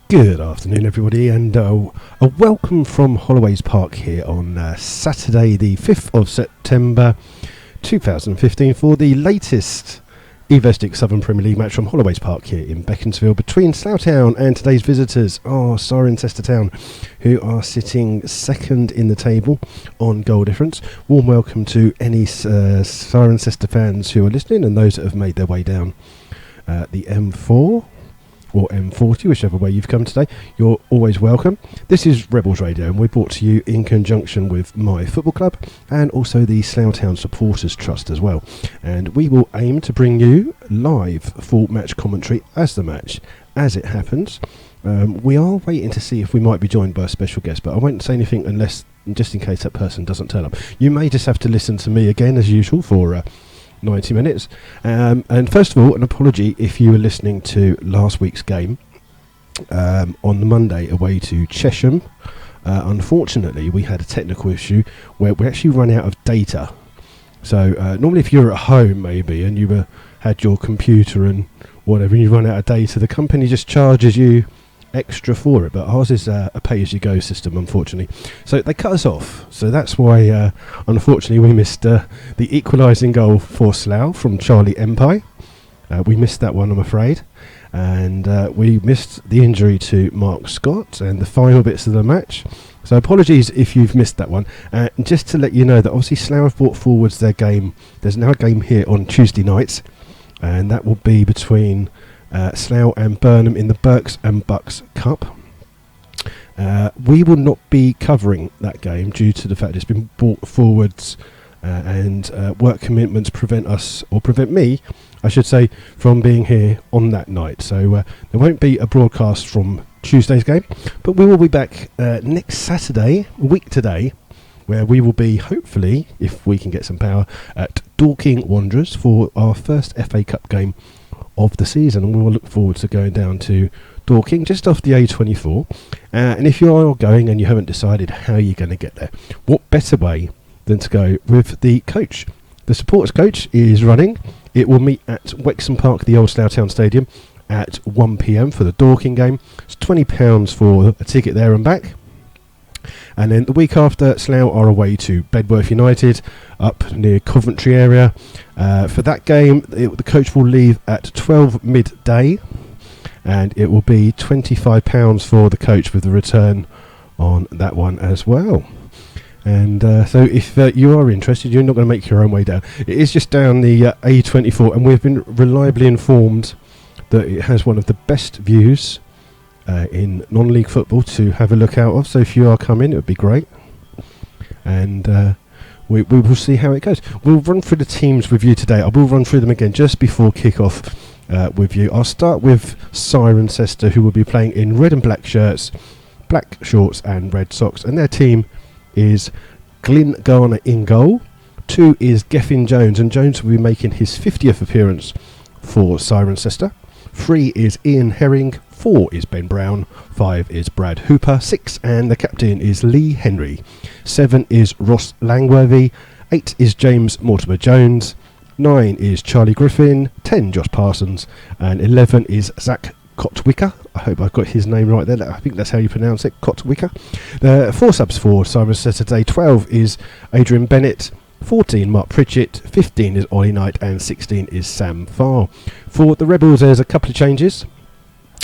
Good afternoon, everybody, and a welcome from Holloways Park here on Saturday, the 5th of September 2015, for the latest Evestic Southern Premier League match from Holloways Park here in Beaconsfield between Slough Town and today's visitors are Cirencester Town, who are sitting second in the table on goal difference. Warm welcome to any Cirencester fans who are listening and those that have made their way down the M4 or M40, whichever way you've come today. You're always welcome. This is Rebels Radio, and we're brought to you in conjunction with MyFootballClub and also the Slough Town Supporters Trust as well. And we will aim to bring you live full match commentary as it happens. We are waiting to see if we might be joined by a special guest, but I won't say anything unless, just in case that person doesn't turn up. You may just have to listen to me again as usual for 90 minutes. And first of all, an apology if you were listening to last week's game on the Monday away to Chesham. Unfortunately, we had a technical issue where we actually ran out of data. So normally if you're at home maybe and you had your computer and whatever and you run out of data, the company just charges you extra for it, but ours is a pay-as-you-go system, unfortunately. So they cut us off, so that's why unfortunately we missed the equalising goal for Slough from Charlie Empire. We missed that one, I'm afraid, and we missed the injury to Mark Scott and the final bits of the match, so apologies if you've missed that one. Just to let you know that obviously Slough have brought forwards their game. There's now a game here on Tuesday nights, and that will be between Slough and Burnham in the Berks and Bucks Cup. We will not be covering that game due to the fact it's been brought forwards and work commitments prevent me, I should say, from being here on that night. So there won't be a broadcast from Tuesday's game, but we will be back next Saturday, a week today, where we will be, hopefully, if we can get some power, at Dorking Wanderers for our first FA Cup game of the season, and we will look forward to going down to Dorking just off the A24. And if you are going and you haven't decided how you're going to get there, what better way than to go with the coach? The supporters coach is running. It will meet at Wexham Park, the old Slough Town Stadium, at 1 p.m. for the Dorking game. It's £20 for a ticket there and back. And then the week after, Slough are away to Bedworth United up near Coventry area. For that game, the coach will leave at 12 midday, and it will be £25 for the coach with the return on that one as well. And so if you are interested, you're not going to make your own way down. It is just down the A24, and we've been reliably informed that it has one of the best views in non-league football to have a look out of. So if you are coming, it would be great. And we will see how it goes. We'll run through the teams with you today. I will run through them again just before kick-off with you. I'll start with Cirencester, who will be playing in red and black shirts, black shorts and red socks. And their team is Glyn Garner in goal. 2 is Geffin Jones, and Jones will be making his 50th appearance for Cirencester. 3 is Ian Herring. 4 is Ben Brown. 5 is Brad Hooper. 6, and the captain is Lee Henry. 7 is Ross Langworthy. 8 is James Mortimer Jones. 9 is Charlie Griffin. 10 Josh Parsons, and 11 is Zach Kotwicker. I hope I've got his name right there. I think that's how you pronounce it, Kotwicker. The 4 subs for Cirencester today. 12 is Adrian Bennett. 14 Mark Pritchett. 15 is Ollie Knight, and 16 is Sam Farr. For the Rebels, there's a couple of changes.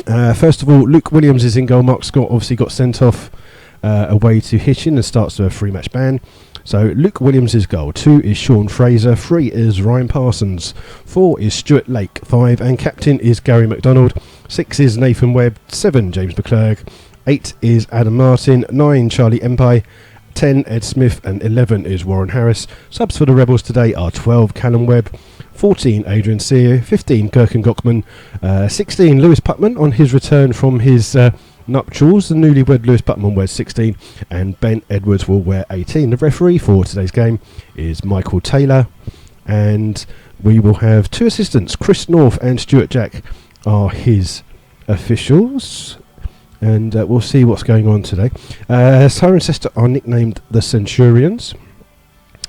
First of all, Luke Williams is in goal. Mark Scott obviously got sent off away to Hitchin and starts to a 3-match ban. So Luke Williams is goal. 2 is Sean Fraser. 3 is Ryan Parsons. 4 is Stuart Lake. 5, and captain is Gary McDonald. 6 is Nathan Webb. 7 James McClurg. 8 is Adam Martin. 9 Charlie Empire. 10 Ed Smith, and 11 is Warren Harris. Subs for the Rebels today are 12 Callum Webb, 14 Adrian Sear, 15 Kirk and Gockman, 16 Lewis Putman on his return from his nuptials. The newlywed Lewis Putman wears 16, and Ben Edwards will wear 18. The referee for today's game is Michael Taylor, and we will have 2 assistants. Chris North and Stuart Jack are his officials. And we'll see what's going on today. Cirencester are nicknamed the Centurions.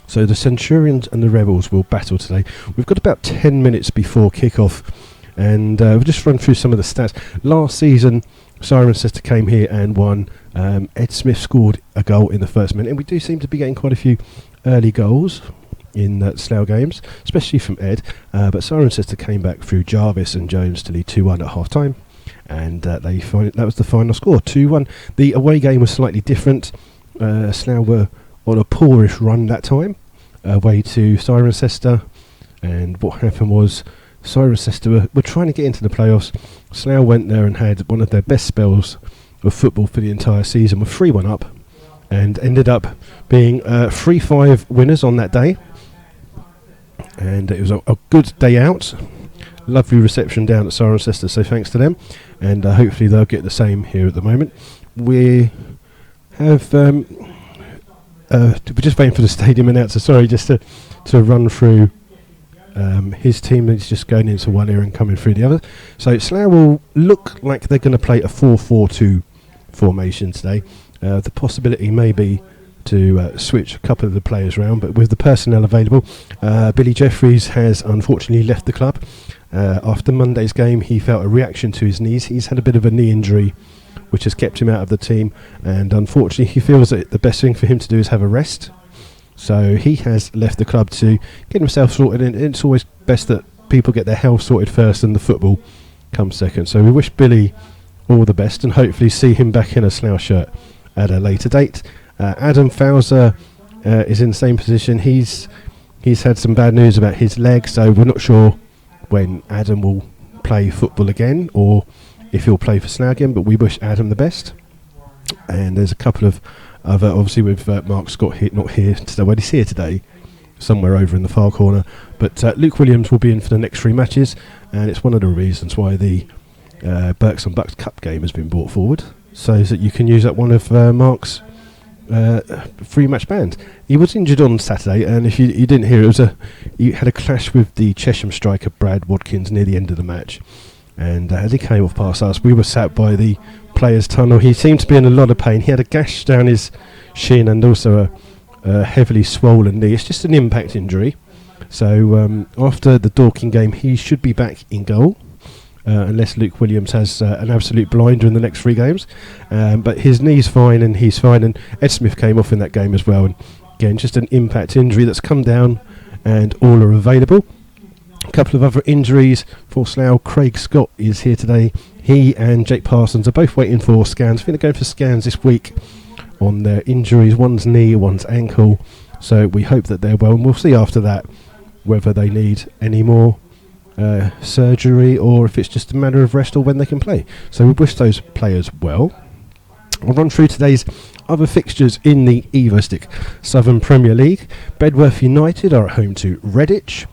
So the Centurions and the Rebels will battle today. We've got about 10 minutes before kick-off And we'll just run through some of the stats. Last season, Cirencester came here and won. Ed Smith scored a goal in the first minute, and we do seem to be getting quite a few early goals in Slough games, especially from Ed. But Cirencester came back through Jarvis and Jones to lead 2-1 at half time, and that was the final score, 2-1. The away game was slightly different. Slough were on a poorish run that time, away to Cirencester, and what happened was Cirencester were trying to get into the playoffs. Slough went there and had one of their best spells of football for the entire season, with 3-1 up, and ended up being 3-5 winners on that day. And it was a good day out. Lovely reception down at Cirencester, so thanks to them, and hopefully they'll get the same here at the moment. We have we're just waiting for the stadium announcer, sorry, just to run through his team. Is just going into one ear and coming through the other. So Slough will look like they're going to play a 4-4-2 formation today. The possibility may be to switch a couple of the players around, but with the personnel available, Billy Jeffries has unfortunately left the club. After Monday's game, he felt a reaction to his knees. He's had a bit of a knee injury, which has kept him out of the team, and unfortunately he feels that the best thing for him to do is have a rest. So he has left the club to get himself sorted, and it's always best that people get their health sorted first and the football comes second. So we wish Billy all the best and hopefully see him back in a Slough shirt at a later date. Adam Fowler is in the same position. He's had some bad news about his leg, so we're not sure when Adam will play football again or if he'll play for Slough again, but we wish Adam the best. And there's a couple of other, obviously with Mark Scott here, not here today, well he's here today, somewhere over in the far corner, but Luke Williams will be in for the next 3 matches, and it's one of the reasons why the Berks and Bucks Cup game has been brought forward, so that you can use that one of Mark's 3-match band. He was injured on Saturday, and if you didn't hear, he had a clash with the Chesham striker Brad Watkins near the end of the match, and as he came off past us, we were sat by the players' tunnel. He seemed to be in a lot of pain. He had a gash down his shin and also a heavily swollen knee. It's just an impact injury, so after the Dorking game he should be back in goal, unless Luke Williams has an absolute blinder in the next 3 games, but his knee's fine and he's fine, and Ed Smith came off in that game as well, and again just an impact injury that's come down, and all are available. A couple of other injuries for Slough. Craig Scott is here today. He and Jake Parsons are both waiting for scans. I think they're going for scans this week on their injuries. One's knee, one's ankle, so we hope that they're well, and we'll see after that whether they need any more surgery or if it's just a matter of rest or when they can play. So we wish those players well. I'll run through today's other fixtures in the Evo-Stick Southern Premier League. Bedworth United are at home to Redditch.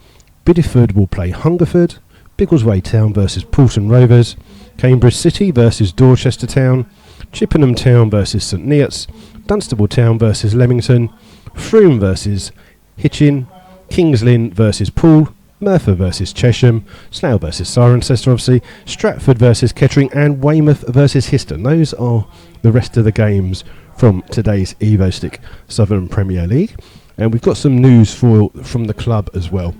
Bideford will play Hungerford. Biggleswade Town versus Poulton Rovers. Cambridge City versus Dorchester Town. Chippenham Town versus St Neots. Dunstable Town versus Leamington. Frome versus Hitchin. Kings Lynn versus Poole. Merthyr versus Chesham, Slough versus Cirencester obviously, Stratford versus Kettering, and Weymouth versus Histon. Those are the rest of the games from today's Evo-Stick Southern Premier League. And we've got some news from the club as well.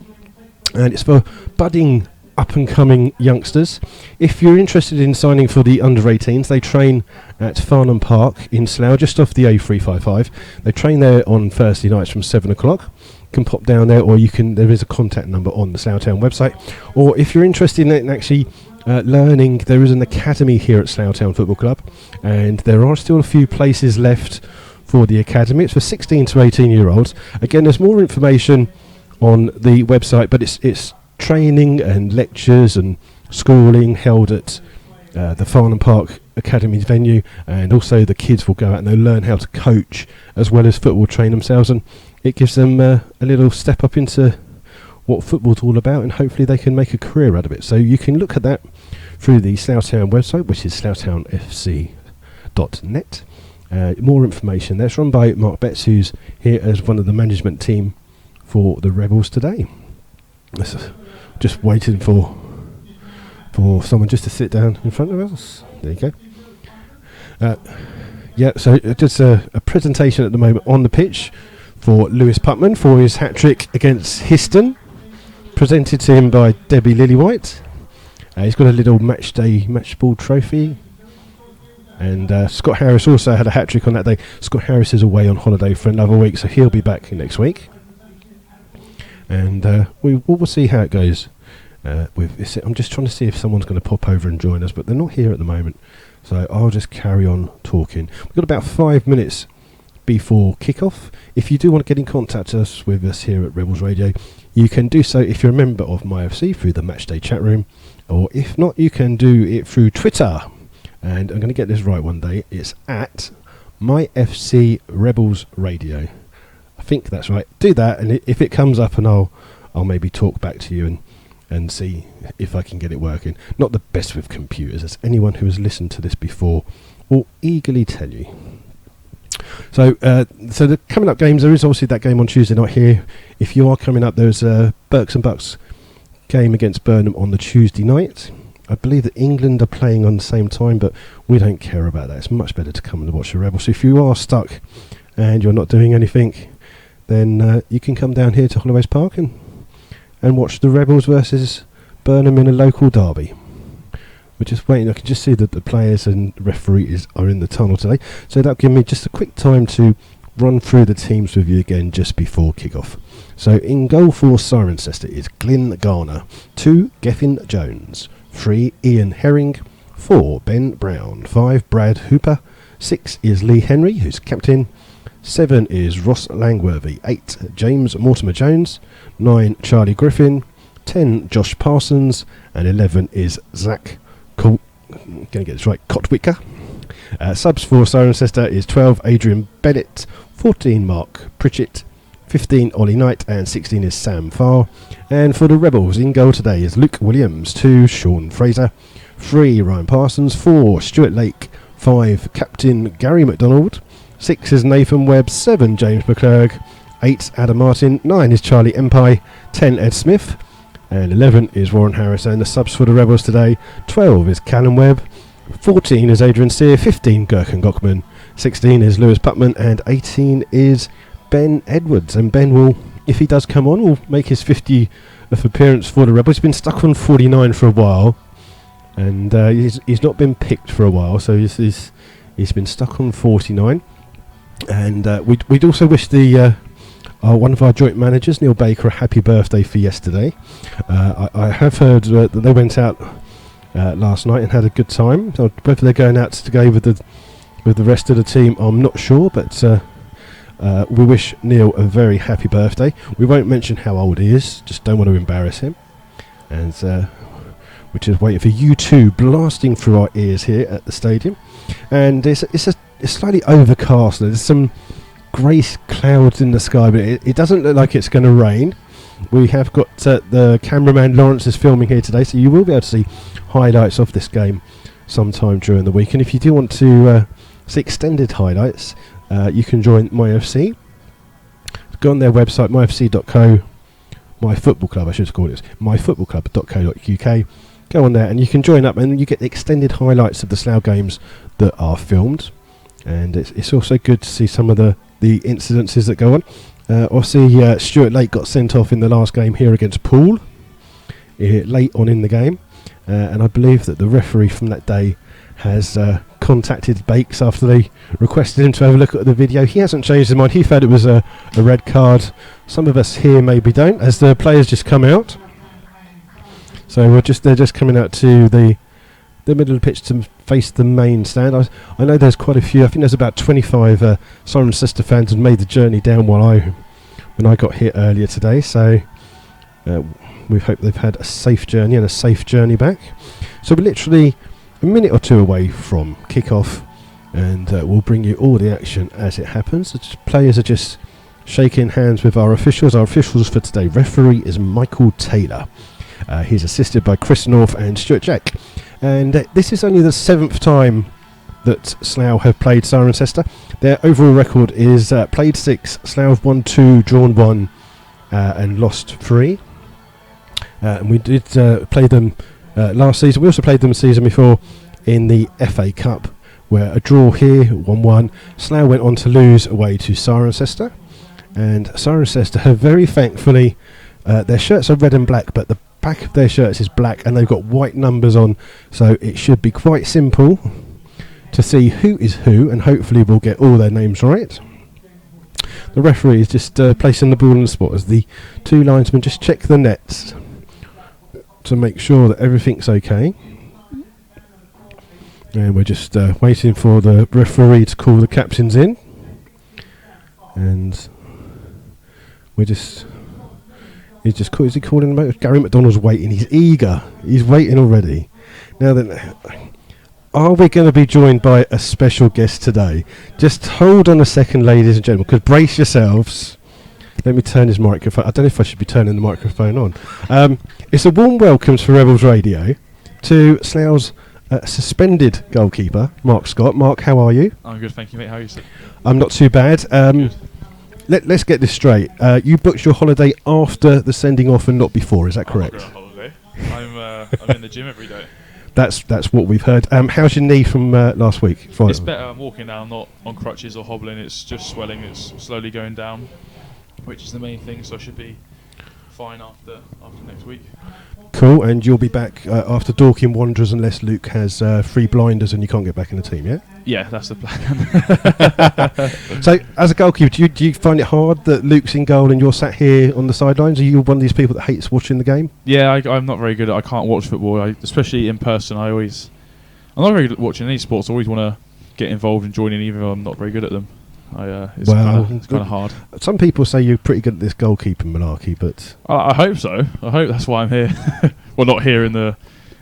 And it's for budding up-and-coming youngsters. If you're interested in signing for the under-18s, they train at Farnham Park in Slough, just off the A355. They train there on Thursday nights from 7 o'clock. Can pop down there, or there is a contact number on the Slough Town website. Or if you're interested in actually learning, there is an academy here at Slough Town Football Club, and there are still a few places left for the academy. It's for 16 to 18 year olds. Again, there's more information on the website, but it's training and lectures and schooling held at the Farnham Park Academy venue, and also the kids will go out and they'll learn how to coach as well as football train themselves, and it gives them a little step up into what football's all about, and hopefully they can make a career out of it. So you can look at that through the Slough Town website, which is sloughtownfc.net. More information. That's run by Mark Betts, who's here as one of the management team for the Rebels today. Just waiting for someone just to sit down in front of us. There you go. So just a presentation at the moment on the pitch for Lewis Putman for his hat-trick against Histon, presented to him by Debbie Lillywhite. He's got a little match ball trophy. And Scott Harris also had a hat-trick on that day. Scott Harris is away on holiday for another week, so he'll be back next week. And we'll see how it goes. I'm just trying to see if someone's going to pop over and join us, but they're not here at the moment. So I'll just carry on talking. We've got about 5 minutes before kick-off. If you do want to get in contact with us here at Rebels Radio, you can do so if you're a member of MyFC through the Matchday chat room, or if not, you can do it through Twitter. And I'm going to get this right one day. It's at MyFC Rebels Radio. I think that's right. Do that, and if it comes up, and I'll maybe talk back to you and see if I can get it working. Not the best with computers, as anyone who has listened to this before will eagerly tell you. So the coming up games, there is obviously that game on Tuesday night here. If you are coming up, there's a Berks and Bucks game against Burnham on the Tuesday night. I believe that England are playing on the same time, but we don't care about that. It's much better to come and watch the Rebels. So if you are stuck and you're not doing anything, then you can come down here to Holloways Park and watch the Rebels versus Burnham in a local derby. We're just waiting. I can just see that the players and referees are in the tunnel today. So that'll give me just a quick time to run through the teams with you again just before kick-off. So in goal for Cirencester is Glyn Garner, 2 Gethin Jones, 3 Ian Herring, 4 Ben Brown, 5 Brad Hooper, 6 is Lee Henry, who's captain, 7 is Ross Langworthy, 8 James Mortimer Jones, 9 Charlie Griffin, 10 Josh Parsons, and 11 is Zach Kotwicker. Subs for Cirencester is 12 Adrian Bennett, 14 Mark Pritchett, 15 Ollie Knight, and 16 is Sam Farr. And for the Rebels, in goal today is Luke Williams, 2 Sean Fraser, 3 Ryan Parsons, 4 Stuart Lake, 5 Captain Gary McDonald, 6 is Nathan Webb, 7 James McClurg, 8 Adam Martin, 9 is Charlie Empire, 10 Ed Smith, and 11 is Warren Harris. And the subs for the Rebels today, 12 is Callum Webb, 14 is Adrian Sear, 15 Gherkin Gockman, 16 is Lewis Putman, and 18 is Ben Edwards. And Ben will, if he does come on, will make his 50th appearance for the Rebels. He's been stuck on 49 for a while, and he's not been picked for a while, so he's been stuck on 49. And we'd also wish the one of our joint managers, Neil Baker, a happy birthday for yesterday. I have heard that they went out last night and had a good time. So whether they're going out today with the rest of the team, I'm not sure, but we wish Neil a very happy birthday. We won't mention how old he is, just don't want to embarrass him. And we're just waiting for U2 blasting through our ears here at the stadium. And it's slightly overcast. There's some grey clouds in the sky, but it doesn't look like it's going to rain. We have got the cameraman Lawrence is filming here today, so you will be able to see highlights of this game sometime during the week. And if you do want to see extended highlights, you can join MyFC. Go on their website, myfc.co, MyFootballClub, I should call it, myfootballclub.co.uk. Go on there and you can join up, and you get the extended highlights of the Slough games that are filmed. And it's also good to see some of the incidences that go on. Obviously, Stuart Lake got sent off in the last game here against Poole, late on in the game. And I believe that the referee from that day has contacted Bakes after they requested him to have a look at the video. He hasn't changed his mind. He felt it was a red card. Some of us here maybe don't, as the players just come out. So they're just coming out to the middle of the pitch to face the main stand. I know there's quite a few. I think there's about 25 Cirencester fans who made the journey down when I got here earlier today. So we hope they've had a safe journey and a safe journey back. So we're literally a minute or two away from kick-off, and we'll bring you all the action as it happens. The players are just shaking hands with our officials. Our officials for today, referee is Michael Taylor. He's assisted by Chris North and Stuart Jack. And this is only the 7th time that Slough have played Cirencester. Their overall record is played 6, Slough have won 2, drawn 1, and lost 3. And we did play them last season. We also played them the season before in the FA Cup, where a draw here, 1-1. Slough went on to lose away to Cirencester. And Cirencester have very thankfully, their shirts are red and black, but back of their shirts is black and they've got white numbers on, so it should be quite simple to see who is who, and hopefully we'll get all their names right. The referee is just placing the ball on the spot as the two linesmen just check the nets to make sure that everything's okay. And we're just waiting for the referee to call the captains in. And is he calling them out? Gary McDonald's waiting. He's eager. He's waiting already. Now then, are we going to be joined by a special guest today? Just hold on a second, ladies and gentlemen, because brace yourselves. Let me turn his microphone. I don't know if I should be turning the microphone on. It's a warm welcome for Rebels Radio to Slough's suspended goalkeeper, Mark Scott. Mark, how are you? I'm good, thank you, mate. How are you, sir? I'm not too bad. Let's get this straight. You booked your holiday after the sending off and not before, is that correct? I'm not going on holiday. I'm in the gym every day. That's what we've heard. How's your knee from last week? It's better. I'm walking now, not on crutches or hobbling. It's just swelling. It's slowly going down, which is the main thing. So I should be fine after next week. Cool, and you'll be back after Dorking Wanderers unless Luke has 3 blinders and you can't get back in the team, yeah? Yeah, that's the plan. So, as a goalkeeper, do you find it hard that Luke's in goal and you're sat here on the sidelines? Are you one of these people that hates watching the game? Yeah, I'm not very good at. I can't watch football, especially in person. I'm not very good at watching any sports. I always want to get involved and join in, even though I'm not very good at them. It's kind of hard. Some people say you're pretty good at this goalkeeping malarkey, but I hope so. I hope that's why I'm here. Well, not here in the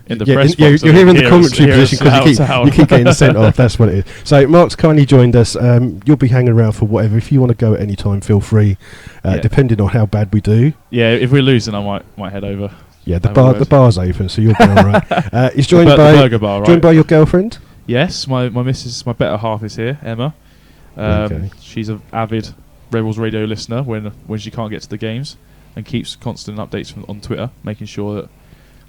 press box. You're here in the commentary position because you keep getting sent off. That's what it is. So Mark's kindly joined us. You'll be hanging around for whatever. If you want to go at any time, feel free. Depending on how bad we do. Yeah, if we're losing, I might head over. Yeah, the bar's open, so you'll be all right. He's joined by the burger bar, right? Joined by your girlfriend. Yes, my missus, my better half is here, Emma. She's an avid Rebels Radio listener when she can't get to the games, and keeps constant updates on Twitter, making sure that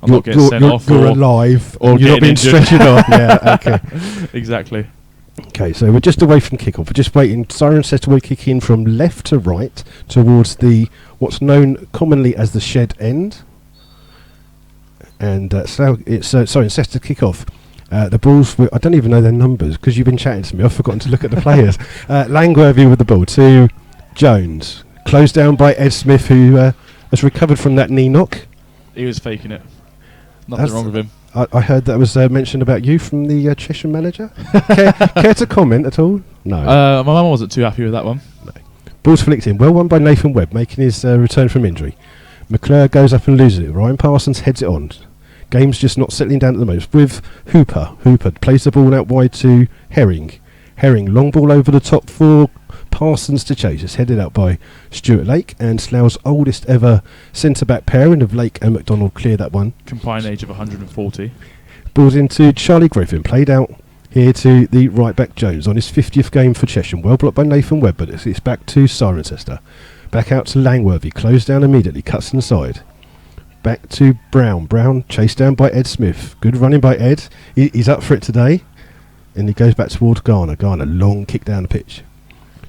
I'm not getting sent off. You're alive, or you're not being stretched off. Yeah, okay. Exactly. Okay, so we're just away from kick-off. We're just waiting. Cirencester will kick in from left to right towards what's known commonly as the shed end. And so it's Cirencester kick-off. The balls, I don't even know their numbers because you've been chatting to me. I've forgotten to look at the players. Langworthy with the ball to Jones. Closed down by Ed Smith, who has recovered from that knee knock. He was faking it. Nothing wrong with him. I heard that was mentioned about you from the Chesham manager. Care to comment at all? No. My mum wasn't too happy with that one. No. Ball's flicked in. Well won by Nathan Webb, making his return from injury. McClure goes up and loses it. Ryan Parsons heads it on. Game's just not settling down at the moment. With Hooper. Hooper plays the ball out wide to Herring. Herring, long ball over the top for Parsons to chase. It's headed out by Stuart Lake, and Slough's oldest ever centre-back pairing of Lake and McDonald clear that one. Combined age of 140. Balls into Charlie Griffin. Played out here to the right-back Jones on his 50th game for Chesham. Well blocked by Nathan Webb, but it's back to Cirencester. Back out to Langworthy. Closed down immediately. Cuts inside. Back to Brown. Brown chased down by Ed Smith. Good running by Ed. He's up for it today. And he goes back towards Garner. Garner, long kick down the pitch.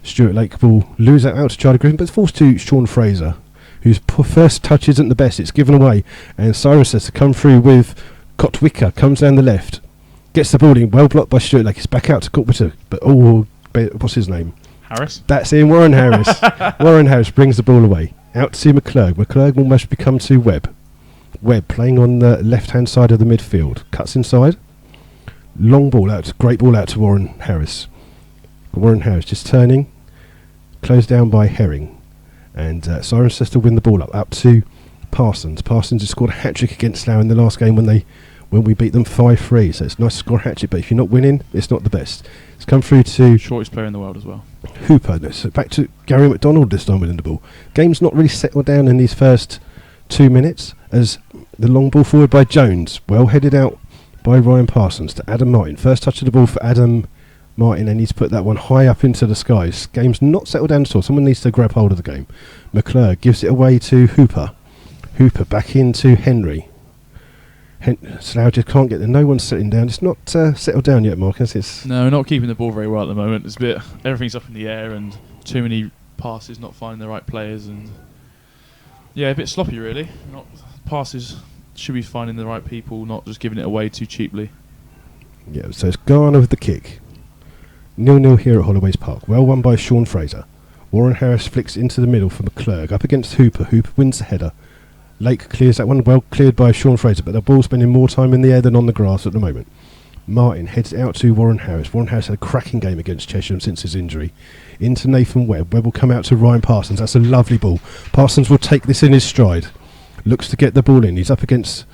Stuart Lake will lose that out to Charlie Griffin, but it's forced to Sean Fraser, whose first touch isn't the best. It's given away. And Cirencester to come through with Kotwicker. Comes down the left. Gets the ball in. Well blocked by Stuart Lake. It's back out to Kotwicker. But what's his name? Harris. That's in Warren Harris. Warren Harris brings the ball away. Out to McClurg. McClurg almost become to Webb. Webb playing on the left-hand side of the midfield. Cuts inside. Long ball out. Great ball out to Warren Harris. Warren Harris just turning. Closed down by Herring. And Cirencester win the ball up to Parsons. Parsons has scored a hat-trick against Slough in the last game when we beat them 5-3. So it's nice to score a hat-trick, but if you're not winning, it's not the best. It's come through to shortest player in the world as well. Hooper. So back to Gary McDonald this time winning the ball. Game's not really settled down in these first 2 minutes as the long ball forward by Jones. Well headed out by Ryan Parsons to Adam Martin. First touch of the ball for Adam Martin, and he's put that one high up into the skies. Game's not settled down at all. Someone needs to grab hold of the game. McClure gives it away to Hooper. Hooper back into Henry. Slough just can't get there. No one's sitting down. It's not settled down yet, Marcus. It's no, not keeping the ball very well at the moment. It's everything's up in the air and too many passes, not finding the right players, and yeah, a bit sloppy really. Not passes should be finding the right people, not just giving it away too cheaply. Yeah, so it's Garner with the kick. 0-0 here at Holloways Park. Well won by Sean Fraser. Warren Harris flicks into the middle for McClurg. Up against Hooper. Hooper wins the header. Lake clears that one. Well cleared by Sean Fraser, but the ball's spending more time in the air than on the grass at the moment. Martin heads out to Warren Harris. Warren Harris had a cracking game against Chesham since his injury. Into Nathan Webb. Webb will come out to Ryan Parsons. That's a lovely ball. Parsons will take this in his stride. Looks to get the ball in. He's up against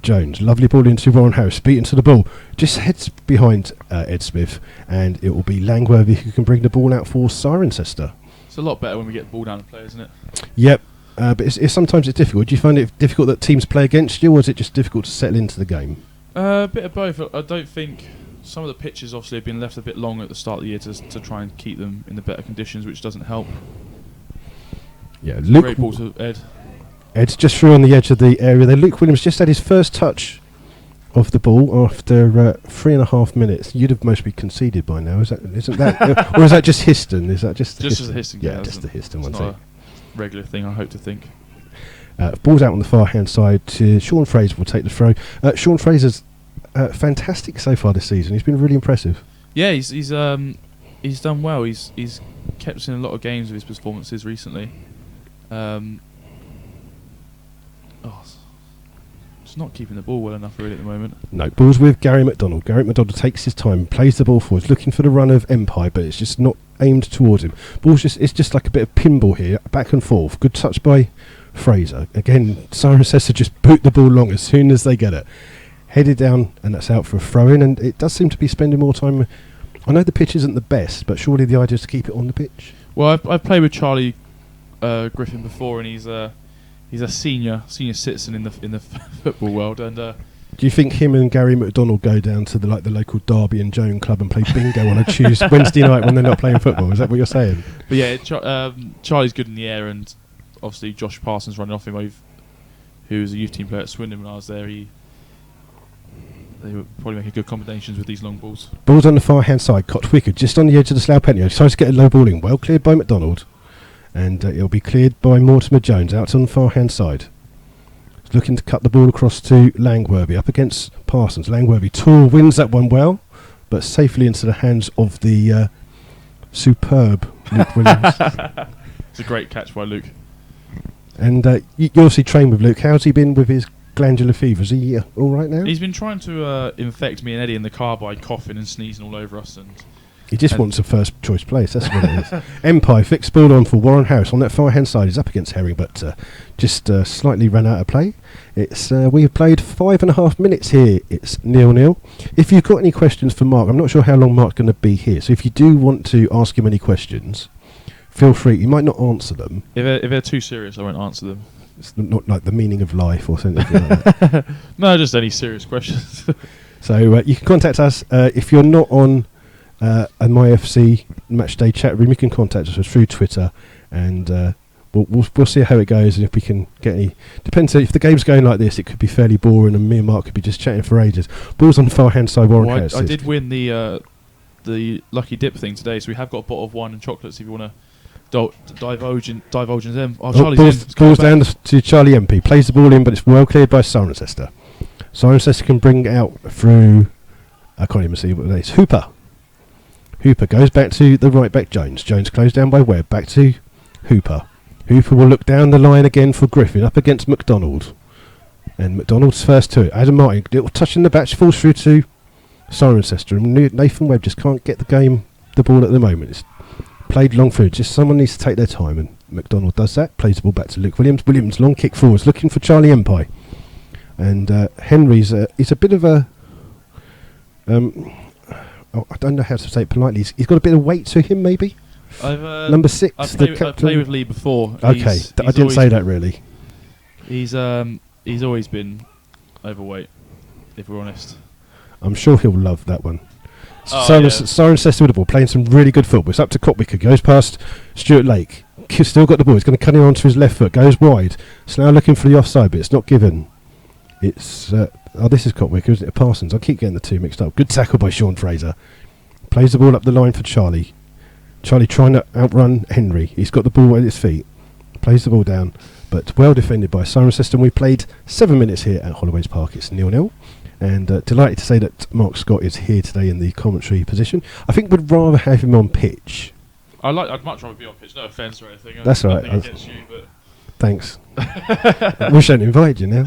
Jones. Lovely ball into Warren Harris. Beaten to the ball. Just heads behind Ed Smith, and it will be Langworthy who can bring the ball out for Cirencester. It's a lot better when we get the ball down to play, isn't it? Yep. But it's sometimes it's difficult. Do you find it difficult that teams play against you, or is it just difficult to settle into the game? A bit of both. I don't think some of the pitches obviously have been left a bit long at the start of the year to try and keep them in the better conditions, which doesn't help. Yeah, Luke. Great ball to Ed. Ed's just through on the edge of the area there. Luke Williams just had his first touch of the ball after 3.5 minutes. You'd have mostly conceded by now. Isn't that, or is that just Histon? Is that just as a Histon? Yeah, just the Histon one. It's not a regular thing, I hope to think. Ball's out on the far hand side to Sean Fraser. Will take the throw. Sean Fraser's fantastic so far this season. He's been really impressive. Yeah, he's done well. He's kept us in a lot of games with his performances recently. Just not keeping the ball well enough really at the moment. No, ball's with Gary McDonald. Gary McDonald takes his time, plays the ball forwards, looking for the run of Empire, but it's just not aimed towards him. It's just like a bit of pinball here, back and forth. Good touch by Fraser. Again, Cirencester just boot the ball long as soon as they get it. Headed down, and that's out for a throw-in, and it does seem to be spending more time. I know the pitch isn't the best, but surely the idea is to keep it on the pitch. Well, I've played with Charlie Griffin before, and he's a senior citizen in the football world. And do you think him and Gary McDonald go down to the local Derby and Joan club and play bingo on a Wednesday night when they're not playing football? Is that what you're saying? But yeah, Charlie's good in the air, and obviously Josh Parsons running off him, who was a youth team player at Swindon when I was there. They would probably make good combinations with these long balls. Ball's on the far hand side. Cotwicker just on the edge of the Slough penalty. Tries to get a low ball in. Well cleared by McDonald. And it'll be cleared by Mortimer Jones out on the far hand side. He's looking to cut the ball across to Langworthy up against Parsons. Langworthy tall, wins that one well, but safely into the hands of the superb Luke Williams. It's a great catch by Luke. And you obviously train with Luke. How's he been with his glandular fever? Is he all right now? He's been trying to infect me and Eddie in the car by coughing and sneezing all over us, and he just wants a first choice place. That's what it is. Empire flicks ball on for Warren Harris on that far hand side. He's up against Herring, but just slightly ran out of play. It's we have played 5.5 minutes here. It's 0-0. If you've got any questions for Mark, I'm not sure how long Mark's going to be here. So if you do want to ask him any questions, feel free. You might not answer them. If they're too serious, I won't answer them. It's not like the meaning of life or something like that. No, just any serious questions. So you can contact us if you're not on a MyFC Matchday chat room. You can contact us through Twitter, and we'll see how it goes, and if we can get any. Depends if the game's going like this, it could be fairly boring, and me and Mark could be just chatting for ages. Ball's on the far hand side. Warren Harris. I did win the lucky dip thing today, so we have got a bottle of wine and chocolates if you want to. Divulge in them. Ball's down to Charlie MP. Plays the ball in, but it's well cleared by Cirencester. Cirencester can bring it out through. I can't even see what it is. Hooper goes back to the right back. Jones closed down by Webb. Back to Hooper. Hooper will look down the line again for Griffin up against McDonald. And McDonald's first to it. Adam Martin, little touch in the back, falls through to Cirencester. And Nathan Webb just can't get the ball at the moment. It's played long through. Just someone needs to take their time, and McDonald does that. Plays the ball back to Luke Williams. Williams long kick forwards, looking for Charlie Empire. And Henry's he's a bit of a I don't know how to say it politely. He's got a bit of weight to him, maybe. Number 6, the captain. I've played with Lee before. Okay, I didn't say that really. He's always been overweight, if we're honest. I'm sure he'll love that one. Cirencester with the ball, playing some really good football. It's up to Cotwicker, goes past Stuart Lake. Still got the ball. He's going to cut it onto his left foot. Goes wide. Slough looking for the offside, but it's not given. It's this is Cotwicker, isn't it? Parsons. I keep getting the two mixed up. Good tackle by Sean Fraser. Plays the ball up the line for Charlie. Charlie trying to outrun Henry. He's got the ball at his feet. plays the ball down, but well defended by Cirencester. We played 7 minutes here at Holloways Park. It's 0-0. And delighted to say that Mark Scott is here today in the commentary position. I think we'd rather have him on pitch. I'd much rather be on pitch. No offence or anything. That's right. Nothing against you, but thanks. We shouldn't invite you now.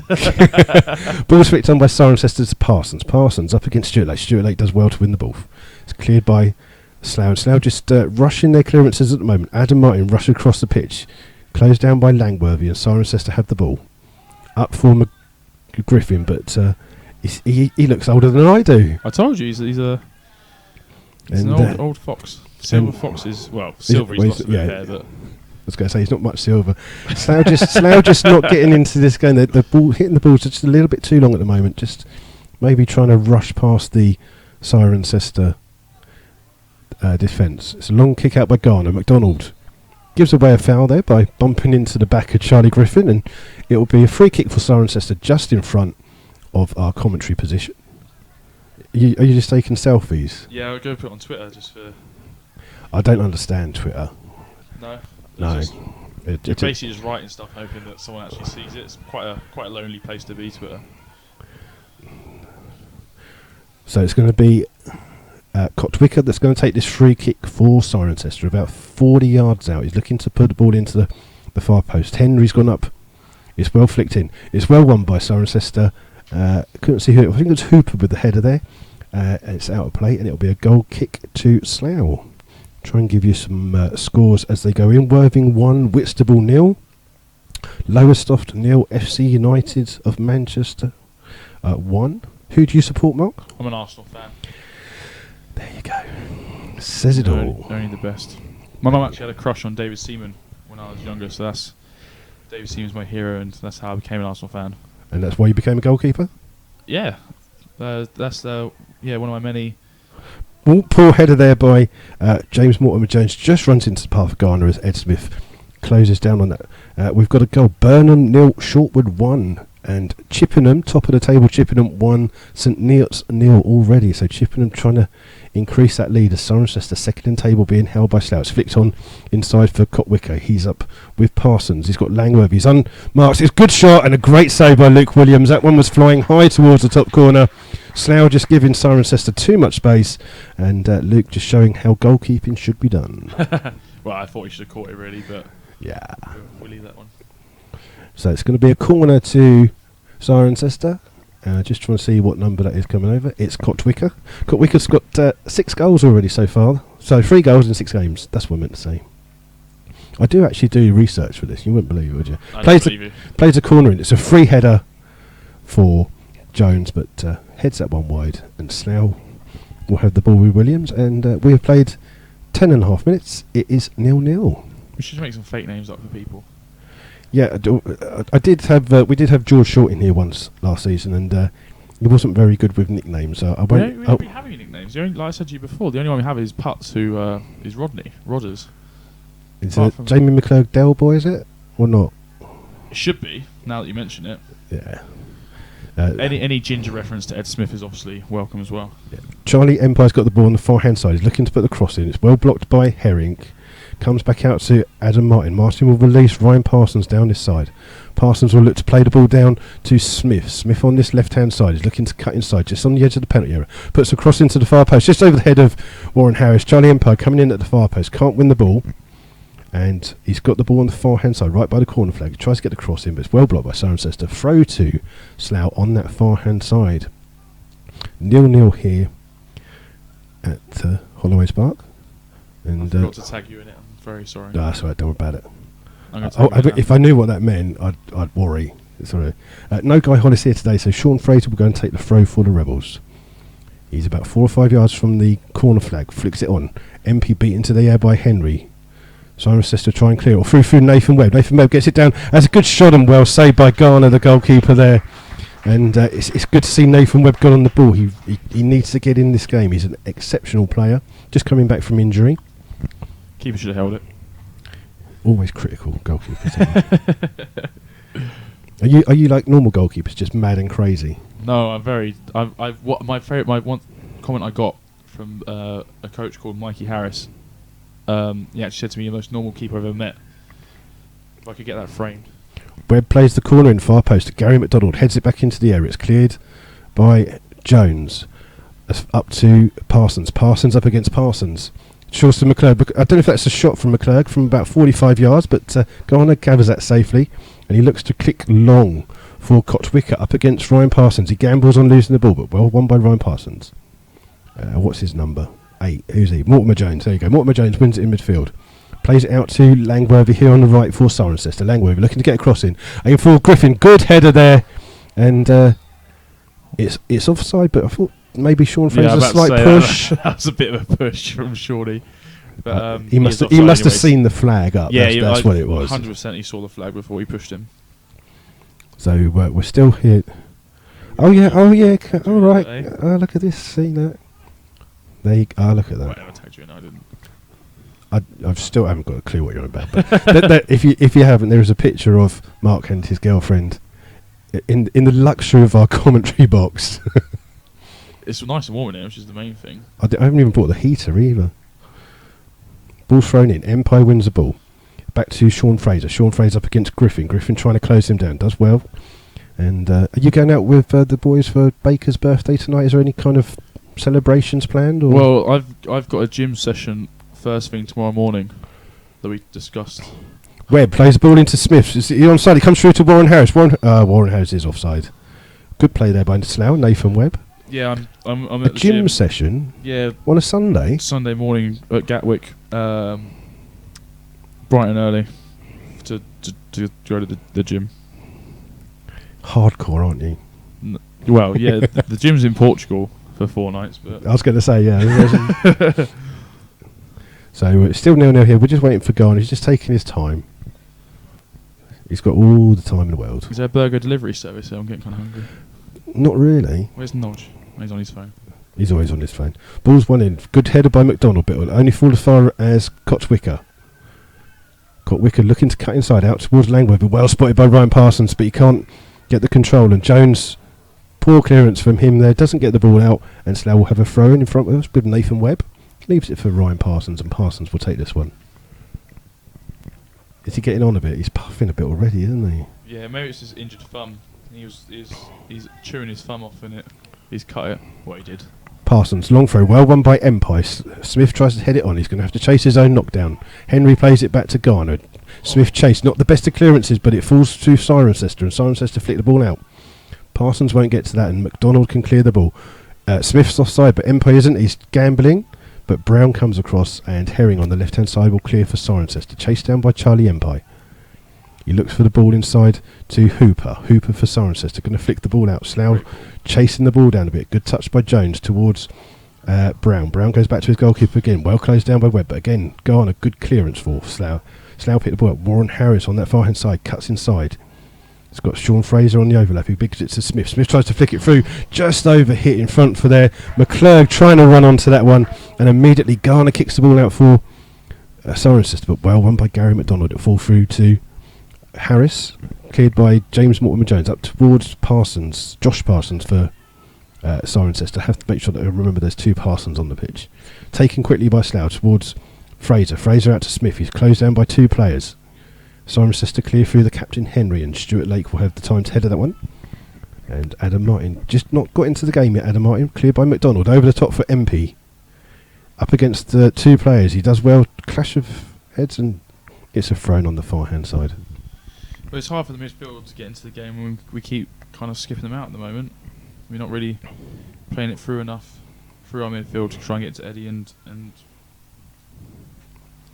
Ball's flicked on by Cirencester to Parsons. Parsons up against Stuart Lake. Stuart Lake does well to win the ball. It's cleared by Slough. Slough just rushing their clearances at the moment. Adam Martin rush across the pitch. Closed down by Langworthy, and Cirencester have the ball. Up for Griffin, but he looks older than I do. I told you, he's an old fox. Silver fox is, silver, he's lost a bit of hair, but... I was going to say he's not much silver. Slough just not getting into this game. The ball hitting the balls just a little bit too long at the moment. Just maybe trying to rush past the Cirencester defence. It's a long kick out by Garner. McDonald gives away a foul there by bumping into the back of Charlie Griffin, and it will be a free kick for Cirencester just in front of our commentary position. Are you just taking selfies? Yeah, I'll go put it on Twitter just for... I don't understand Twitter. No. You're basically just writing stuff hoping that someone actually sees it. It's quite a lonely place to be, Twitter. So it's going to be Kotwicker that's going to take this free kick for Cirencester, about 40 yards out. He's looking to put the ball into the far post. Henry's gone up. It's well flicked in. It's well won by Cirencester. Couldn't see who. I think it was Hooper with the header there. It's out of play, and it'll be a goal kick to Slough. Try and give you some scores as they go in. Worthing 1, Whitstable 0. Lowestoft 0, FC United of Manchester 1. Who do you support, Mark? I'm an Arsenal fan. There you go. Says it all. Only the best. My mum actually had a crush on David Seaman when I was younger, so that's David Seaman's my hero, and that's how I became an Arsenal fan. And that's why you became a goalkeeper? Yeah. That's one of my many... Poor header there by James Mortimer-Jones. Just runs into the path of Garner as Ed Smith closes down on that. We've got a goal. Burnham 0, Shortwood 1. And Chippenham, top of the table, Chippenham 1, St Neots 0 already. So Chippenham trying to increase that lead as Cirencester second in table being held by Slough. It's flicked on inside for Kotwicker. He's up with Parsons. He's got Langworthy. He's unmarked. It's a good shot and a great save by Luke Williams. That one was flying high towards the top corner. Slough just giving Cirencester too much space, and Luke just showing how goalkeeping should be done. Well, I thought he should have caught it really, but yeah, we'll leave that one. So it's going to be a corner to Cirencester. Just trying to see what number that is coming over. It's Kotwicker. Kotwicker's got 6 goals already so far. So 3 goals in 6 games. That's what I meant to say. I do actually do research for this. You wouldn't believe it, would you? Plays a corner in. It's a free header for Jones, but heads that one wide. And Slough will have the ball with Williams. And we have played 10.5 minutes. It is 0-0. We should make some fake names up for people. Yeah, I did have. We did have George Short in here once last season, and he wasn't very good with nicknames. So I won't. We don't have any nicknames. Like I said to you before, the only one we have is Putz, who is Rodders. Is it Jamie McClurg Del Boy? Is it or not? It should be. Now that you mention it. Yeah. Any ginger reference to Ed Smith is obviously welcome as well. Yeah. Charlie Empire's got the ball on the far hand side. He's looking to put the cross in. It's well blocked by Herring. Comes back out to Adam Martin. Martin will release Ryan Parsons down this side. Parsons will look to play the ball down to Smith. Smith on this left-hand side. He's looking to cut inside, just on the edge of the penalty area. Puts a cross into the far post, just over the head of Warren Harris. Charlie Empire coming in at the far post. Can't win the ball. And he's got the ball on the far-hand side, right by the corner flag. He tries to get the cross in, but it's well blocked by Cirencester. Throw to Slough on that far-hand side. 0-0 here at Holloways Park. And I forgot to tag you in it. Very sorry. No, that's all right. Don't worry about it. If I knew what that meant, I'd worry. Sorry. No Guy Hollis here today, so Sean Fraser will go and take the throw for the Rebels. He's about 4 or 5 yards from the corner flag. Flicks it on. MP beat into the air by Henry. Cirencester try and clear it through Nathan Webb. Nathan Webb gets it down. That's a good shot and well saved by Garner, the goalkeeper there. And it's good to see Nathan Webb got on the ball. He needs to get in this game. He's an exceptional player, just coming back from injury. Keeper should have held it. Always critical goalkeepers. Are you like normal goalkeepers, just mad and crazy? No, I'm very. My one comment I got from a coach called Mikey Harris. He actually said to me, "You're the most normal keeper I've ever met." If I could get that framed. Webb plays the corner in far post. Gary McDonald heads it back into the area. It's cleared by Jones. Up to Parsons. Parsons up against Parsons. Shorts to McClurg. I don't know if that's a shot from McClurg from about 45 yards, but Garner gathers that safely, and he looks to kick long for Kotwicker up against Ryan Parsons. He gambles on losing the ball, but well won by Ryan Parsons. What's his number? 8. Who's he? Mortimer Jones. There you go. Mortimer Jones wins it in midfield. Plays it out to Langworthy here on the right for Cirencester. Langworthy looking to get a cross in. Aim for Griffin. Good header there, and it's offside, but I thought maybe Sean Fraser's a slight push. That was a bit of a push from Shorty. But, he must have seen the flag up. Yeah, that's what it was. 100% he saw the flag before he pushed him. So we're still here. Oh yeah. All right. Look at this. See that? There you go. Look at that. I tagged you and I didn't. I still haven't got a clue what you're on about. But if you haven't, there is a picture of Mark and his girlfriend in the luxury of our commentary box. It's nice and warm in here, which is the main thing. I haven't even bought the heater either. Ball thrown in. Empire wins the ball. Back to Sean Fraser. Sean Fraser up against Griffin. Griffin trying to close him down. Does well. And are you going out with the boys for Baker's birthday tonight? Is there any kind of celebrations planned? Or? Well, I've got a gym session first thing tomorrow morning that we discussed. Webb plays the ball into Smith. He's onside. He comes through to Warren Harris. Warren Harris is offside. Good play there by Slough. Nathan Webb. Yeah, I'm at the gym session. Yeah, on a Sunday. Sunday morning at Gatwick, bright and early, to go to the gym. Hardcore, aren't you? Well, yeah, the gym's in Portugal for 4 nights. But I was going to say, yeah. So it's still 0-0 here. We're just waiting for Garner. He's just taking his time. He's got all the time in the world. Is there a burger delivery service here? I'm getting kind of hungry. Not really. Where's Nodge? He's on his phone. He's always on his phone. Ball's one in. Good header by McDonald, but will only fall as far as Kotwicker. Kotwicker looking to cut inside out towards Langworthy. Well spotted by Ryan Parsons, but he can't get the control. And Jones, poor clearance from him there, doesn't get the ball out. And Slough will have a throw in front of us with Nathan Webb. Leaves it for Ryan Parsons, and Parsons will take this one. Is he getting on a bit? He's puffing a bit already, isn't he? Yeah, maybe it's his injured thumb. He's chewing his thumb off in it. He's cut it. What he did. Parsons, long throw, well won by Empire. Smith tries to head it on. He's going to have to chase his own knockdown. Henry plays it back to Garner. Smith chase, not the best of clearances, but it falls to Cirencester, and Cirencester flick the ball out. Parsons won't get to that, and McDonald can clear the ball. Smith's offside, but Empire isn't. He's gambling, but Brown comes across, and Herring on the left-hand side will clear for Cirencester. Chased down by Charlie Empire. He looks for the ball inside to Hooper. Hooper for Cirencester. Going to flick the ball out. Slough chasing the ball down a bit. Good touch by Jones towards Brown. Brown goes back to his goalkeeper again. Well closed down by Webb. But again, Garner, good clearance for Slough. Slough picked the ball up. Warren Harris on that far hand side. Cuts inside. It's got Sean Fraser on the overlap. He bigs it to Smith. Smith tries to flick it through. Just over hit in front for there. McClurg trying to run onto that one. And immediately Garner kicks the ball out for Cirencester. But well won by Gary McDonald. It fall through to Harris, cleared by James Mortimer Jones up towards Parsons, Josh Parsons for Cirencester. Have to make sure that I remember there's 2 Parsons on the pitch. Taken quickly by Slough towards Fraser. Fraser out to Smith. He's closed down by 2 players. Cirencester clear through the captain Henry, and Stuart Lake will have the time to header that one. And Adam Martin just not got into the game yet. Adam Martin cleared by McDonald over the top for MP. Up against the 2 players. He does well. Clash of heads, and it's a thrown on the far hand side. But it's hard for the midfield to get into the game when we keep kind of skipping them out at the moment. We're not really playing it through enough through our midfield to try and get to Eddie and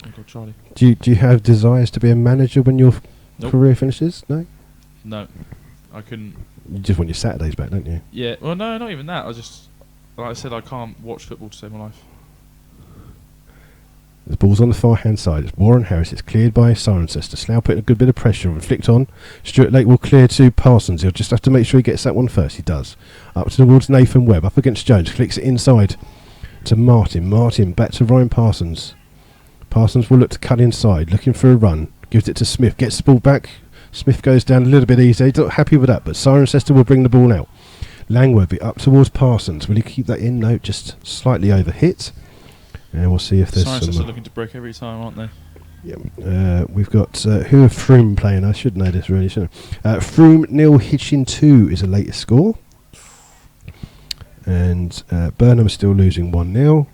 oh God, Charlie. Do you have desires to be a manager when your career finishes? No? No. I couldn't. You just want your Saturdays back, don't you? Yeah. Well, no, not even that. Like I said, I can't watch football to save my life. The ball's on the far hand side. It's Warren Harris. It's cleared by Cirencester. Slough putting a good bit of pressure on. Flicked on. Stuart Lake will clear to Parsons. He'll just have to make sure he gets that one first. He does. Up towards Nathan Webb. Up against Jones. Flicks it inside to Martin. Martin back to Ryan Parsons. Parsons will look to cut inside. Looking for a run. Gives it to Smith. Gets the ball back. Smith goes down a little bit easy. He's not happy with that, but Cirencester will bring the ball out. Langworthy up towards Parsons. Will he keep that in? No, just slightly over hit. And we'll see if there's Cirencester some... looking to break every time, aren't they? Yeah. We've got who are Froome playing? I should know this really, shouldn't I? Froome 0, Hitchin 2 is the latest score. And Burnham still losing 1-0.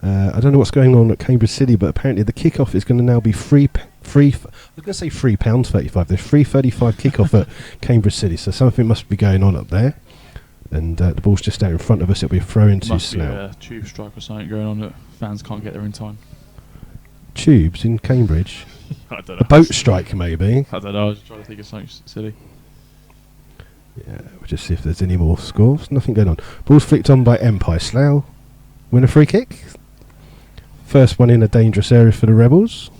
I don't know what's going on at Cambridge City, but apparently the kickoff is going to now be free. I was going to say £3.35. There's £3.35 kickoff at Cambridge City, so something must be going on up there. And the ball's just out in front of us. It'll be a throw into Slough. Must be a tube strike or something going on that fans can't get there in time. Tubes in Cambridge? I don't know. A boat strike, maybe? I don't know. I was trying to think of something silly. Yeah, we'll just see if there's any more scores. Nothing going on. Ball's flicked on by Empire. Slough win a free kick. First one in a dangerous area for the Rebels.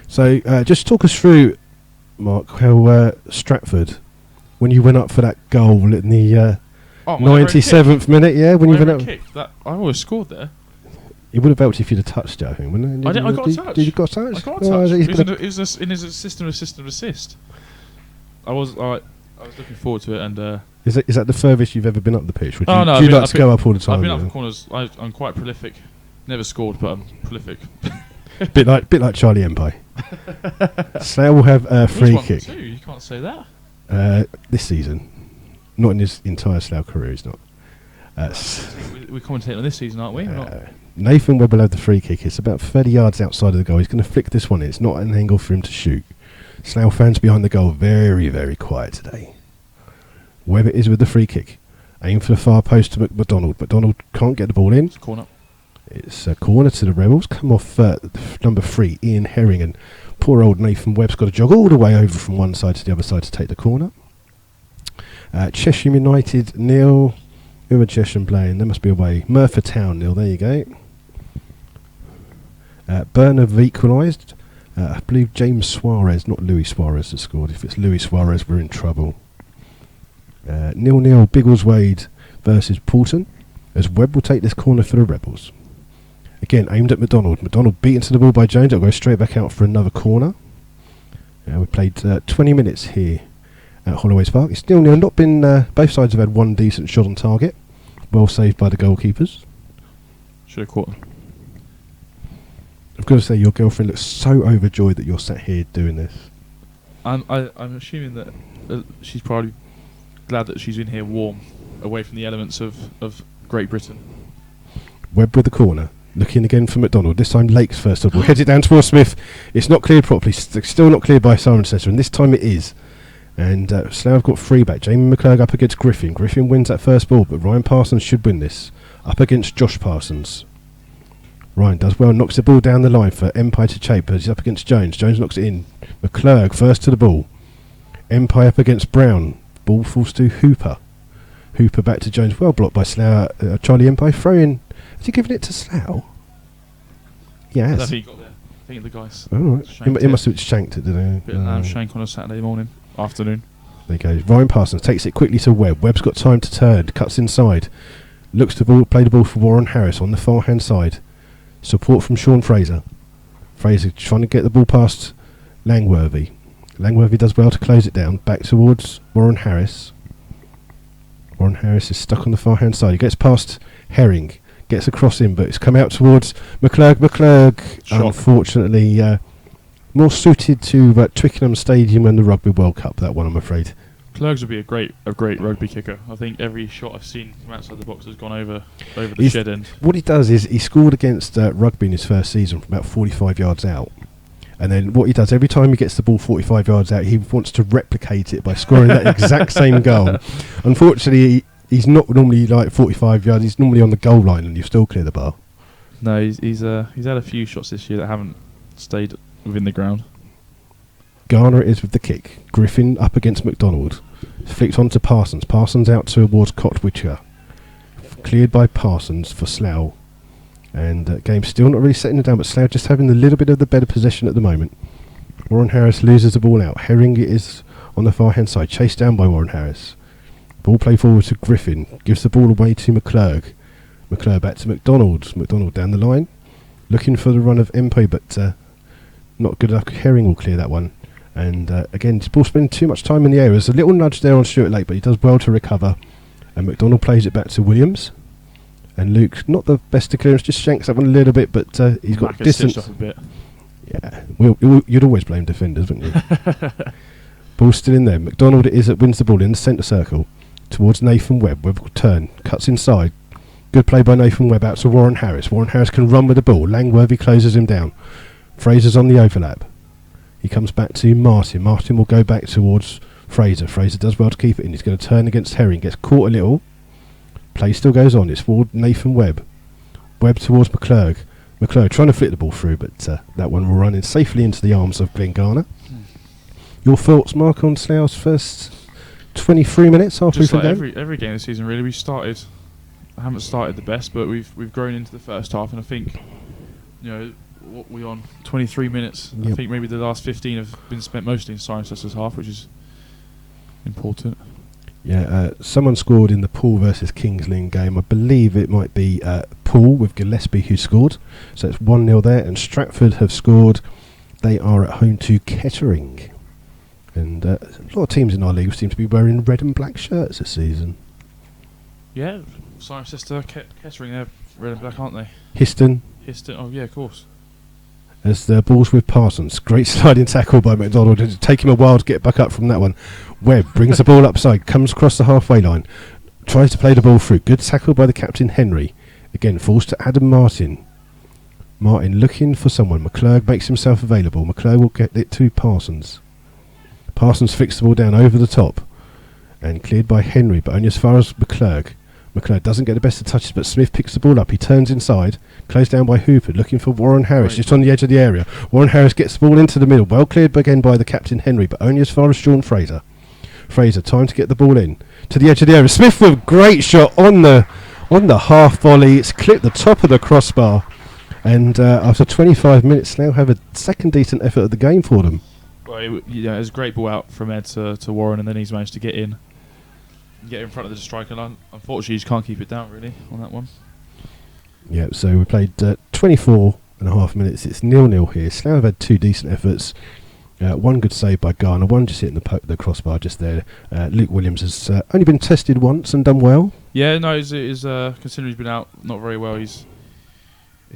So just talk us through, Mark, how Stratford, when you went up for that goal in the 97th minute, when you went up. That I always scored there. It would have helped if you'd have touched it, I think, wouldn't it? I got a touch. Did you got a touch? I got a touch. It was in his assist. I was looking forward to it, and is that the furthest you've ever been up the pitch? Would you, no, do you like to go up all the time? I've been up the corners. I'm quite prolific. Never scored, but I'm prolific. bit like Charlie Empire. Slough will have a free kick. You can't say that. This season, not in his entire Slough career, he's not. We're commentating on this season, aren't we? Nathan Webb will have the free kick. It's about 30 yards outside of the goal. He's going to flick this one in. It's not an angle for him to shoot. Slough fans behind the goal, very, very quiet today. Webb it is with the free kick. Aim for the far post to McDonald. McDonald can't get the ball in. It's a corner. It's a corner to the Rebels. Come off number 3, Ian Herring. And poor old Nathan Webb's got to jog all the way over from one side to the other side to take the corner. Chesham United 0. Who are Chesham playing? There must be away. Merthyr Town 0. There you go. Burnham have equalised. I believe James Suarez, not Luis Suarez, has scored. If it's Luis Suarez, we're in trouble. 0-0 Biggleswade versus Poulton, as Webb will take this corner for the Rebels. Again, aimed at McDonald. McDonald beaten to the ball by Jones. It'll go straight back out for another corner. We played 20 minutes here at Holloways Park. It's 0-0. Not been. Both sides have had one decent shot on target. Well saved by the goalkeepers. Should have caught him. I've got to say, your girlfriend looks so overjoyed that you're sat here doing this. I'm assuming that she's probably glad that she's in here warm, away from the elements of Great Britain. Webb with the corner. Looking again for McDonald. This time Lakes first of all. Heads it down towards Smith. It's not cleared properly. Still not cleared by Cirencester, and this time it is. And Slough have got 3 back. Jamie McClurg up against Griffin. Griffin wins that first ball, but Ryan Parsons should win this. Up against Josh Parsons. Ryan does well, knocks the ball down the line for Empire to Chape. He's up against Jones. Jones knocks it in. McClurg first to the ball. Empire up against Brown. Ball falls to Hooper. Hooper back to Jones. Well blocked by Slough. Charlie Empire throwing. Has he given it to Slough? Yes. I think he got there. I think the guys. Oh, right. He must have shanked it, didn't he? Bit of lamb shank on a Saturday morning, afternoon. There he goes. Ryan Parsons takes it quickly to Webb. Webb's got time to turn. Cuts inside. Looks to play the ball for Warren Harris on the far hand side. Support from Sean Fraser. Fraser trying to get the ball past Langworthy. Langworthy does well to close it down. Back towards Warren Harris. Warren Harris is stuck on the far hand side. He gets past Herring. Gets across in, but it's come out towards McClurg. McClurg, unfortunately, more suited to Twickenham Stadium and the Rugby World Cup, that one, I'm afraid. Clergs would be a great rugby kicker. I think every shot I've seen from outside the box has gone over the shed end. What he does is he scored against Rugby in his first season from about 45 yards out. And then what he does, every time he gets the ball 45 yards out, he wants to replicate it by scoring that exact same goal. Unfortunately, he's not normally like 45 yards. He's normally on the goal line and you still clear the bar. No, he's had a few shots this year that haven't stayed within the ground. Garner it is with the kick. Griffin up against McDonald. Flicked on to Parsons. Parsons out towards Cotwitcher. Cleared by Parsons for Slough. And game still not really setting it down, but Slough just having a little bit of the better possession at the moment. Warren Harris loses the ball out. Herring is on the far hand side. Chased down by Warren Harris. Ball play forward to Griffin. Gives the ball away to McClurg. McClurg back to McDonald. McDonald down the line. Looking for the run of Empo, but not good enough. Herring will clear that one. And again, ball spending too much time in the air. There's a little nudge there on Stuart Lake, but he does well to recover. And McDonald plays it back to Williams. And Luke, not the best of clearance, just shanks that one a little bit, but he's got distance. Off a bit. Yeah, you'd always blame defenders, wouldn't you? Ball's still in there. McDonald it is that wins the ball in the centre circle towards Nathan Webb. Webb will turn, cuts inside. Good play by Nathan Webb out to Warren Harris. Warren Harris can run with the ball. Langworthy closes him down. Fraser's on the overlap. He comes back to Martin. Martin will go back towards Fraser. Fraser does well to keep it in. He's going to turn against Herring. Gets caught a little. Play still goes on. It's toward Nathan Webb. Webb towards McClurg. McClurg trying to flick the ball through, but that one will run in safely into the arms of Glenn Garner. Your thoughts, Mark, on Slough's first 23 minutes halfway through the game? Every game this season, really. I haven't started the best, but we've grown into the first half, and I think, what we on 23 minutes. Yep. I think maybe the last 15 have been spent mostly in Cirencester's half, which is important. Yeah, someone scored in the Poole versus Kings Lynn game. I believe it might be Poole with Gillespie who scored. So it's 1-0 there, and Stratford have scored. They are at home to Kettering. And a lot of teams in our league seem to be wearing red and black shirts this season. Yeah, Cirencester, Kettering, they're red and black, aren't they? Histon, oh yeah, of course. As the ball's with Parsons. Great sliding tackle by McDonald. It'll take him a while to get back up from that one. Webb brings the ball upside, comes across the halfway line, tries to play the ball through. Good tackle by the captain Henry. Again, falls to Adam Martin. Martin looking for someone. McClurg makes himself available. McClurg will get it to Parsons. Parsons fixed the ball down over the top and cleared by Henry, but only as far as McClurg. McClurg doesn't get the best of touches, but Smith picks the ball up. He turns inside, closed down by Hooper, looking for Warren Harris, just on the edge of the area. Warren Harris gets the ball into the middle, well cleared again by the captain Henry, but only as far as Sean Fraser. Fraser, time to get the ball in to the edge of the area. Smith with a great shot on the half volley. It's clipped the top of the crossbar, and after 25 minutes, now have a second decent effort of the game for them. Well, it was a great ball out from Ed to Warren, and then he's managed to get in front of the striker line. Unfortunately, he just can't keep it down really on that one. Yeah, so we played 24 and a half minutes. It's 0-0 here. Slough have had two decent efforts. One good save by Garner, one just hitting the crossbar just there. Luke Williams has only been tested once and done well. Yeah, no, considering he's been out not very well, it's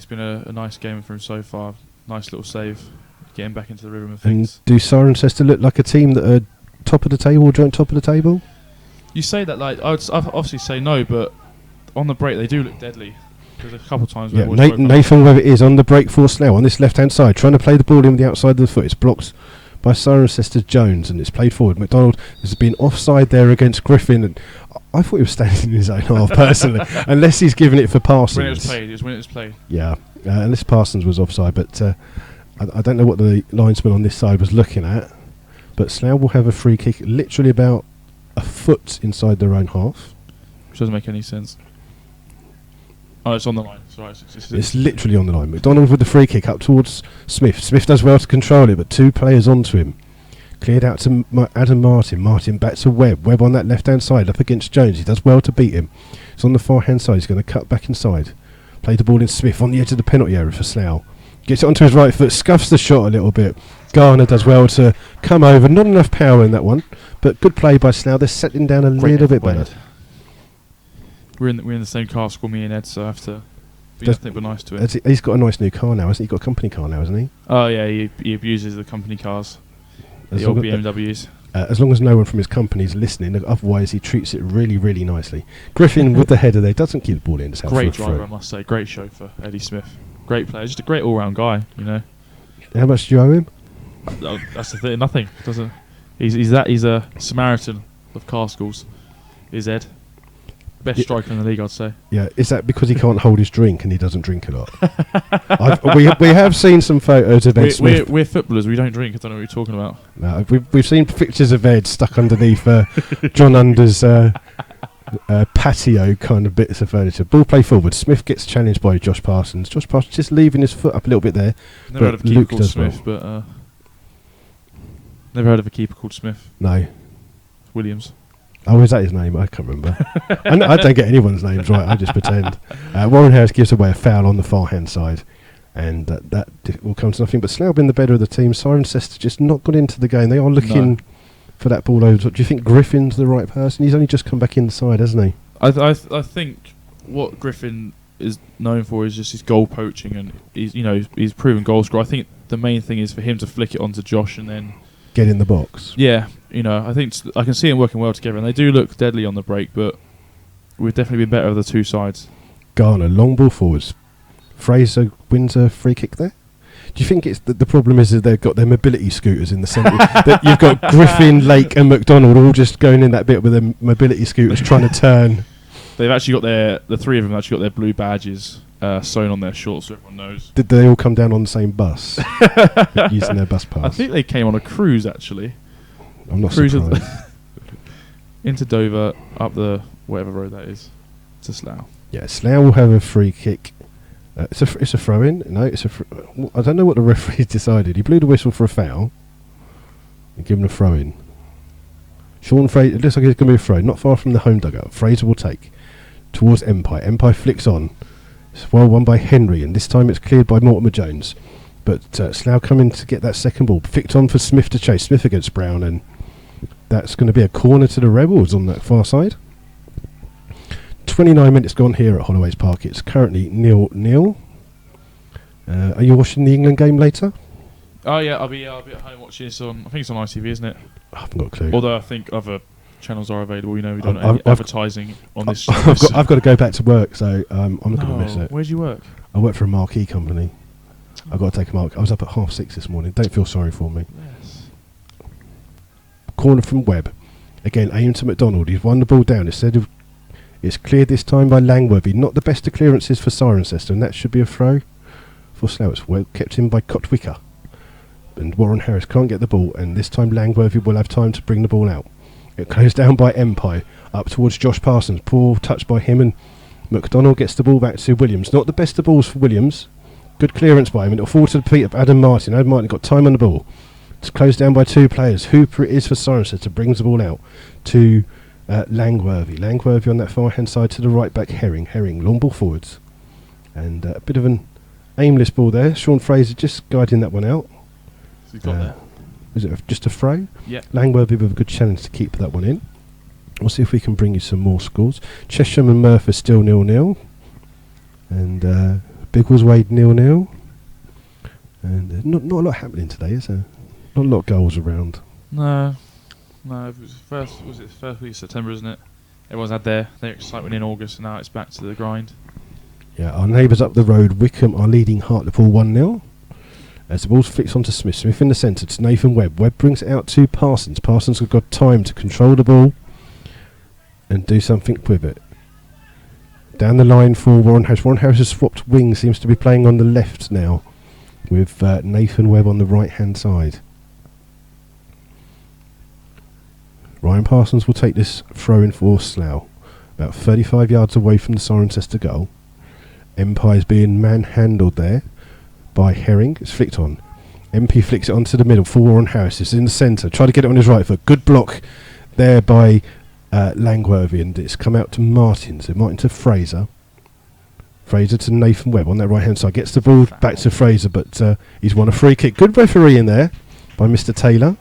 been a nice game for him so far. Nice little save, getting back into the rhythm of things. And do Cirencester look like a team that are top of the table, joint top of the table? You say that, like, I'd obviously say no, but on the break they do look deadly. There's a couple of times where Nathan Webber is on the break for Slough on this left-hand side, trying to play the ball in with the outside of the foot. It's blocked by Cirencester Jones, and it's played forward. McDonald has been offside there against Griffin, and I thought he was standing in his own half personally, unless he's given it for Parsons. When it was played. Yeah, unless Parsons was offside, but I don't know what the linesman on this side was looking at. But Slough will have a free kick, literally about a foot inside their own half. Which doesn't make any sense. Oh, it's on the line. Sorry, it's literally on the line. McDonald with the free kick up towards Smith. Smith does well to control it, but two players onto him. Cleared out to Adam Martin. Martin back to Webb. Webb on that left-hand side up against Jones. He does well to beat him. It's on the far-hand side. He's going to cut back inside. Play the ball in Smith on the edge of the penalty area for Slough. Gets it onto his right foot. Scuffs the shot a little bit. Garner does well to come over. Not enough power in that one, but good play by Slough. They're settling down a little bit better. We're in the same car school, me and Ed, so I have to be nothing but nice to him. He's got a nice new car now, hasn't he? He's got a company car now, hasn't he? Oh yeah, he abuses the company cars, the old BMWs. As long as no one from his company is listening, otherwise he treats it really, really nicely. Griffin with the header there, doesn't keep the ball in. Great driver, I must say. Great chauffeur, Eddie Smith. Great player, just a great all-round guy, you know. How much do you owe him? That's the thing, nothing. Doesn't. He's a Samaritan of car schools. Is Ed. Best striker in the league, I'd say. Yeah, is that because he can't hold his drink and he doesn't drink a lot? we have seen some photos of Ed Smith. We're footballers, we don't drink. I don't know what you're talking about. No, we've seen pictures of Ed stuck underneath John Under's patio kind of bits of furniture. Ball play forward. Smith gets challenged by Josh Parsons. Josh Parsons just leaving his foot up a little bit there. Never heard of a keeper called Smith, but never heard of a keeper called Smith. No. Williams. Oh, is that his name? I can't remember. I don't get anyone's names right. I just pretend. Warren Harris gives away a foul on the far-hand side, and that will come to nothing. But Slough been the better of the team. Cirencester just not got into the game. They are looking for that ball over. Do you think Griffin's the right person? He's only just come back inside, hasn't he? I think what Griffin is known for is just his goal poaching, and he's proven goal scorer. I think the main thing is for him to flick it onto Josh and then get in the box. Yeah, I think I can see them working well together, and they do look deadly on the break, but we've definitely been better of the two sides. Garner, long ball forwards. Fraser wins a free kick there. Do you think it's the problem is that they've got their mobility scooters in the centre? That you've got Griffin, Lake and McDonald all just going in that bit with their mobility scooters trying to turn. They've actually got the three of them actually got their blue badges sewn on their shorts so everyone knows. Did they all come down on the same bus using their bus pass? I think they came on a cruise actually. I'm not surprised. Into Dover, up the whatever road that is, to Slough. Yeah, Slough will have a free kick. It's a throw in. No, it's I don't know what the referee decided. He blew the whistle for a foul and given a throw in. Sean Fraser, it looks like it's going to be a throw, not far from the home dugout. Fraser will take towards Empire. Empire flicks on. It's well won by Henry, and this time it's cleared by Mortimer Jones. But Slough come in to get that second ball. Flicked on for Smith to chase. Smith against Brown, and that's going to be a corner to the Rebels on that far side. 29 minutes gone here at Holloways Park. It's currently 0-0. Are you watching the England game later? Oh yeah, I'll be at home watching this on. I think it's on ITV, isn't it? I haven't got a clue. Although I think other channels are available. We don't have advertising on this. I've got to go back to work, so I'm not going to miss it. Where do you work? I work for a marquee company. I've got to take a mark. I was up at 6:30 this morning. Don't feel sorry for me. Yes. Corner from Webb. Again, aimed to McDonald. He's won the ball down. It's cleared this time by Langworthy. Not the best of clearances for Cirencester, and that should be a throw for Slough. It's well kept in by Cotwicker. And Warren Harris can't get the ball, and this time Langworthy will have time to bring the ball out. It goes down by Empire, up towards Josh Parsons. Poor touch by him, and McDonald gets the ball back to Williams. Not the best of balls for Williams. Good clearance by him, and it'll fall to the feet of Adam Martin. Adam Martin got time on the ball. It's closed down by two players. Hooper it is for Cirencester, brings the ball out to Langworthy. Langworthy on that far hand side to the right back. Herring, long ball forwards. And a bit of an aimless ball there. Sean Fraser just guiding that one out. So he's got there. Is it just a throw? Yeah. Langworthy with a good challenge to keep that one in. We'll see if we can bring you some more scores. Chesham and Merthyr still 0-0. And Biggleswade 0-0. And not a lot happening today, is there? Not a lot of goals around. No, it was first week of September, isn't it? Everyone's had their excitement in August, and now it's back to the grind. Yeah, our neighbours up the road, Wickham, are leading Hartlepool 1-0. As the ball's flicked onto Smith. Smith in the centre to Nathan Webb. Webb brings it out to Parsons. Parsons has got time to control the ball and do something with it. Down the line for Warren Harris. Warren Harris has swapped wings, seems to be playing on the left now, with Nathan Webb on the right hand side. Ryan Parsons will take this throw in for Slough, about 35 yards away from the Cirencester goal. Empire's being manhandled there by Herring. It's flicked on. MP flicks it onto the middle for Warren Harris. It's in the centre. Try to get it on his right foot. Good block there by Langworthy, and it's come out to Martin. So Martin to Fraser. Fraser to Nathan Webb on that right hand side. Gets the ball back to Fraser, but he's won a free kick. Good referee in there by Mr. Taylor.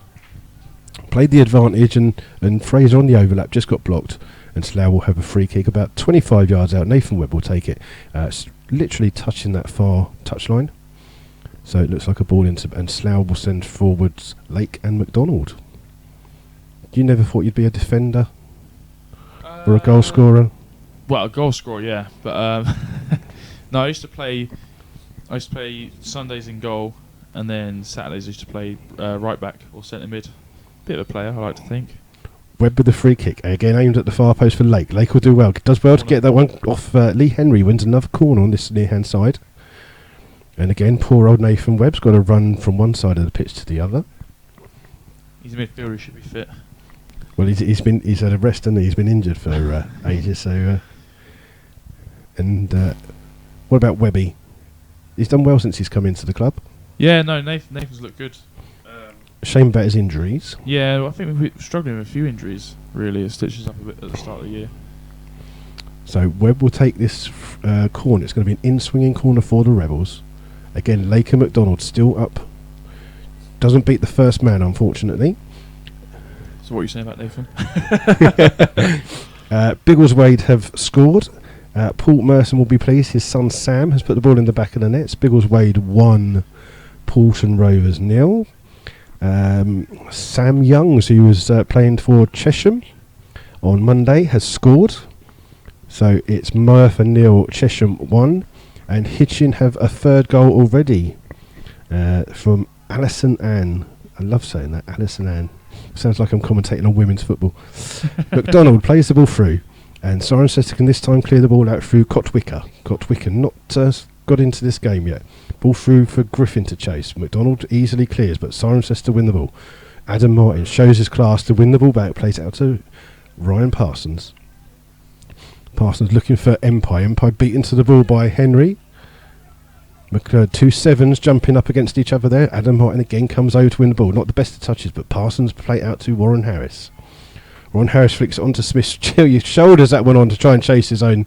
Played the advantage, and Fraser on the overlap just got blocked, and Slough will have a free kick about 25 yards out. Nathan Webb will take it. It's literally touching that far touchline. So it looks like a ball into, and Slough will send forwards Lake and McDonald. You never thought you'd be a defender or a goal scorer? Well, a goal scorer, yeah. But no, I used to play Sundays in goal, and then Saturdays I used to play right back or centre mid. Bit of a player, I like to think. Webb with the free kick, again aimed at the far post for Lake. Lake will do well, does well to get that one off. Lee Henry wins another corner on this near hand side. And again, poor old Nathan Webb's got to run from one side of the pitch to the other. He's a midfielder, he should be fit. Well, he's had a rest, and he's been injured for ages. So, what about Webby? He's done well since he's come into the club. Yeah, no, Nathan's looked good. Shame about his injuries. Yeah, well, I think we're struggling with a few injuries, really. It stitches up a bit at the start of the year. So Webb will take this corner. It's going to be an in-swinging corner for the Rebels. Again, Lake and McDonald still up. Doesn't beat the first man, unfortunately. So what are you saying about Nathan? Biggleswade have scored, Paul Merson will be pleased. His son Sam has put the ball in the back of the net. Biggleswade 1, Paulton Rovers 0. Sam Youngs, who was playing for Chesham on Monday, has scored. So it's Merthyr 0, Chesham 1. And Hitchin have a third goal already from Alison Ann. I love saying that, Alison Ann. Sounds like I'm commentating on women's football. McDonald plays the ball through, and Cirencester can this time clear the ball out through Cotwicker. Cotwicker not got into this game yet. Ball through for Griffin to chase. McDonald easily clears, but Cirencester win the ball. Adam Martin shows his class to win the ball back, plays it out to Ryan Parsons. Parsons looking for Empire. Empire beaten to the ball by Henry. Two sevens jumping up against each other there. Adam Martin again comes over to win the ball. Not the best of touches, but Parsons play it out to Warren Harris. Warren Harris flicks it onto Smith. Shoulders that one on to try and chase his own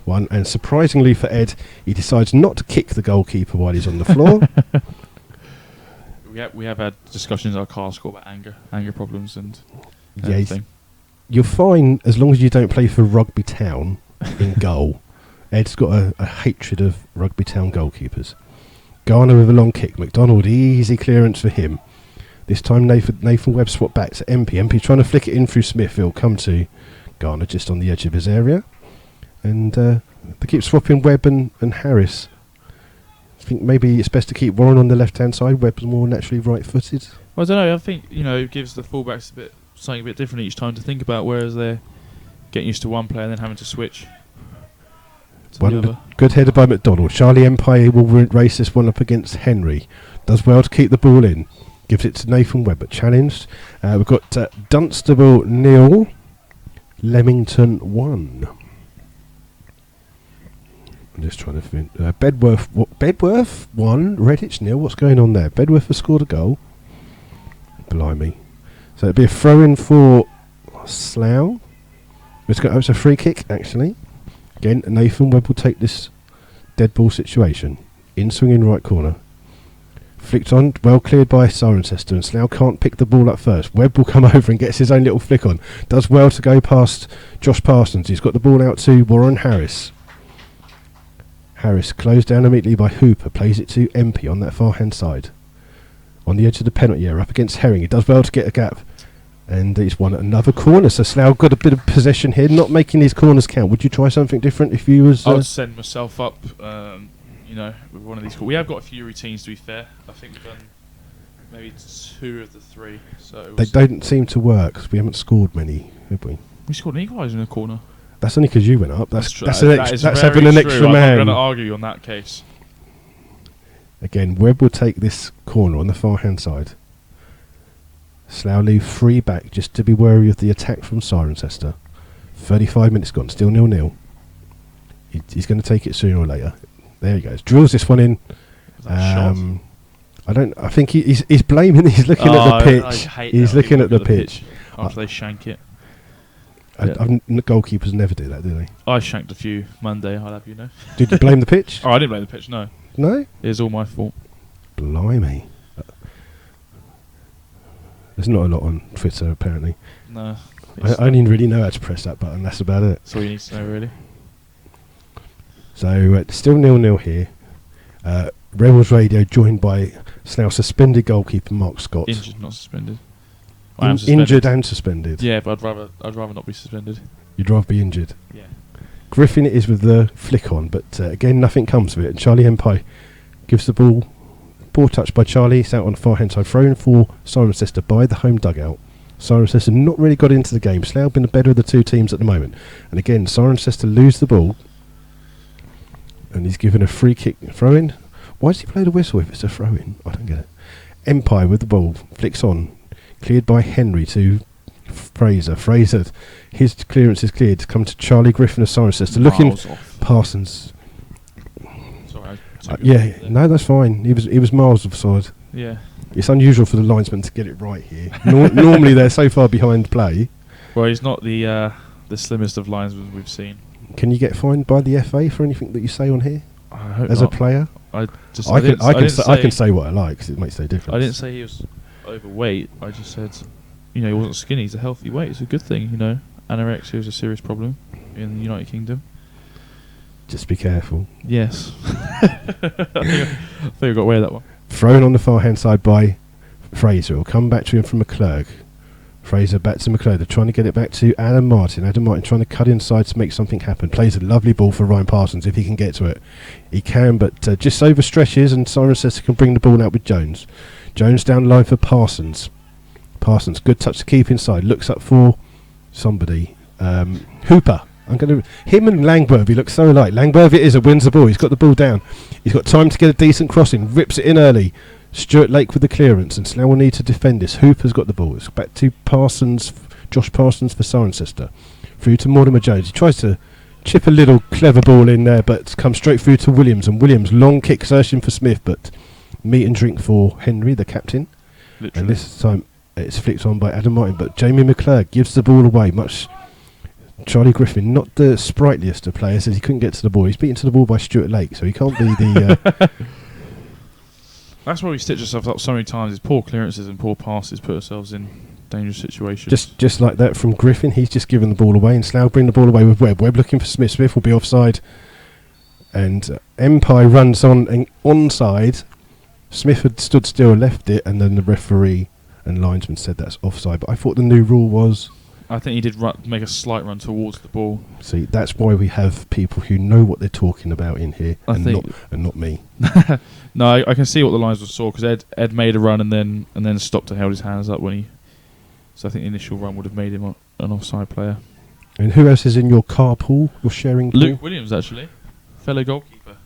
one. And surprisingly for Ed, he decides not to kick the goalkeeper while he's on the floor. We have had discussions at our car school about anger problems and yes, everything. You're fine as long as you don't play for Rugby Town in goal. Ed's got a hatred of Rugby Town goalkeepers. Garner with a long kick. McDonald, easy clearance for him. This time Nathan Webb swap back to MP. MP trying to flick it in through Smith. It'll come to Garner just on the edge of his area. And they keep swapping Webb and Harris. I think maybe it's best to keep Warren on the left-hand side. Webb's more naturally right-footed. Well, I don't know. I think, it gives the fullbacks something a bit different each time to think about, whereas they're getting used to one player and then having to switch. Good header by McDonald. Charlie Empire will race this one up against Henry. Does well to keep the ball in. Gives it to Nathan Webb, but challenged. We've got Dunstable 0, Leamington 1. I'm just trying to think. Bedworth 1, Redditch 0. What's going on there? Bedworth has scored a goal. Blimey. So it'll be a throw-in for Slough. It's a free kick, actually. Again, Nathan Webb will take this dead ball situation. In swinging right corner. Flicked on, well cleared by Cirencester, and Slough can't pick the ball up first. Webb will come over and gets his own little flick on. Does well to go past Josh Parsons. He's got the ball out to Warren Harris. Harris closed down immediately by Hooper. Plays it to MP on that far hand side. On the edge of the penalty area, up against Herring. He does well to get a gap. And he's won at another corner. So Slough got a bit of possession here, not making his corners count. Would you try something different if you was... I would send myself up, with one of these. We have got a few routines, to be fair. I think we've done maybe 2 of the 3. So they don't seem to work, because we haven't scored many, have we? We scored an equaliser in a corner. That's only because you went up. That's true. That's having an extra man. I'm not going to argue on that case. Again, Webb will take this corner on the far hand side. Slough leave 3 back just to be wary of the attack from Cirencester. 35 minutes gone, still 0-0. He's going to take it sooner or later. There he goes. Drills this one in. I think he's blaming. He's looking at the pitch. He's looking at the pitch. After they shank it. Goalkeepers never do that, do they? I shanked a few Monday, I'll have you know. Did you blame the pitch? Oh, I didn't blame the pitch, no. No? It was all my fault. Blimey. There's not a lot on Twitter, apparently. No. I only really know how to press that button. That's about it. That's all you need to know, really. So, still 0-0 here. Rebels Radio joined by Slough suspended goalkeeper Mark Scott. Injured, not suspended. Injured and suspended. Yeah, but I'd rather not be suspended. You'd rather be injured. Yeah. Griffin it is with the flick on, but again nothing comes of it. And Charlie Empire gives the ball. Poor touch by Charlie. It's out on the far hand side. Thrown for Cirencester by the home dugout. Cirencester not really got into the game. Slough been the better of the 2 teams at the moment. And again, Cirencester lose the ball. And he's given a free kick throw in. Why does he play the whistle if it's a throw in? I don't get it. Empire with the ball. Flicks on. Cleared by Henry to Fraser. Fraser, his clearance is cleared to come to Charlie Griffin of Cirencester. Looking off. Parsons. Sorry. No, that's fine. He was miles offside. Yeah. It's unusual for the linesman to get it right here. Normally they're so far behind play. Well, he's not the slimmest of linesmen we've seen. Can you get fined by the FA for anything that you say on here? I hope as not. a player? I can say what I like because it makes no difference. I didn't say he was overweight. I just said, he wasn't skinny. He's a healthy weight. It's a good thing, Anorexia is a serious problem in the United Kingdom. Just be careful. Yes. I think I got away with that one. Thrown on the far hand side by Fraser. It'll come back to him from McClurg. Fraser back to McClurg. They're trying to get it back to Adam Martin. Adam Martin trying to cut inside to make something happen. Plays a lovely ball for Ryan Parsons if he can get to it. He can, but just overstretches, and Cirencester can bring the ball out with Jones. Jones down the line for Parsons. Parsons, good touch to keep inside. Looks up for somebody. Hooper. Him and Langworthy look so alike. Langworthy wins the ball. He's got the ball down. He's got time to get a decent crossing. Rips it in early. Stuart Lake with the clearance, and Slough will need to defend this. Hooper's got the ball. It's back to Parsons, Josh Parsons for Cirencester. Through to Mortimer Jones. He tries to chip a little clever ball in there, but comes straight through to Williams. And Williams, long kick searching for Smith, but meat and drink for Henry, the captain. Literally. And this time it's flicked on by Adam Martin, but Jamie McClurg gives the ball away. Charlie Griffin, not the sprightliest of players, as he couldn't get to the ball. He's beaten to the ball by Stuart Lake, so he can't be the... That's why we stitch ourselves up so many times, is poor clearances and poor passes put ourselves in dangerous situations. Just like that from Griffin, he's just given the ball away, and Slough bring the ball away with Webb. Webb looking for Smith. Smith will be offside, and Empire runs on and onside. Smith had stood still, left it, and then the referee and linesman said that's offside. But I thought the new rule was... I think he did make a slight run towards the ball. See, that's why we have people who know what they're talking about in here, and not me. No, I can see what the lines saw, because Ed made a run and then stopped and held his hands up when he. So I think the initial run would have made him an offside player. And who else is in your carpool? You're sharing. Luke Williams, actually, fellow goalkeeper.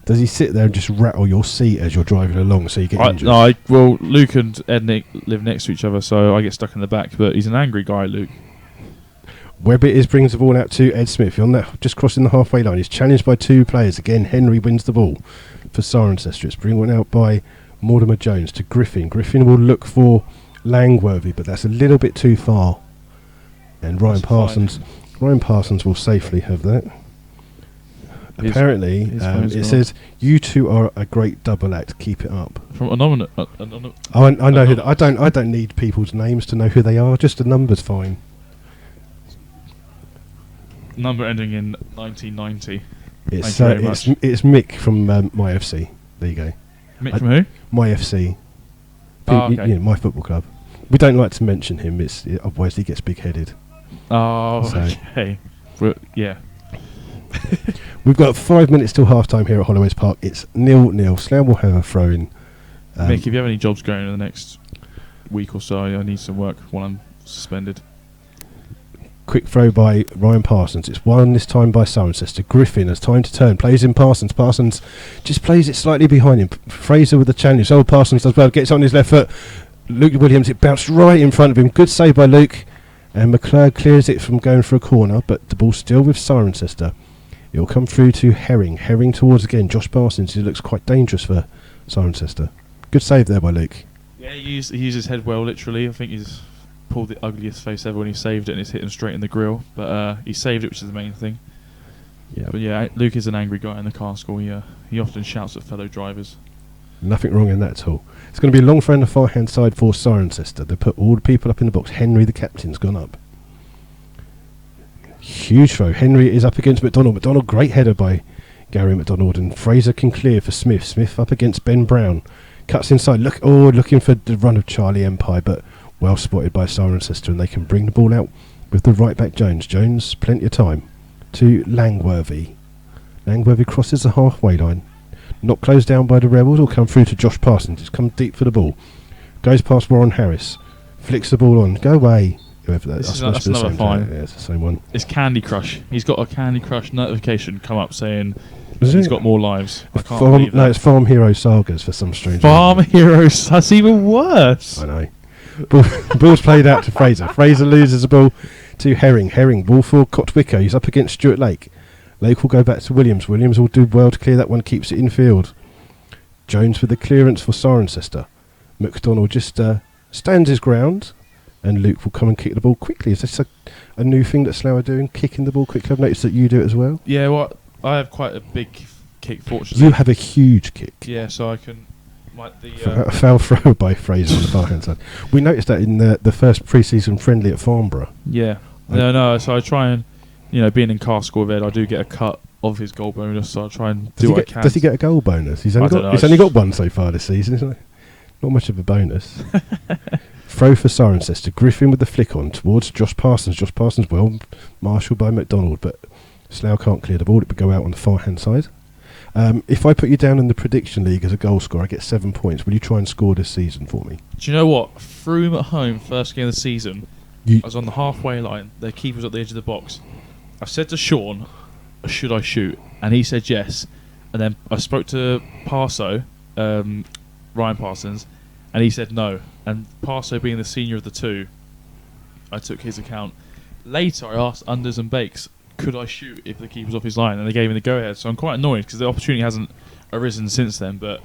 Does he sit there and just rattle your seat as you're driving along so you get injured? No, well, Luke and Ed live next to each other, so I get stuck in the back. But he's an angry guy, Luke. Webb brings the ball out to Ed Smith. On that, just crossing the halfway line. He's challenged by two players. Again, Henry wins the ball for Cirencester. It's bring one out by Mortimer Jones to Griffin. Griffin will look for Langworthy, but that's a little bit too far. And Ryan Parsons will safely have that. Apparently, it says, "You two are a great double act. Keep it up." From anonymous. I know who. I don't need people's names to know who they are. Just a number's fine. Number ending in 1990. It's Mick from MyFC. There you go. Mick from who? MyFC. Okay. My football club. We don't like to mention him. Otherwise he gets big-headed. Oh, so. Okay. Yeah. We've got 5 minutes till half-time here at Holloways Park. It's 0-0. Slough will have a throw-in. Mick, if you have any jobs going in the next week or so, I need some work while I'm suspended. Quick throw by Ryan Parsons. It's won this time by Cirencester. Griffin has time to turn. Plays in Parsons. Parsons just plays it slightly behind him. Fraser with the challenge. Oh, Parsons does well. Gets on his left foot. Luke Williams, it bounced right in front of him. Good save by Luke. And McClurg clears it from going for a corner, but the ball's still with Cirencester. It will come through to Herring. Herring towards again Josh Parsons. He looks quite dangerous for Cirencester. Good save there by Luke. Yeah, he used his head well, literally. I think he's pulled the ugliest face ever when he saved it, and it's hit him straight in the grill. But he saved it, which is the main thing. Yeah. But yeah, Luke is an angry guy in the car school. He often shouts at fellow drivers. Nothing wrong in that at all. It's going to be a long throw on the far hand side for Cirencester. They put all the people up in the box. Henry, the captain's gone up. Huge throw. Henry is up against McDonald. McDonald, great header by Gary McDonald, and Fraser can clear for Smith. Smith up against Ben Brown. Cuts inside. Looking for the run of Charlie Empire, but well spotted by Cirencester, and they can bring the ball out with the right back Jones. Jones, plenty of time to Langworthy. Langworthy crosses the halfway line. Not closed down by the Rebels, or come through to Josh Parsons. It's come deep for the ball. Goes past Warren Harris. Flicks the ball on. Go away. That's another fine. Yeah, it's the same one. It's Candy Crush. He's got a Candy Crush notification come up saying he's got more lives. I can't believe that. No, it's Farm Hero Sagas for some strange Farm Heroes. That's even worse. I know. Ball's played out to Fraser. Fraser loses the ball to Herring. Herring, ball for Cotwicker. He's up against Stuart Lake. Lake will go back to Williams. Williams will do well to clear that one, keeps it in field. Jones with the clearance for Cirencester. McDonald just stands his ground, and Luke will come and kick the ball quickly. Is this a new thing that Slough are doing, kicking the ball quickly? I've noticed that you do it as well. Yeah, well, I have quite a big kick, fortunately. You have a huge kick. Yeah, so I can... A foul throw by Fraser on the far hand side. We noticed that in the first pre-season friendly at Farnborough. Yeah. No, so I try and... being in car score with Ed, I do get a cut of his goal bonus, so I try and do what I can. Does he get a goal bonus? He's only got one so far this season, isn't it? Not much of a bonus. Throw for Cirencester. Griffin with the flick on towards Josh Parsons. Josh Parsons well marshalled by McDonald, but Slough can't clear the ball. It would go out on the far hand side. If I put you down in the prediction league as a goal scorer, I get 7 points. Will you try and score this season for me? Do you know what? Froome at home, first game of the season. I was on the halfway line. Their keeper was at the edge of the box. I said to Sean, should I shoot? And he said yes. And then I spoke to Ryan Parsons, and he said no. And Parso being the senior of the two, I took his account. Later, I asked Unders and Bakes, could I shoot if the keeper's off his line? And they gave me the go-ahead. So I'm quite annoyed because the opportunity hasn't arisen since then. But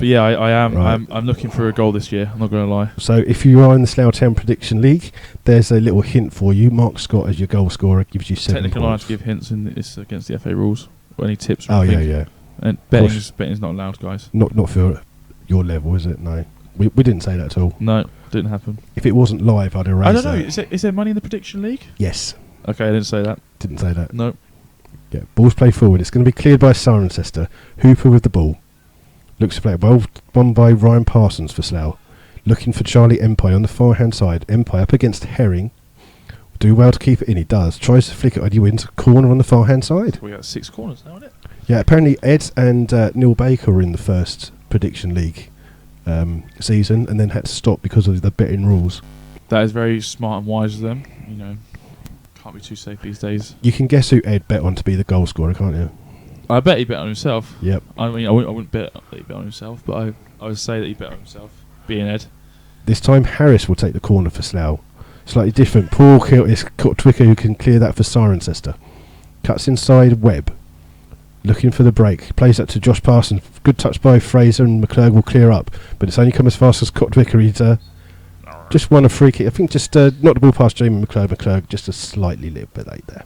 yeah, I am. Right. I'm looking for a goal this year. I'm not going to lie. So if you are in the Slough Town Prediction League, there's a little hint for you. Mark Scott as your goal scorer gives you 7 points. Technically, I have to give hints in this against the FA rules. Or any tips? Oh yeah. And betting's not allowed, guys. Not for your level, is it? No, we didn't say that at all. No, didn't happen. If it wasn't live, I'd erase that. I don't know. Is there money in the Prediction League? Yes. Okay, I didn't say that. Didn't say that. No. Yeah, ball's played forward. It's going to be cleared by Cirencester. Hooper with the ball. Looks to play it well. Won by Ryan Parsons for Slough. Looking for Charlie Empire on the far hand side. Empire up against Herring. Do well to keep it in. He does. Tries to flick it into corner on the far hand side. We got 6 corners now, isn't it? Yeah, apparently Ed and Neil Baker were in the first Prediction League season and then had to stop because of the betting rules. That is very smart and wise of them. Can't be too safe these days. You can guess who Ed bet on to be the goal scorer, can't you? I bet he bet on himself. Yep. I mean, I wouldn't bet that he bet on himself, but I would say that he bet on himself, being Ed. This time Harris will take the corner for Slough. Slightly different. Paul is Twicker who can clear that for Cirencester. Cuts inside Webb. Looking for the break. Plays that to Josh Parsons. Good touch by Fraser, and McClurg will clear up. But it's only come as fast as Cotwicker. He's just won a free kick. I think just knocked the ball past Jamie McClurg. McClurg just a slightly little bit late there.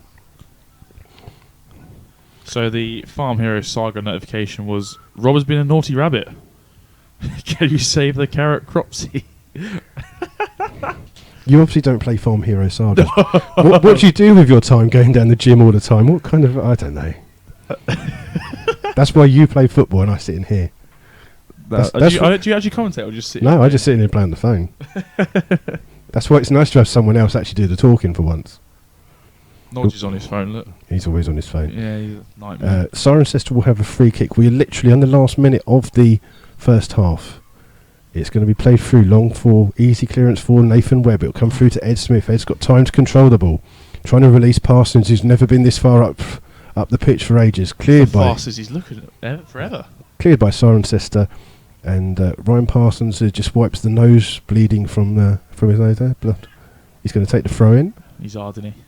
So the Farm Hero Saga notification was, Rob has been a naughty rabbit. Can you save the carrot cropsy? You obviously don't play Farm Hero Saga. What do you do with your time going down the gym all the time? What kind of... I don't know. That's why you play football and I sit in here. Do you actually commentate or just sit? No, I just sit in here playing the phone. That's why it's nice to have someone else actually do the talking for once. Nodge is on his phone, look. He's always on his phone. Yeah, he's a nightmare. Cirencester will have a free kick. We're literally on the last minute of the first half. It's going to be played through long for easy clearance for Nathan Webb. It'll come through to Ed Smith. Ed's got time to control the ball. Trying to release Parsons, who's never been this far up the pitch for ages. Cleared by... fast as he's looking at forever. Cleared by Cirencester. And Ryan Parsons just wipes the nose bleeding from his nose there. Blood. He's going to take the throw in. He's hard, isn't he?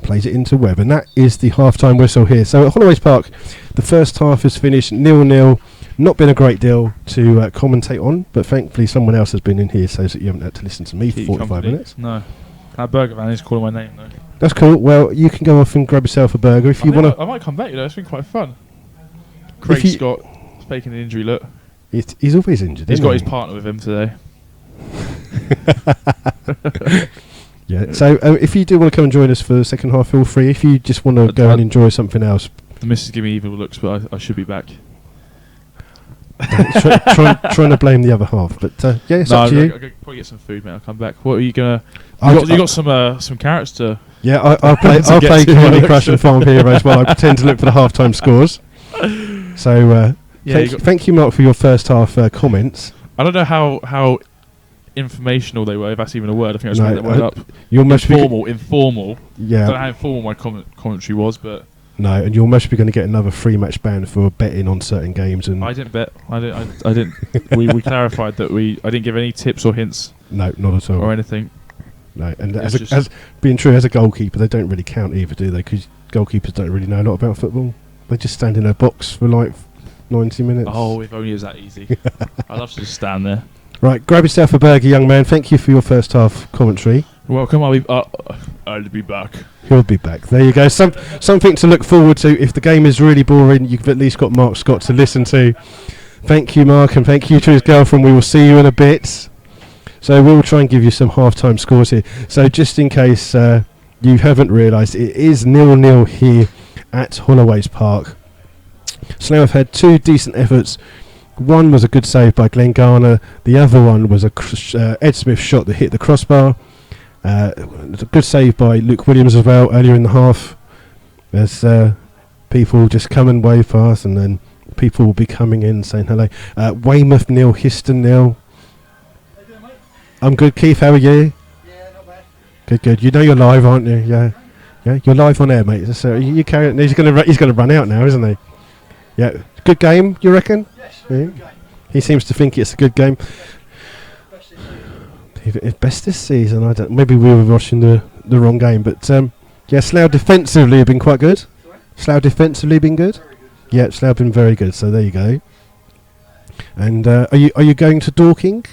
Plays it into Webb. And that is the half-time whistle here. So at Holloways Park, the first half has finished 0-0. Not been a great deal to commentate on, but thankfully someone else has been in here so that you haven't had to listen to me for 45 minutes. No. That burger van is calling my name, though. That's cool. Well, you can go off and grab yourself a burger if you want to. I might come back, It's been quite fun. Craig Scott, faking an injury, look. He's always injured, He's got his partner with him today. Yeah, so if you do want to come and join us for the second half, feel free. If you just want to go and enjoy something else. The missus give me evil looks, but I should be back. Trying to blame the other half, but yeah, it's up to you. I'll probably get some food, mate. I'll come back. What are you gonna? You got some carrots to. Yeah, I'll play Candy Crush and Farm Heroes while I pretend to look for the half-time scores. So thank you, Mark, for your first half comments. I don't know how informational they were, if that's even a word. I think I just made that word up. Informal. Yeah. I don't know how informal my commentary was, but. No, and you're most probably going to get another free match ban for betting on certain games. And I didn't bet. I didn't. we clarified that I didn't give any tips or hints. No, not at all. Or anything. No, and as being true, as a goalkeeper, they don't really count either, do they? Because goalkeepers don't really know a lot about football. They just stand in a box for like 90 minutes. Oh, if only it was that easy. I'd love to just stand there. Right, grab yourself a burger, young man. Thank you for your first half commentary. Welcome. I'll be back. He'll be back. There you go. Something to look forward to. If the game is really boring, you've at least got Mark Scott to listen to. Thank you, Mark, and thank you to his girlfriend. We will see you in a bit. So we'll try and give you some half-time scores here. So just in case you haven't realised, it is 0-0 here at Holloways Park. Slough have had two decent efforts. One was a good save by Glenn Garner. The other one was a Ed Smith shot that hit the crossbar. It's a good save by Luke Williams as well earlier in the half. There's people just come and wave past, and then people will be coming in saying hello. Weymouth 0, Histon 0. I'm good, Keith. How are you? Yeah, not bad. Good. You know you're live, aren't you? Yeah. You're live on air, mate. So you carry it. He's going to run out now, isn't he? Yeah. Good game, you reckon? Yes, good game. He seems to think it's a good game. Best this season. I don't. Maybe we were watching the wrong game, but Slough defensively have been quite good. Sorry? Slough defensively been good. Very good. Yeah, Slough have been very good. So there you go. And are you going to Dorking?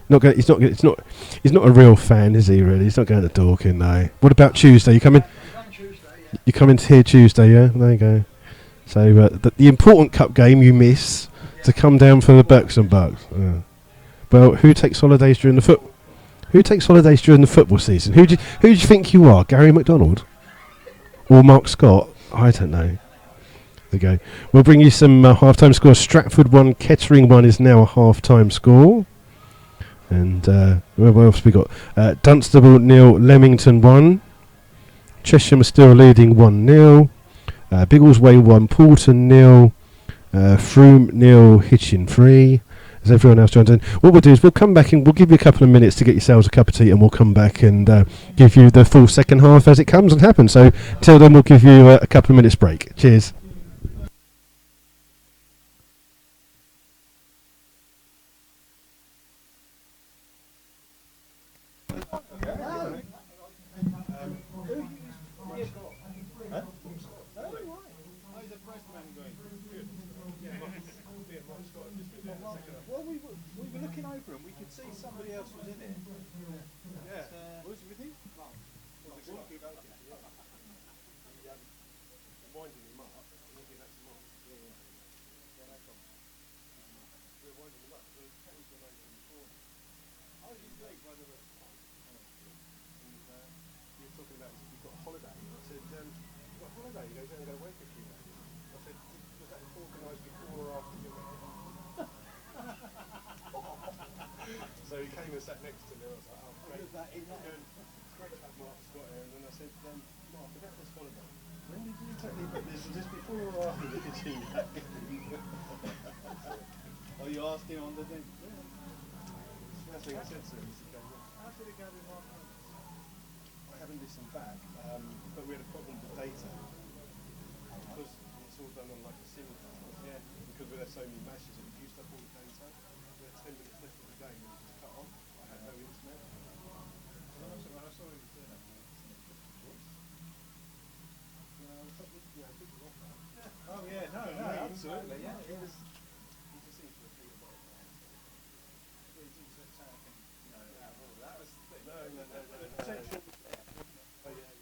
No. He's not a real fan, is he? Really, he's not going to Dorking. No. What about Tuesday? You coming? Tuesday, yeah. You coming here Tuesday? Yeah. There you go. So the important cup game you miss to come down for the Bucks and Bucks. Yeah. Well, who takes holidays during the football season? Who do you think you are? Gary McDonald or Mark Scott? I don't know. There you go. We'll bring you some half-time scores. Stratford 1, Kettering 1 is now a half-time score. And what else we got? Dunstable 0, Leamington 1. Chesham are still leading 1-0. Biggleswade 1, Poulton 0. Froome 0, Hitchin 3. As everyone else joins in. What we'll do is we'll come back and we'll give you a couple of minutes to get yourselves a cup of tea, and we'll come back and give you the full second half as it comes and happens. So till then, we'll give you a couple of minutes break. Cheers. Well, we were looking over and we could see somebody else was in it. Yeah. Was it with you? No. Winding him up, and then give that to Mark. Yeah, no problem. We're winding him up. We're chatting to him over in the corner. I was in late by the rest of the time. And you were talking about you've got a holiday. And I said, you've got a holiday? He goes, I'm going away for a few days. I said, was that organised before or after your marriage? So he came and sat next to me. I was like, oh, great. Great to have Mark Scott here. And then I said, Mark, about this holiday, when did you take leave? Was this before or after the teaching? Oh, you asked him on the thing? Yeah. First thing I said to him is, how did it go with Mark? I haven't listened back, but we had a problem with data. Because it's all done on like a SIM card. Yeah. Because we had so many matches, it used up all the data. We had 10 minutes left of the game and it just cut off. I had no internet. When I saw him doing that, oh yeah, no, absolutely, yeah. He just seems to repeat a lot of that. He didn't say anything, that was the thing. No. Oh yeah.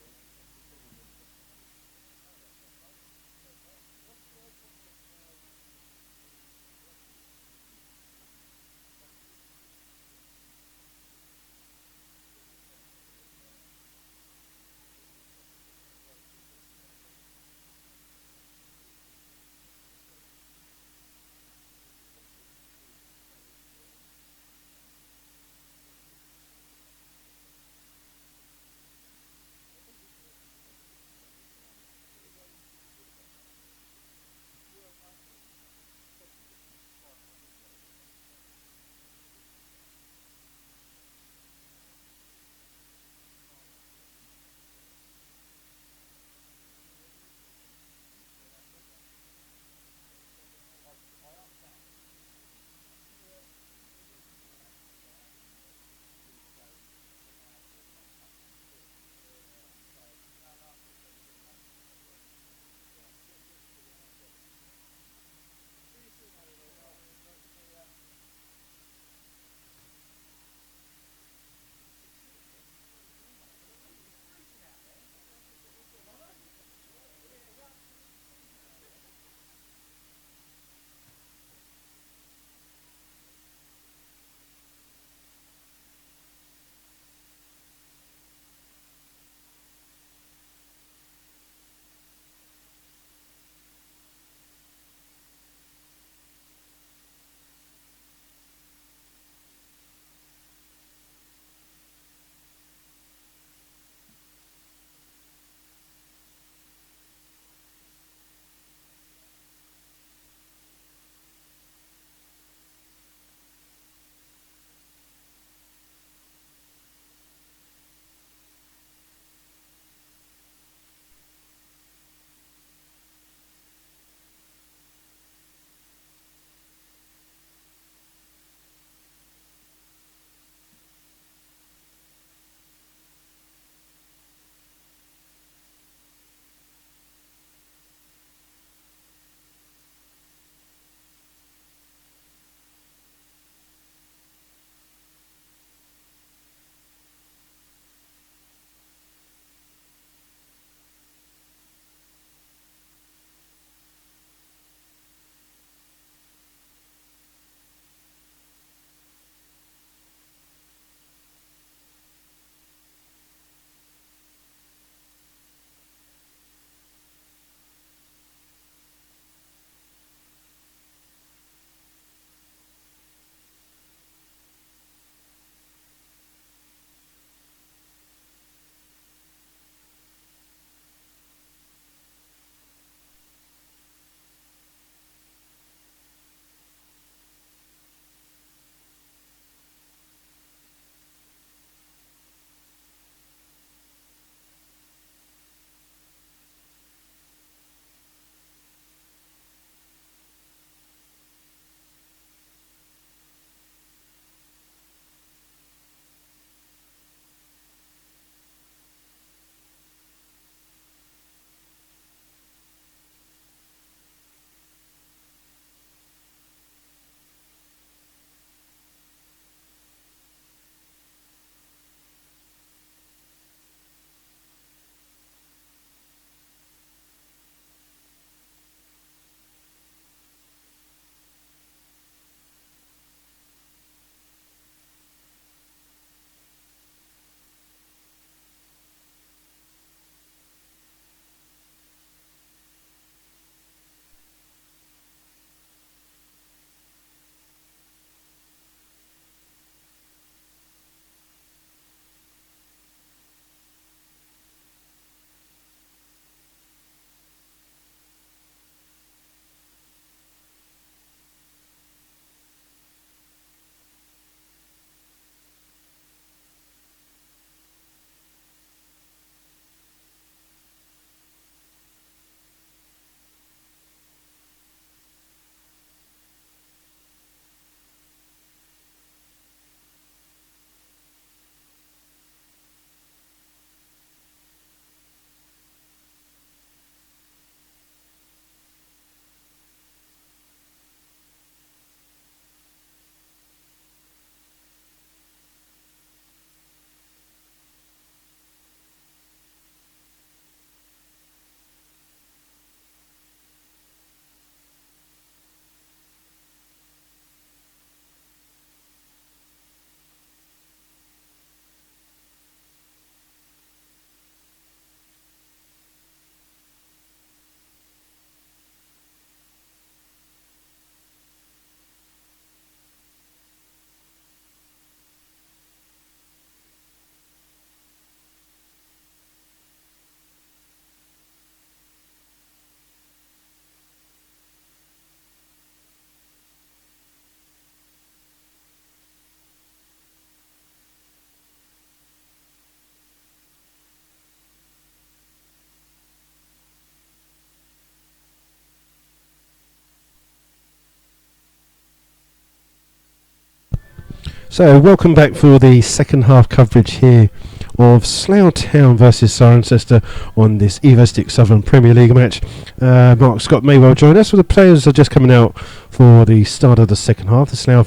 So, welcome back for the second half coverage here of Slough Town versus Cirencester on this Evestic Southern Premier League match. Mark Scott may well join us. The players are just coming out for the start of the second half. The Slough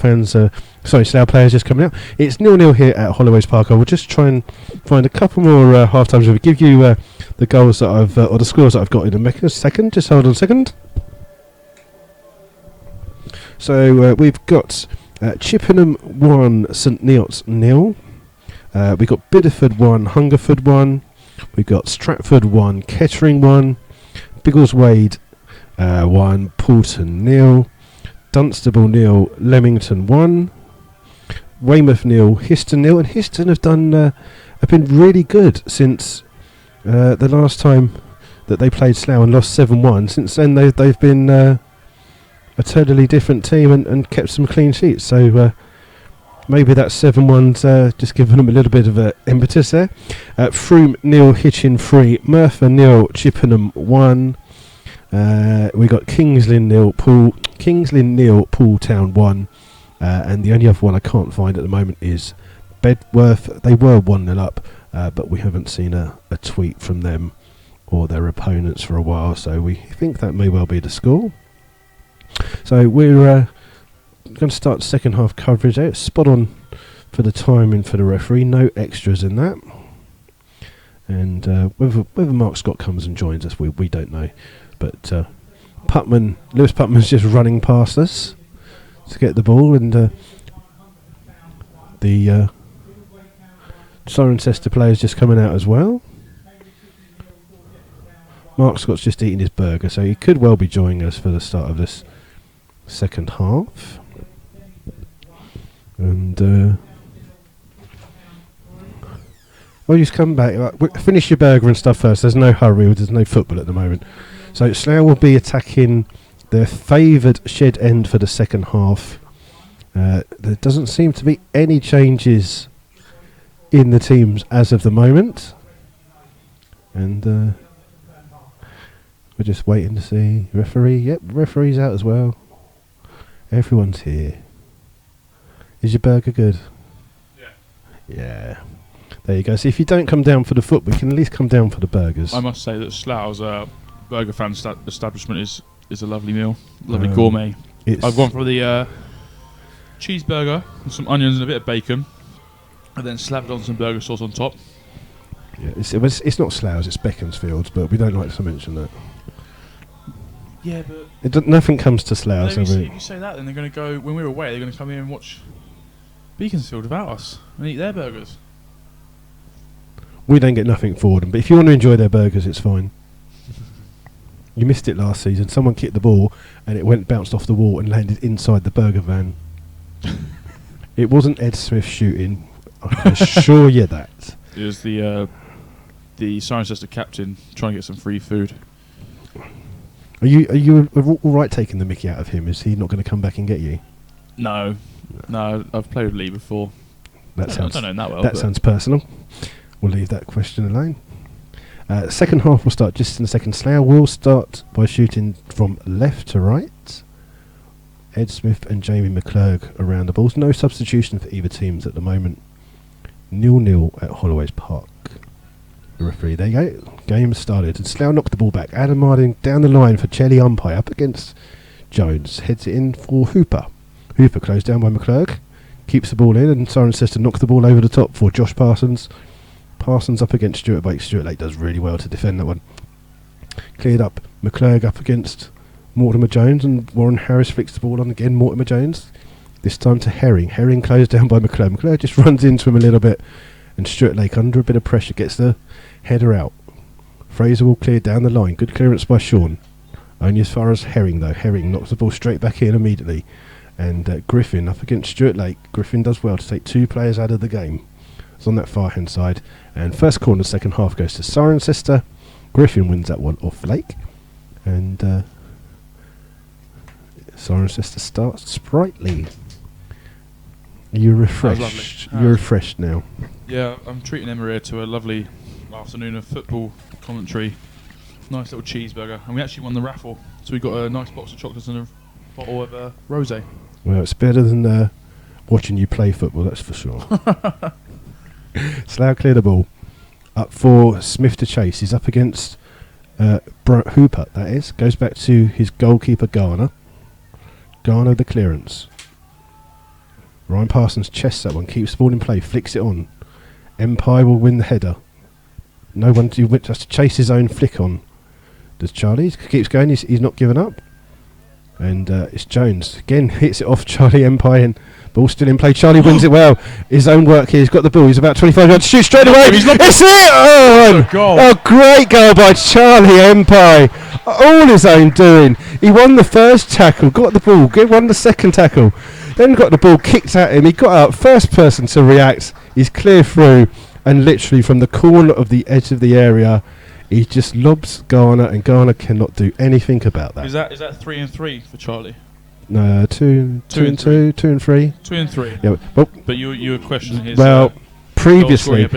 players just coming out. It's 0-0 here at Holloways Park. I will just try and find a couple more half times. We'll give you the goals that I've or the scores that I've got in a second. Just hold on a second. So we've got Chippenham 1, St Neots 0. We've got Bideford 1, Hungerford 1. We've got Stratford 1, Kettering 1. Biggleswade 1, Poulton 0. Dunstable 0, Leamington 1. Weymouth 0, Histon 0. And Histon have been really good since the last time that they played Slough and lost 7-1. Since then they've been a totally different team and kept some clean sheets. So maybe that 7-1's just given them a little bit of impetus there. Frome 0, Hitchin 3. Merthyr 0, Chippenham 1. We got Kingsland 0, Poole Town 1. And the only other one I can't find at the moment is Bedworth. They were 1-0 up, but we haven't seen a tweet from them or their opponents for a while, so we think that may well be the score. So we're going to start second half coverage out. Spot on for the timing for the referee. No extras in that. And whether Mark Scott comes and joins us, we don't know. But Lewis Putman's just running past us to get the ball, and the Cirencester player's just coming out as well. Mark Scott's just eating his burger, so he could well be joining us for the start of this second half. And well, you just come back, finish your burger and stuff first. There's no hurry, there's no football at the moment. So Slough will be attacking their favoured shed end for the second half. There doesn't seem to be any changes in the teams as of the moment. And we're just waiting to see. Referee, yep, referee's out as well. Everyone's here. Is your burger good? Yeah. There you go. So if you don't come down for the football, you can at least come down for the burgers. I must say that Slough's burger fan establishment is a lovely meal, lovely gourmet. I've gone for the cheeseburger with some onions and a bit of bacon, and then slapped on some burger sauce on top. Yeah, it's not Slough's, it's Beaconsfield's, but we don't like to mention that. Yeah, but nothing comes to Slough's. If you say that, then they're going to go, when we're away, they're going to come here and watch Beaconsfield without us and eat their burgers. We don't get nothing for them, but if you want to enjoy their burgers, it's fine. You missed it last season. Someone kicked the ball and it bounced off the wall and landed inside the burger van. It wasn't Ed Smith shooting. I can assure you that. It was the Cirencester captain trying to get some free food. Are you all right taking the mickey out of him? Is he not going to come back and get you? No, I've played with Lee before. I don't know him that well. That sounds personal. We'll leave that question alone. Second half will start just in a second. Slough will start by shooting from left to right. Ed Smith and Jamie McClurg around the balls. No substitution for either teams at the moment. 0-0 at Holloways Park. The referee, there you go. Game started. And Slough knocked the ball back. Adam Harding down the line for Chelly umpire up against Jones. Heads it in for Hooper. Hooper closed down by McClurg. Keeps the ball in, and Cirencester knocks the ball over the top for Josh Parsons. Parsons up against Stuart Blake. Stuart Blake does really well to defend that one. Cleared up. McClurg up against Mortimer Jones, and Warren Harris flicks the ball on again. Mortimer Jones. This time to Herring. Herring closed down by McClurg. McClurg just runs into him a little bit, and Stuart Lake, under a bit of pressure, gets the header out. Fraser will clear down the line. Good clearance by Sean. Only as far as Herring, though. Herring knocks the ball straight back in immediately. And Griffin up against Stuart Lake. Griffin does well to take two players out of the game. It's on that far hand side. And first corner, second half goes to Cirencester. Griffin wins that one off Lake. And Cirencester starts sprightly. Are you refreshed? You're refreshed now. Yeah, I'm treating Emma here to a lovely afternoon of football commentary. Nice little cheeseburger. And we actually won the raffle. So we got a nice box of chocolates and a bottle of rosé. Well, it's better than watching you play football, that's for sure. Slough clear the ball. Up for Smith to chase. He's up against Hooper, that is. Goes back to his goalkeeper, Garner. Garner the clearance. Ryan Parsons chests that one, keeps the ball in play, flicks it on. Empire will win the header. No one has to chase his own flick on. Does Charlie? Keeps going, he's not giving up. And it's Jones. Again, hits it off Charlie Empire and ball still in play. Charlie wins it well. His own work here. He's got the ball. He's about 25 yards. Shoot straight away. It's it! Oh, goal. A great goal by Charlie Empire. All his own doing. He won the first tackle, got the ball, won the second tackle, then got the ball kicked at him. He got out, first person to react. He's clear through, and literally from the corner of the edge of the area, he just lobs Garner, and Garner cannot do anything about that. Is that 3 and 3 for Charlie? No, 2 and 3. 2 and 3. 2 and 3. Yeah, well, but you were questioning his. Previously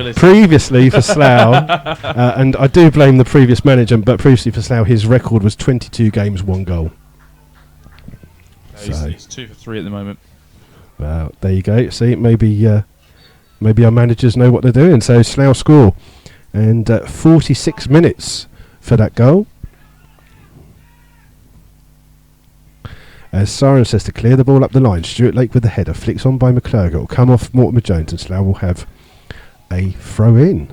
for Slough, and I do blame the previous manager, but previously for Slough, his record was 22 games, 1 goal. He's 2 for 3 at the moment. Well, there you go. See, maybe our managers know what they're doing. So Slough score, and 46 minutes for that goal. As Cirencester clear the ball up the line, Stuart Lake with the header, flicks on by McClurg. It will come off Mortimer Jones, and Slough will have a throw in.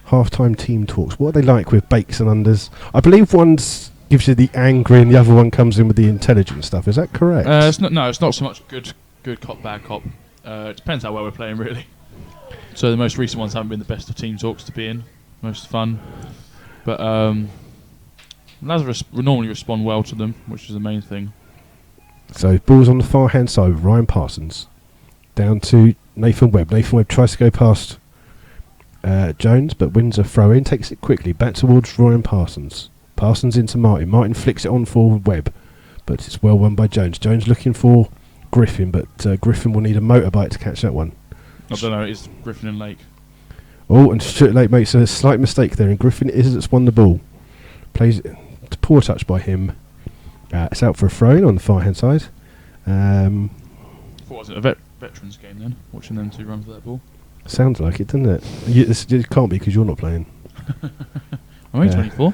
Half-time team talks. What are they like with bakes and unders? I believe one gives you the angry and the other one comes in with the intelligent stuff. Is that correct? It's not so much good cop, bad cop. It depends how well we're playing, really. So the most recent ones haven't been the best of team talks to be in. Most fun. But Lazarus normally respond well to them, which is the main thing. So ball's on the far hand side with Ryan Parsons. Down to Nathan Webb. Nathan Webb tries to go past Jones, but wins a throw in, takes it quickly back towards Ryan Parsons. Parsons into Martin. Martin flicks it on for Webb, but it's well won by Jones. Jones looking for Griffin, but Griffin will need a motorbike to catch that one. I don't know, it's Griffin and Lake. Oh, and Stuart Lake makes a slight mistake there, and Griffin is that's won the ball. Plays it, poor touch by him. It's out for a throw in on the far hand side. What was it, a veterans game then? Watching them two run for that ball? Sounds like it, doesn't it? It can't be because you're not playing. I'm only 24.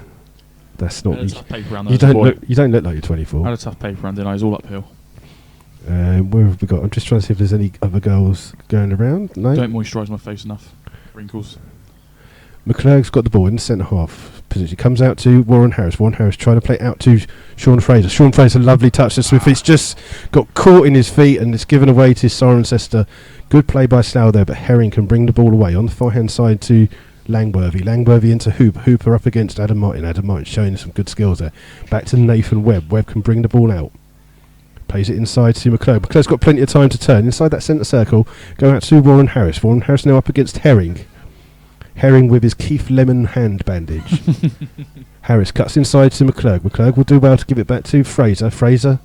That's not. You don't look like you're 24. I had a tough paper round, didn't I? It was all uphill. Where have we got? I'm just trying to see if there's any other girls going around. No. Don't moisturise my face enough. Wrinkles. McClurg's got the ball in the centre half position. Comes out to Warren Harris. Warren Harris trying to play out to Sean Fraser. Sean Fraser, lovely touch to Smith. It's just got caught in his feet and it's given away to Cirencester. Good play by Slough there, but Herring can bring the ball away on the far hand side to Langworthy. Langworthy into Hooper. Hooper up against Adam Martin. Adam Martin showing some good skills there. Back to Nathan Webb. Webb can bring the ball out. Plays it inside to McClurg. McClurg's got plenty of time to turn. Inside that centre circle, go out to Warren Harris. Warren Harris now up against Herring. Herring with his Keith Lemon hand bandage. Harris cuts inside to McClurg. McClurg will do well to give it back to Fraser. Fraser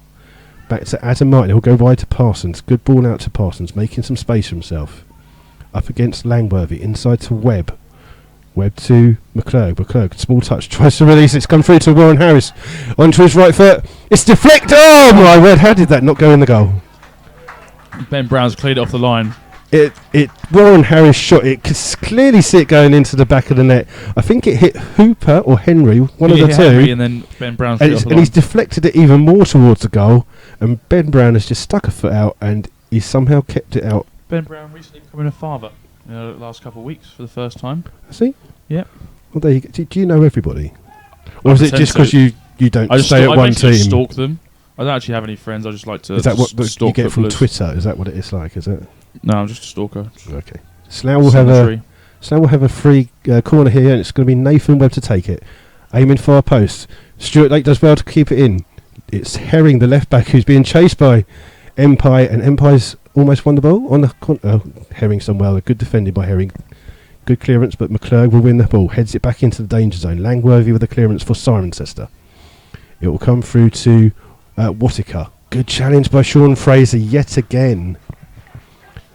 back to Adam Martin. He'll go wide to Parsons. Good ball out to Parsons, making some space for himself. Up against Langworthy. Inside to Webb. Webb to McClurg. McClurg, small touch, tries to release it. It's come through to Warren Harris. Onto his right foot. It's deflected. Oh my word, how did that not go in the goal? Ben Brown's cleared it off the line. Warren Harris shot it. Could clearly see it going into the back of the net. I think it hit Hooper or Henry, one of the two. Henry and then Ben Brown. And he's deflected it even more towards the goal. And Ben Brown has just stuck a foot out, and he's somehow kept it out. Ben Brown recently becoming a father. The last couple of weeks for the first time. Has he? Yeah. Well, there you go. Do you know everybody, or is it just because you don't stay at one team? I stalk them. I don't actually have any friends. I just like to. Is that what you get from footballers. Twitter? Is that what it is like? Is it? No, I'm just a stalker. Okay. Slough will have a free corner here, and it's going to be Nathan Webb to take it. Aiming far post. Stuart Lake does well to keep it in. It's Herring, the left back, who's being chased by Empire, and Empire's almost won the ball on the Herring's done well. Good defending by Herring. Good clearance, but McClurg will win the ball. Heads it back into the danger zone. Langworthy with the clearance for Cirencester. It will come through to Wattica. Good challenge by Sean Fraser yet again.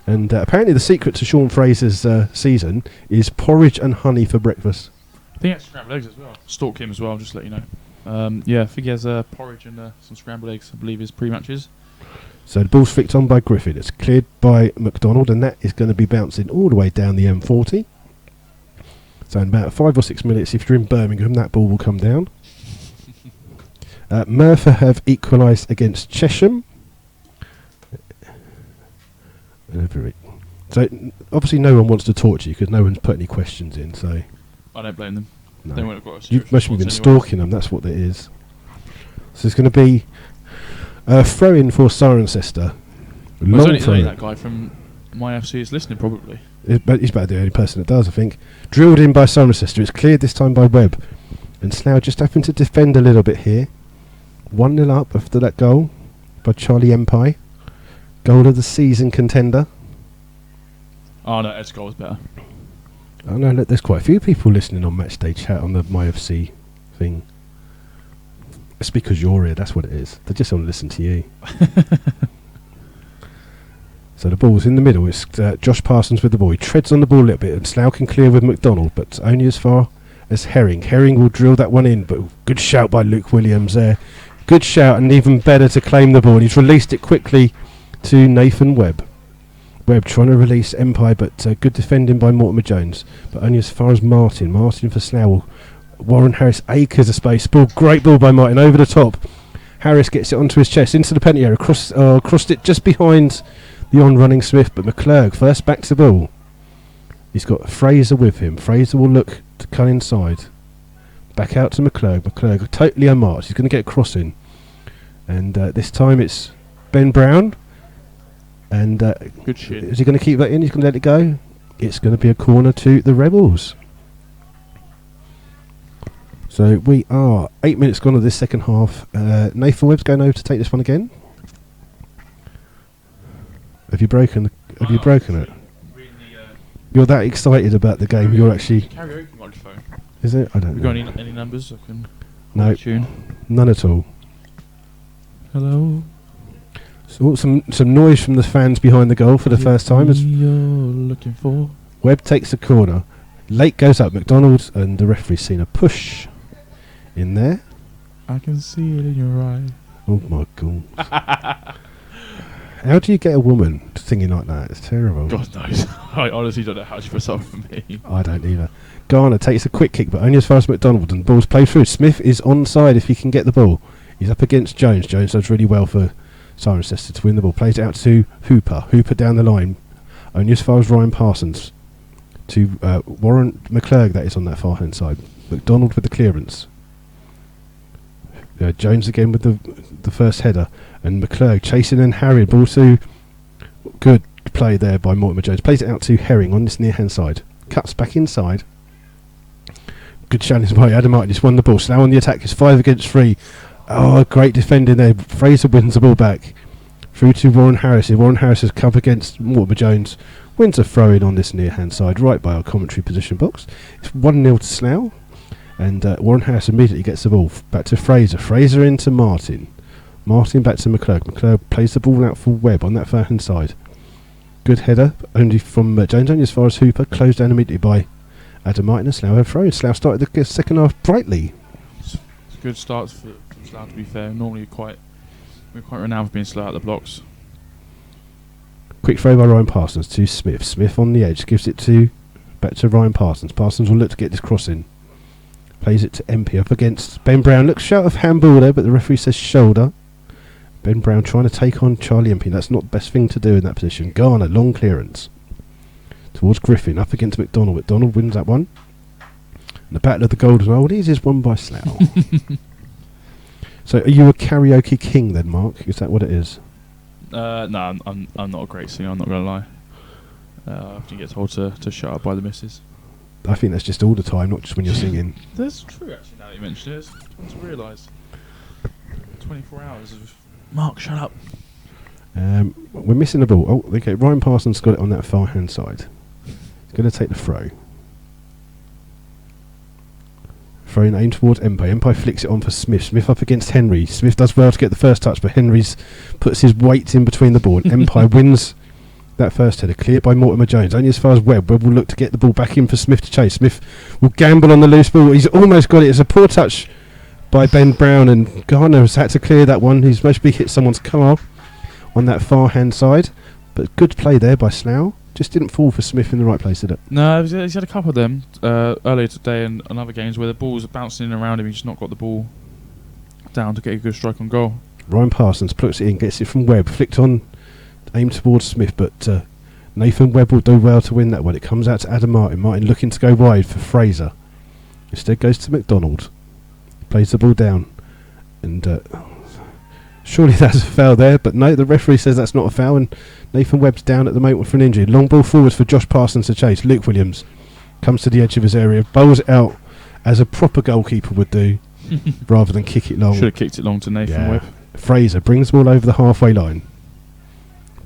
And apparently the secret to Sean Fraser's season is porridge and honey for breakfast. I think that's scrambled eggs as well. Stalk him as well, just to let you know. I think he has porridge and some scrambled eggs, I believe, his pre-matches. So the ball's flicked on by Griffin. It's cleared by McDonald, and that is going to be bouncing all the way down the M40. So in about 5 or 6 minutes, if you're in Birmingham, that ball will come down. Merthyr have equalised against Chesham. So obviously no one wants to talk to you because no one's put any questions in. So I don't blame them. no. They won't have got a You serious must have been response anyway. stalking them. That's what it is. So it's going to be a throw-in for Cirencester. Well, it's only that guy from MyFC is listening, probably. He's about the only person that does, I think. Drilled in by Cirencester. It's cleared this time by Webb. And Slough just having to defend a little bit here. 1-0 up after that goal by Charlie Empire. Goal of the season contender. Oh no, Ed's goal was better. I know, look, there's quite a few people listening on Matchday Chat on the MyFC thing. It's because you're here, that's what it is. They just want to listen to you. So the ball's in the middle. It's Josh Parsons with the ball. He treads on the ball a little bit, and Slough can clear with McDonald, but only as far as Herring. Herring will drill that one in, but good shout by Luke Williams there. Good shout, and even better to claim the ball. He's released it quickly to Nathan Webb. Webb trying to release Empire, but good defending by Mortimer Jones, but only as far as Martin. Martin for Slough. Warren Harris, acres of space. Ball, great ball by Martin, over the top. Harris gets it onto his chest, into the penalty area, crossed it just behind the on-running Smith, but McClurg first back to the ball. He's got Fraser with him. Fraser will look to cut inside. Back out to McClurg. McClurg totally unmarked. He's going to get a crossing. And this time it's Ben Brown. And Good shit. is he going to keep that in? He's going to let it go? It's going to be a corner to the Rebels. So we are 8 minutes gone of this second half. Nathan Webb's going over to take this one again. Have you broken it? You're that excited about the game. You're actually. Karaoke microphone. Is it? I don't You know. got any numbers I can No, tune? none at all. Hello. So some noise from the fans behind the goal for the first time. As You're looking for. Webb takes the corner. Lake goes up. McDonald, and the referee's seen a push in there. I can see it in your eye. Oh my god. How do you get a woman singing like that? It's terrible. God knows. I honestly don't know how to put something for me. I don't either. Garner takes a quick kick, but only as far as McDonald, and the ball's played through. Smith is onside if he can get the ball. He's up against Jones. Jones does really well for Cirencester to win the ball. Plays it out to Hooper. Hooper down the line. Only as far as Ryan Parsons. To Warren McClurg, that is on that far hand side. McDonald with the clearance. Jones again with the first header. And McClurg chasing and harried. Ball to good play there by Mortimer Jones. Plays it out to Herring on this near hand side. Cuts back inside. Good challenge by Adam Martin. Just won the ball. Slough on the attack. It's 5 against 3. Oh, great defending there. Fraser wins the ball back. Through to Warren Harris. Warren Harris has come against Mortimer Jones. Wins a throw in on this near hand side, right by our commentary position box. It's 1-0 to Slough. And Warren Harris immediately gets the ball. Back to Fraser. Fraser into Martin. Martin back to McClurg. McClurg plays the ball out for Webb on that far hand side. Good header, only from Jones, only as far as Hooper. Closed down immediately by Adam Martin and Slough have thrown. Slough started the second half brightly. It's a good start for Slough, to be fair. Normally we're quite renowned for being slow out the blocks. Quick throw by Ryan Parsons to Smith. Smith on the edge gives it back to Ryan Parsons. Parsons will look to get this cross in. Plays it to MP up against Ben Brown. Looks shout of handball there, but the referee says shoulder. Ben Brown trying to take on Charlie MP. That's not the best thing to do in that position. Garner, long clearance. Towards Griffin, up against McDonald. McDonald wins that one. And the Battle of the Golden Oldies is won by Slough. So are you a karaoke king then, Mark? Is that what it is? No, I'm not a great singer, I'm not going to lie. I often get told to shut up by the missus. I think that's just all the time, not just when you're singing. That's true, actually, now that you mention it. I just realised. 24 hours of... Mark, shut up. We're missing the ball. Oh, okay. Ryan Parsons got it on that far hand side. He's going to take the throw. Throwing aim towards Empire. Empire flicks it on for Smith. Smith up against Henry. Smith does well to get the first touch, but Henry's puts his weight in between the ball. And Empire wins that first header. Cleared by Mortimer Jones. Only as far as Webb. Webb will look to get the ball back in for Smith to chase. Smith will gamble on the loose ball. He's almost got it. It's a poor touch by Ben Brown, and Garner has had to clear that one. He's mostly hit someone's car. on that far hand side, but good play there by Slough. Just didn't fall for Smith in the right place, did it? No, he's had a couple of them earlier today and other games where the balls are bouncing in and around him. He's just not got the ball down to get a good strike on goal. Ryan Parsons puts it in, gets it from Webb, flicked on, aimed towards Smith, but Nathan Webb will do well to win that one. It comes out to Adam Martin. Martin looking to go wide for Fraser. Instead goes to McDonald. Plays the ball down. And surely that's a foul there, but no, the referee says that's not a foul, and Nathan Webb's down at the moment for an injury. Long ball forwards for Josh Parsons to chase. Luke Williams comes to the edge of his area, bowls it out as a proper goalkeeper would do, rather than kick it long. Should have kicked it long to Nathan Webb. Fraser brings the ball over the halfway line.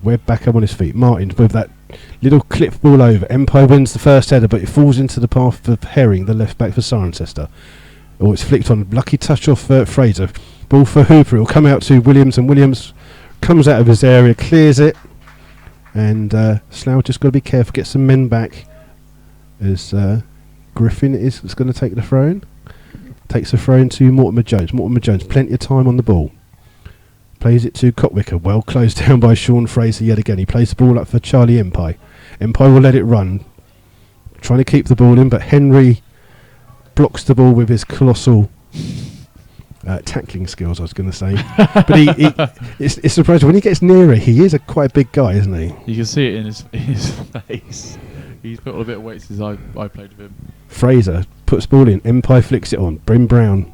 Webb back up on his feet. Martin with that little clip ball over. Empire wins the first header, but it falls into the path of Herring, the left back for Cirencester. Oh, it's flicked on. Lucky touch off Fraser. Ball for Hooper. It'll come out to Williams, and Williams comes out of his area, clears it, and Slough just got to be careful, get some men back as Griffin is going to take the throw in. Takes the throw in to Mortimer Jones. Mortimer Jones, plenty of time on the ball. Plays it to Cotwicker, well closed down by Sean Fraser yet again. He plays the ball up for Charlie Empire. Empire will let it run, trying to keep the ball in, but Henry blocks the ball with his colossal tackling skills, I was going to say. But it's surprising. When he gets nearer, he is quite a big guy, isn't he? You can see it in his face. He's put on a bit of weight since I played with him. Fraser puts the ball in. Empire flicks it on. Bryn Brown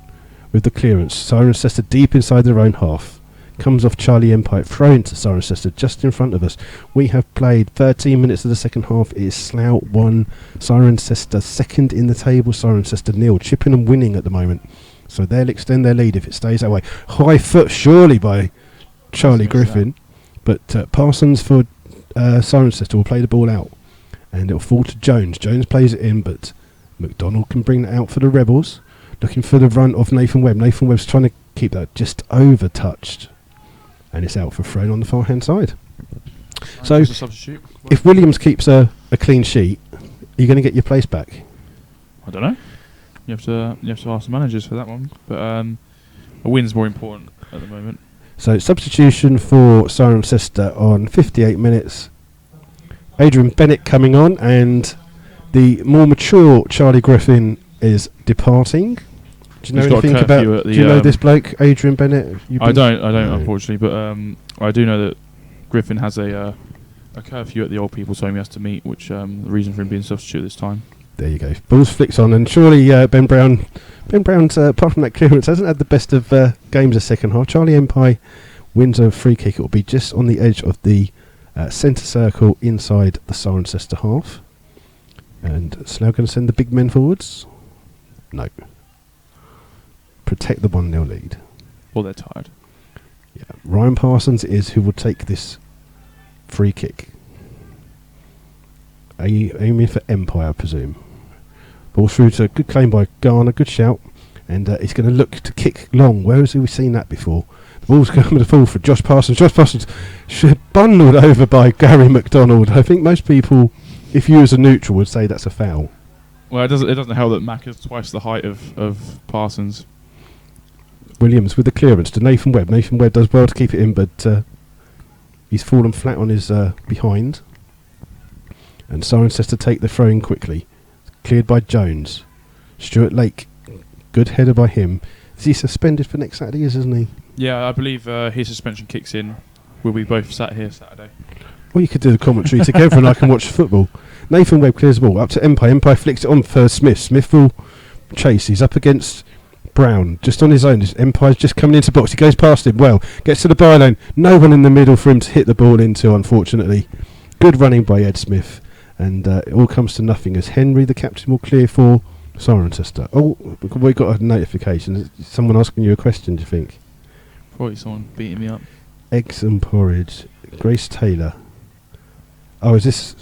with the clearance. Cirencester deep inside their own half. Comes off Charlie Empire, thrown to Cirencester just in front of us. We have played 13 minutes of the second half. It is Slough 1, Cirencester second in the table. Cirencester nil. Chippenham winning at the moment, so they'll extend their lead if it stays that way. High foot surely by Charlie Griffin, but Parsons for Cirencester will play the ball out, and it'll fall to Jones. Jones plays it in, but McDonald can bring that out for the Rebels. Looking for the run of Nathan Webb. Nathan Webb's trying to keep that just over touched. And it's out for thrown on the far hand side. So, if Williams keeps a clean sheet, are you going to get your place back? I don't know. You have to ask the managers for that one. But a win's more important at the moment. So substitution for Cirencester on 58 minutes. Adrian Bennett coming on, and the more mature Charlie Griffin is departing. Do you know anything about? Do you know this bloke, Adrian Bennett? I don't, unfortunately, but I do know that Griffin has a curfew at the old people's home he has to meet, which the reason for him being substitute this time. There you go. Balls flicks on, and surely Ben Brown's apart from that clearance hasn't had the best of games the second half. Charlie Empire wins a free kick. It will be just on the edge of the centre circle inside the Cirencester half, and Slough going to send the big men forwards. No. Protect the 1-0 lead. Well, they're tired. Yeah, Ryan Parsons is who will take this free kick. Aiming for Empire, I presume. Ball through to a good claim by Garner, good shout, and he's going to look to kick long. Where has we seen that before? The ball's coming to fall for Josh Parsons. Josh Parsons bundled over by Gary McDonald. I think most people, if you as a neutral, would say that's a foul. Well, it doesn't help that Mack is twice the height of Parsons. Williams with the clearance to Nathan Webb. Nathan Webb does well to keep it in, but he's fallen flat on his behind. And Cirencester take the throw in quickly. Cleared by Jones. Stuart Lake, good header by him. Is he suspended for next Saturday, isn't he? Yeah, I believe his suspension kicks in. We'll be both sat here Saturday. Well, you could do the commentary together and I can watch football. Nathan Webb clears the ball up to Empire. Empire flicks it on for Smith. Smith will chase. He's up against Brown, just on his own. Empire's just coming into box. He goes past him well, gets to the byline. No one in the middle for him to hit the ball into, unfortunately. Good running by Ed Smith, and it all comes to nothing as Henry, the captain, will clear for Cirencester. Oh, we got a notification. Is someone asking you a question, do you think? Probably someone beating me up. Eggs and porridge. Grace Taylor. Oh, is this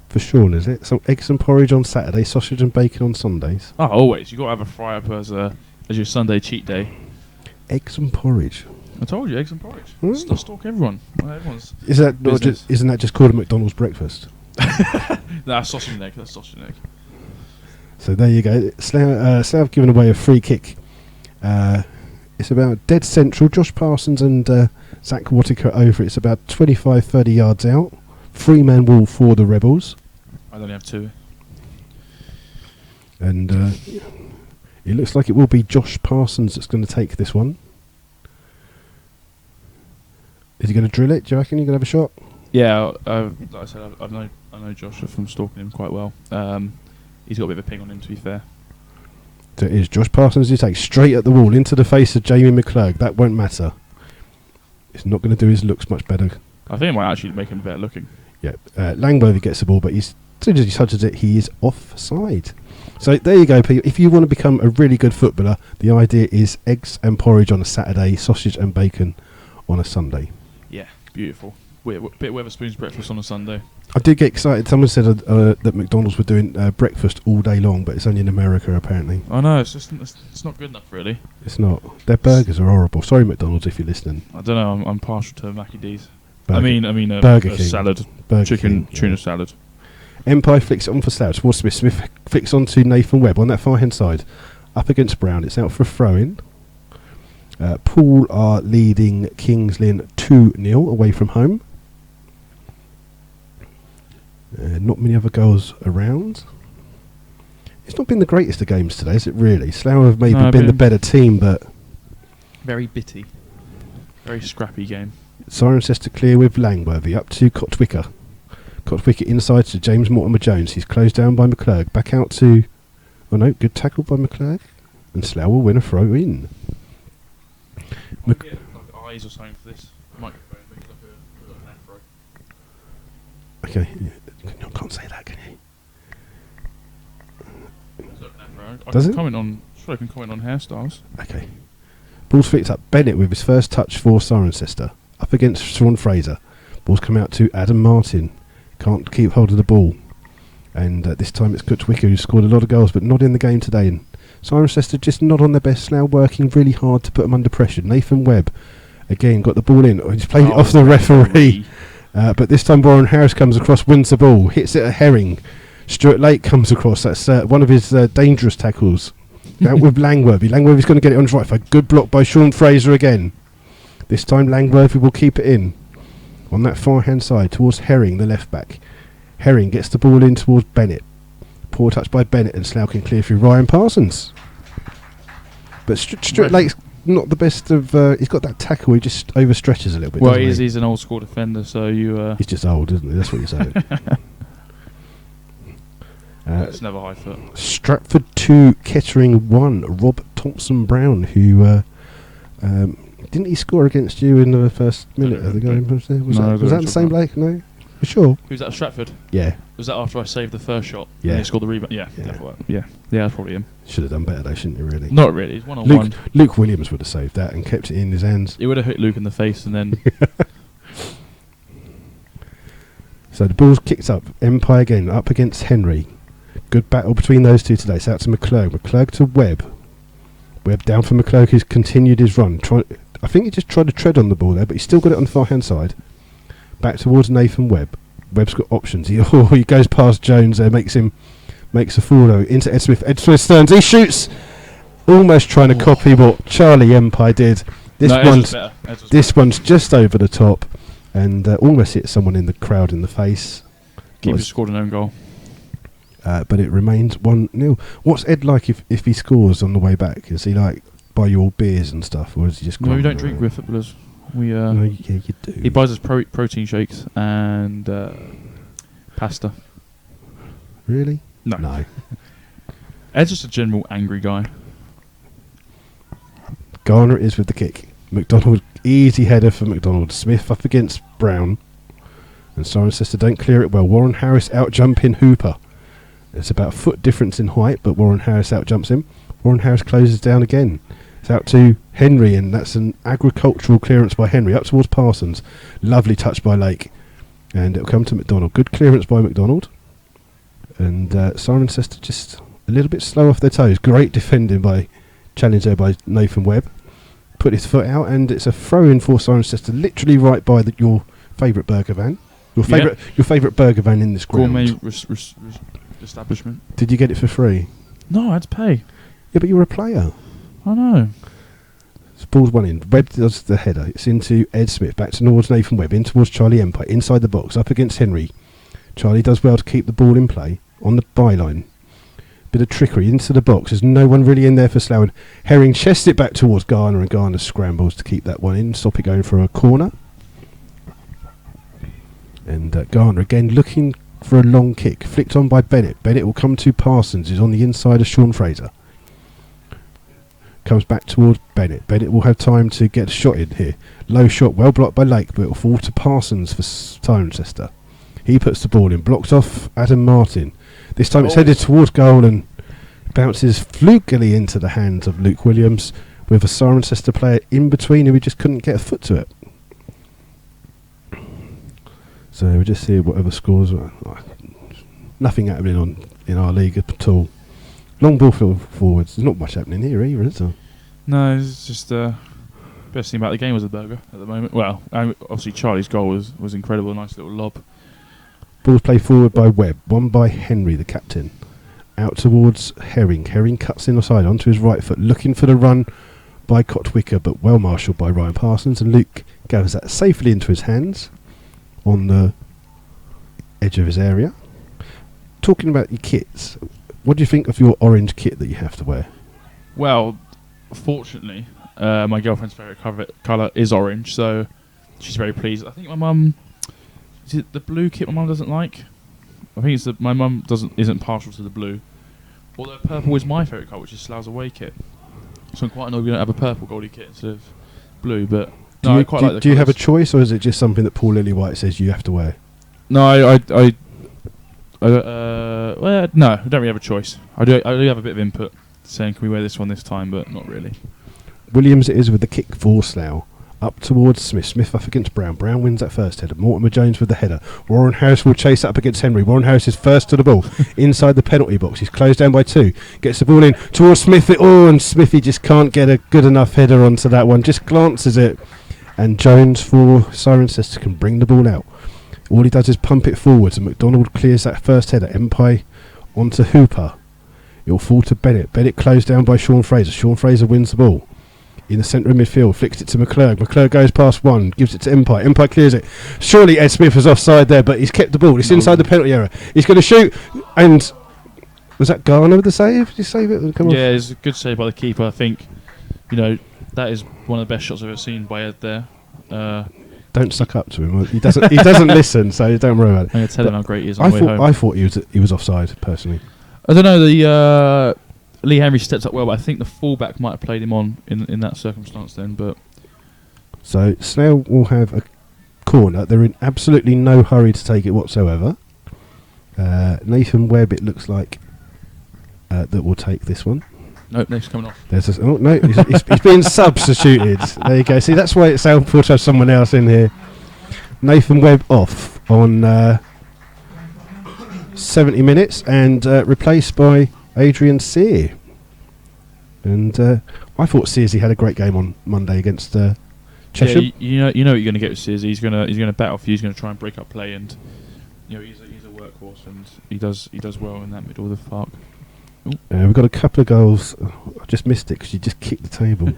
for Sean, is it? So eggs and porridge on Saturday, sausage and bacon on Sundays. Oh, always. You've got to have a fry-up as your Sunday cheat day. Eggs and porridge. I told you, eggs and porridge. Mm. I stalk everyone. Everyone's isn't that just called a McDonald's breakfast? That's sausage and egg. That's sausage and egg. So there you go. Slough have given away a free kick It's about dead central. Josh Parsons and Zach Wattiker over. It's about 25, 30 yards out. 3-man wall for the Rebels. I only have 2. And it looks like it will be Josh Parsons that's going to take this one. Is he going to drill it? Do you reckon you're going to have a shot? Yeah, like I said, I know Josh from stalking him quite well. He's got a bit of a ping on him, to be fair. So it is Josh Parsons who takes straight at the wall into the face of Jamie McClurg. That won't matter. It's not going to do his looks much better. I think it might actually make him better looking. Yeah, Langworthy gets the ball, but as soon as he touches it, he is offside. So there you go, people. If you want to become a really good footballer, the idea is eggs and porridge on a Saturday, sausage and bacon on a Sunday. Yeah, beautiful. Bit of Weatherspoon's breakfast on a Sunday. I did get excited. Someone said that McDonald's were doing breakfast all day long, but it's only in America apparently. I know, it's not good enough really. It's not. Their burgers are horrible. Sorry, McDonald's, if you're listening. I don't know. I'm partial to Mackie D's. Burger. I mean a Burger King. salad, Burger chicken King, tuna yeah. salad. Empire flicks it on for Slough towards Smith. Smith flicks on to Nathan Webb on that far hand side. Up against Brown. It's out for a throw-in. Poole are leading Kings Lynn 2-0 away from home. Not many other goals around. It's not been the greatest of games today, is it really? Slough have maybe been the better team, but... Very bitty. Very scrappy game. Cirencester clear with Langworthy up to Cotwicker. Cotwicker inside to James Mortimer-Jones. He's closed down by McClurg. Back out to... Oh no, good tackle by McClurg. And Slough will win a throw in. Like eyes or something for this microphone. Make it like an afro. Okay, you can't say that, can you? Does it? I can comment on hairstyles. Okay. Ball's flicked up. Bennett with his first touch for Cirencester. Up against Sean Fraser. Ball's come out to Adam Martin. Can't keep hold of the ball. And this time it's Kutwicker who scored a lot of goals but not in the game today. And Cirencester just not on their best now, working really hard to put them under pressure. Nathan Webb again got the ball in. He's played it off the referee. But this time Warren Harris comes across, wins the ball, hits it at Herring. Stuart Lake comes across. That's one of his dangerous tackles. Out with Langworthy. Langworthy's going to get it on his right foot. Good block by Sean Fraser again. This time Langworthy will keep it in. On that far hand side towards Herring, the left back. Herring gets the ball in towards Bennett. Poor touch by Bennett, and Slough can clear through Ryan Parsons. But Stuart Lake's not the best of... he's got that tackle, he just overstretches a little bit. Well, he's an old school defender, so you... He's just old, isn't he? That's what you're saying. It's never high foot. Stratford 2, Kettering 1. Rob Thompson-Brown, who... didn't he score against you in the first minute of the game? Was that the same Blake? No? For sure. Who's that at Stratford? Yeah. Was that after I saved the first shot? Yeah. And he scored the rebound? Yeah. Yeah, that's probably him. Should have done better though, shouldn't he, really? Not really. He's one-on-one. Luke Williams would have saved that and kept it in his hands. He would have hit Luke in the face and then... So the ball's kicked up. Empire again, up against Henry. Good battle between those two today. It's out to McClurg. McClurg to Webb. Webb down for McClurg, who's continued his run. I think he just tried to tread on the ball there, but he's still got it on the far-hand side. Back towards Nathan Webb. Webb's got options. He goes past Jones there, makes a fool into Ed Smith. Ed Smith turns. He shoots. Almost trying to copy what Charlie Empire did. This one's just over the top and almost hit someone in the crowd in the face. Keeper scored an own goal. But it remains 1-0. What's Ed like if he scores on the way back? Is he like buy you all beers and stuff, or is he just... No, we don't drink with footballers. No, yeah, you do. He buys us protein shakes and pasta. Really? No. Ed's just a general angry guy. Garner is with the kick. McDonald, easy header for McDonald. Smith up against Brown. And Cirencester don't clear it well. Warren Harris out jumping Hooper. It's about a foot difference in height, but Warren Harris out jumps him. Warren Harris closes down again. It's out to Henry, and that's an agricultural clearance by Henry up towards Parsons. Lovely touch by Lake, and it'll come to McDonald. Good clearance by McDonald, and Cirencester just a little bit slow off their toes. Great defending by challenge there by Nathan Webb. Put his foot out, and it's a throw in for Cirencester, literally right by your favourite burger van. Your favourite burger van in this ground. Gourmet establishment. Did you get it for free? No, I had to pay. Yeah, but you were a player. I know. Ball's one in. Webb does the header. It's into Ed Smith. Back towards Nathan Webb. In towards Charlie Empire. Inside the box. Up against Henry. Charlie does well to keep the ball in play. On the byline. Bit of trickery into the box. There's no one really in there for Slough. Herring chests it back towards Garner. And Garner scrambles to keep that one in. Stop it going for a corner. And Garner again looking for a long kick. Flicked on by Bennett. Bennett will come to Parsons. He's on the inside of Sean Fraser. Comes back towards Bennett. Bennett will have time to get a shot in here. Low shot, well blocked by Lake, but it will fall to Parsons for Cirencester. He puts the ball in, blocked off Adam Martin. This time it's headed towards goal and bounces flukily into the hands of Luke Williams with a Cirencester player in between who just couldn't get a foot to it. So we just see whatever scores. Nothing happening in our league at all. Long ball forwards. There's not much happening here either, is there? No, it's just best thing about the game was the burger at the moment. Well, obviously Charlie's goal was incredible. Nice little lob. Ball's played forward by Webb. One by Henry, the captain. Out towards Herring. Herring cuts in the side onto his right foot, looking for the run by Cotwicker, but well marshalled by Ryan Parsons. And Luke gathers that safely into his hands on the edge of his area. Talking about your kits. What do you think of your orange kit that you have to wear? Well, fortunately, my girlfriend's favourite colour is orange, so she's very pleased. I think my mum... Is it the blue kit my mum doesn't like? I think it's my mum isn't partial to the blue. Although purple is my favourite colour, which is Slough's away kit. So I'm quite annoyed we don't have a purple goalie kit instead of blue, but... I quite like the do you have a choice, or is it just something that Paul Lillywhite says you have to wear? No, well, no, I don't really have a choice. I do have a bit of input saying, can we wear this one this time, but not really. Williams it is with the kick for Slough. Up towards Smith. Smith up against Brown. Brown wins that first header. Mortimer Jones with the header. Warren Harris will chase up against Henry. Warren Harris is first to the ball. Inside the penalty box. He's closed down by 2. Gets the ball in towards Smith. And Smithy just can't get a good enough header onto that one. Just glances it. And Jones for Cirencester can bring the ball out. All he does is pump it forwards, and McDonald clears that first header. Empire onto Hooper. It will fall to Bennett. Bennett closed down by Sean Fraser. Sean Fraser wins the ball. In the centre of midfield, flicks it to McClurg. McClurg goes past one, gives it to Empire. Empire clears it. Surely Ed Smith was offside there, but he's kept the ball. It's inside the penalty area. He's going to shoot, and was that Garner with the save? Did he save it? Yeah, it's a good save by the keeper. I think, that is one of the best shots I've ever seen by Ed there. Don't suck up to him. He doesn't. He doesn't listen, so don't worry about it. I'm going to tell him how great he is on the way home. I thought he was offside personally. I don't know. Lee Henry stepped up well, but I think the fullback might have played him on in that circumstance then. But so Slough will have a corner. They're in absolutely no hurry to take it whatsoever. Nathan Webb, it looks like, that will take this one. Nope, next coming off. No, he's being substituted. There you go. See, that's why it's helpful to have someone else in here. Nathan Webb off on 70 minutes and replaced by Adrian Sear. And I thought Searsy had a great game on Monday against Chesham. Yeah, you know what you're going to get with Searsy. He's going to battle for you. He's going to try and break up play, and he's a workhorse, and he does well in that middle of the park. We've got a couple of goals. I just missed it because you just kicked the table.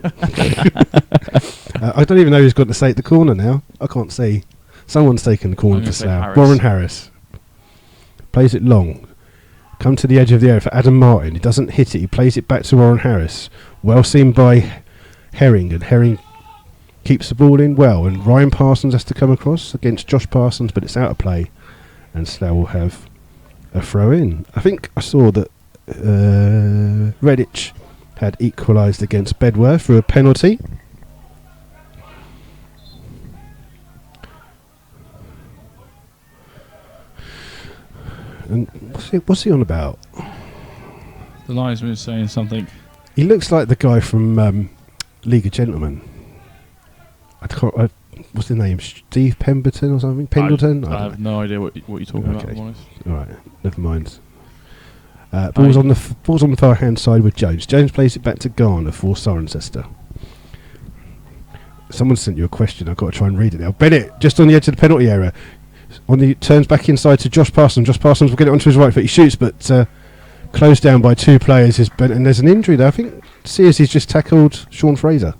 I don't even know who's got to take the corner now. I can't see. Someone's taken the corner for Slough. Warren Harris plays it long. Come to the edge of the area for Adam Martin. He doesn't hit it. He plays it back to Warren Harris. Well seen by Herring, and Herring keeps the ball in well. And Ryan Parsons has to come across against Josh Parsons, but it's out of play. And Slough will have a throw in. I think I saw that Redditch had equalised against Bedworth through a penalty. And what's he on about? The linesman is saying something. He looks like the guy from League of Gentlemen. What's his name? Steve Pemberton or something? Pendleton? I have no idea what you're talking about, I'm honest. Alright, never mind. Ball's on the far hand side with Jones. Jones plays it back to Garner for Cirencester. Someone sent you a question. I've got to try and read it now. Bennett just on the edge of the penalty area. Turns back inside to Josh Parsons. Josh Parsons will get it onto his right foot. He shoots, but closed down by 2 players. And there's an injury there. I think Sears has just tackled Sean Fraser.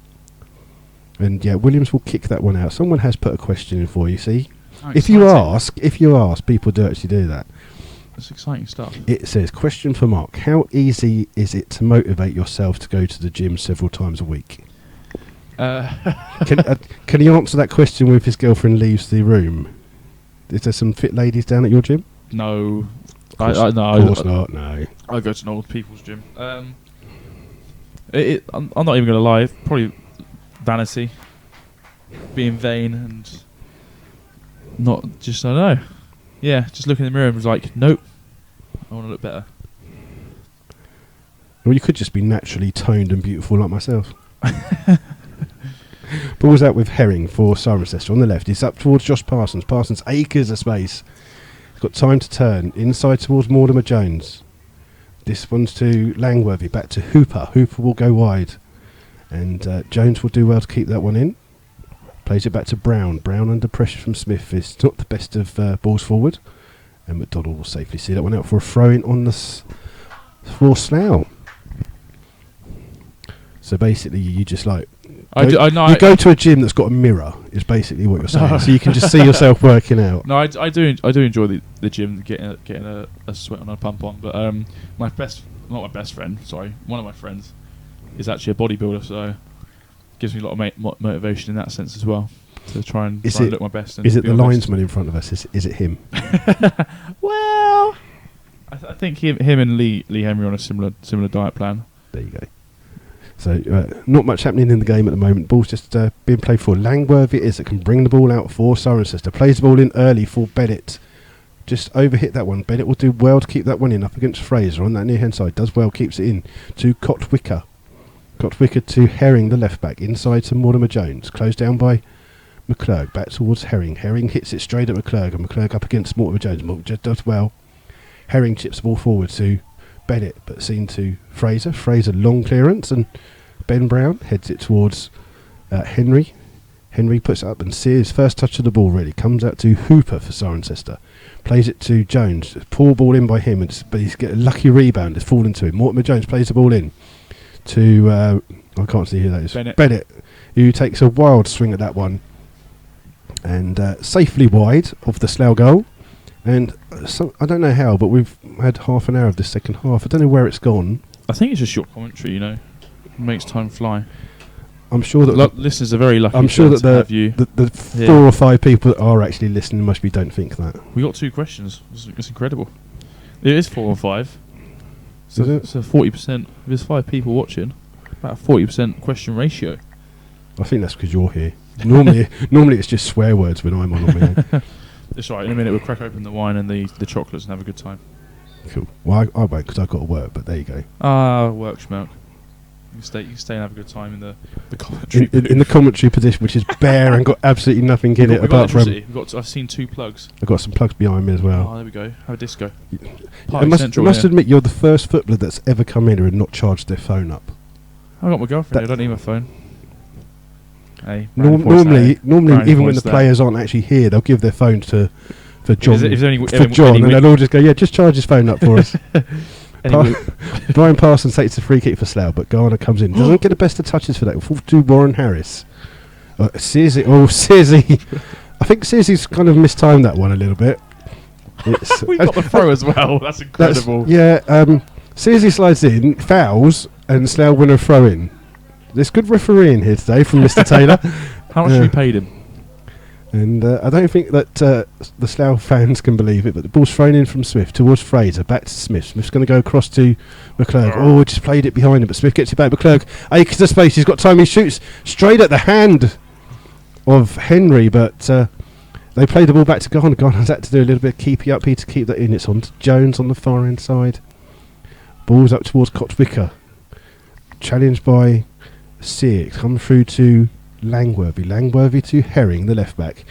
And yeah, Williams will kick that one out. Someone has put a question in for you, see? Oh, If you ask, people do actually do that. That's exciting stuff. It says, question for Mark. How easy is it to motivate yourself to go to the gym several times a week? Can he answer that question with his girlfriend leaves the room? Is there some fit ladies down at your gym? No. No. I go to an old people's gym. I'm not even going to lie. Probably vanity. Being vain and not just, I don't know. Yeah, just looking in the mirror and was like, nope. I want to look better. Well, you could just be naturally toned and beautiful like myself. Ball's out with Herring for Cirencester on the left. He's up towards Josh Parsons. Parsons, acres of space. He's got time to turn. Inside towards Mortimer Jones. This one's to Langworthy. Back to Hooper. Hooper will go wide. And Jones will do well to keep that one in. Plays it back to Brown. Brown under pressure from Smith is not the best of balls forward. And McDonald will safely see that one out for a throw-in on the for Slough. So basically, you just like... You go to a gym that's got a mirror, is basically what you're saying. So you can just see yourself working out. No, I do enjoy the gym, getting a sweat on a pump on. But not my best friend, sorry, one of my friends is actually a bodybuilder, so gives me a lot of motivation in that sense as well to try and look my best. And is it the linesman in front of us? Is it him? Well, I think him and Lee Henry are on a similar diet plan. There you go. So not much happening in the game at the moment. Ball's just being played for Langworthy. It is that can bring the ball out for Cirencester. Plays the ball in early for Bennett. Just overhit that one. Bennett will do well to keep that one in up against Fraser on that near hand side. Does well, keeps it in to Cotwicker. Cotwicker to Herring, the left back. Inside to Mortimer Jones. Closed down by McClurg. Back towards Herring. Herring hits it straight at McClurg. And McClurg up against Mortimer Jones. Mortimer does well. Herring chips the ball forward to Bennett, but seen to Fraser. Fraser long clearance, and Ben Brown heads it towards Henry. Henry puts it up and sees first touch of the ball really. Comes out to Hooper for Cirencester. Plays it to Jones. Poor ball in by him, but he's got a lucky rebound. It's fallen to him. Mortimer Jones plays the ball in to I can't see who that is. Bennett, who takes a wild swing at that one and safely wide of the Slough goal. And I don't know how, but we've had half an hour of this second half. I don't know where it's gone. I think it's just short commentary, It makes time fly. I'm sure that listeners are very lucky. I'm sure that the 4 or 5 people that are actually listening don't think that. We got 2 questions. It's incredible. It is 4 or 5. So 40%. If there's 5 people watching, about a 40% question ratio. I think that's because you're here. Normally it's just swear words when I'm on my own. It's all right. In a minute, we'll crack open the wine and the chocolates and have a good time. Cool. Well, I won't because I've got to work, but there you go. Work, schmelk. You can stay and have a good time in the commentary in the commentary position, which is bare and got absolutely nothing in it apart from... I've seen 2 plugs. I've got some plugs behind me as well. Oh, there we go. Have a disco. I must admit, you're the first footballer that's ever come in here and not charged their phone up. I've got my girlfriend. I don't need my phone. Hey, normally, even when the players aren't actually here, they'll give their phone for John, and they'll all just go, yeah, just charge his phone up for us. Brian Parsons takes the free kick for Slough, but Garner comes in. Doesn't get the best of touches for that. We'll do Warren Harris. Searsy. I think Searsy's kind of mistimed that one a little bit. We got the throw as well. That's incredible. Searsy slides in, fouls, and Slough win a throw in. There's good refereeing here today from Mr. Taylor. How much have you paid him? And I don't think that the Slough fans can believe it, but the ball's thrown in from Smith towards Fraser, back to Smith. Smith's going to go across to McClurg. Just played it behind him, but Smith gets it back. McClurg, acres of space, he's got time, he shoots straight at the hand of Henry, but they play the ball back to Garner. Garner's had to do a little bit of keeping up here to keep that in. It's on to Jones on the far end side. Ball's up towards Cotwicker. Challenged by Sear, come through to Langworthy to Herring, the left back.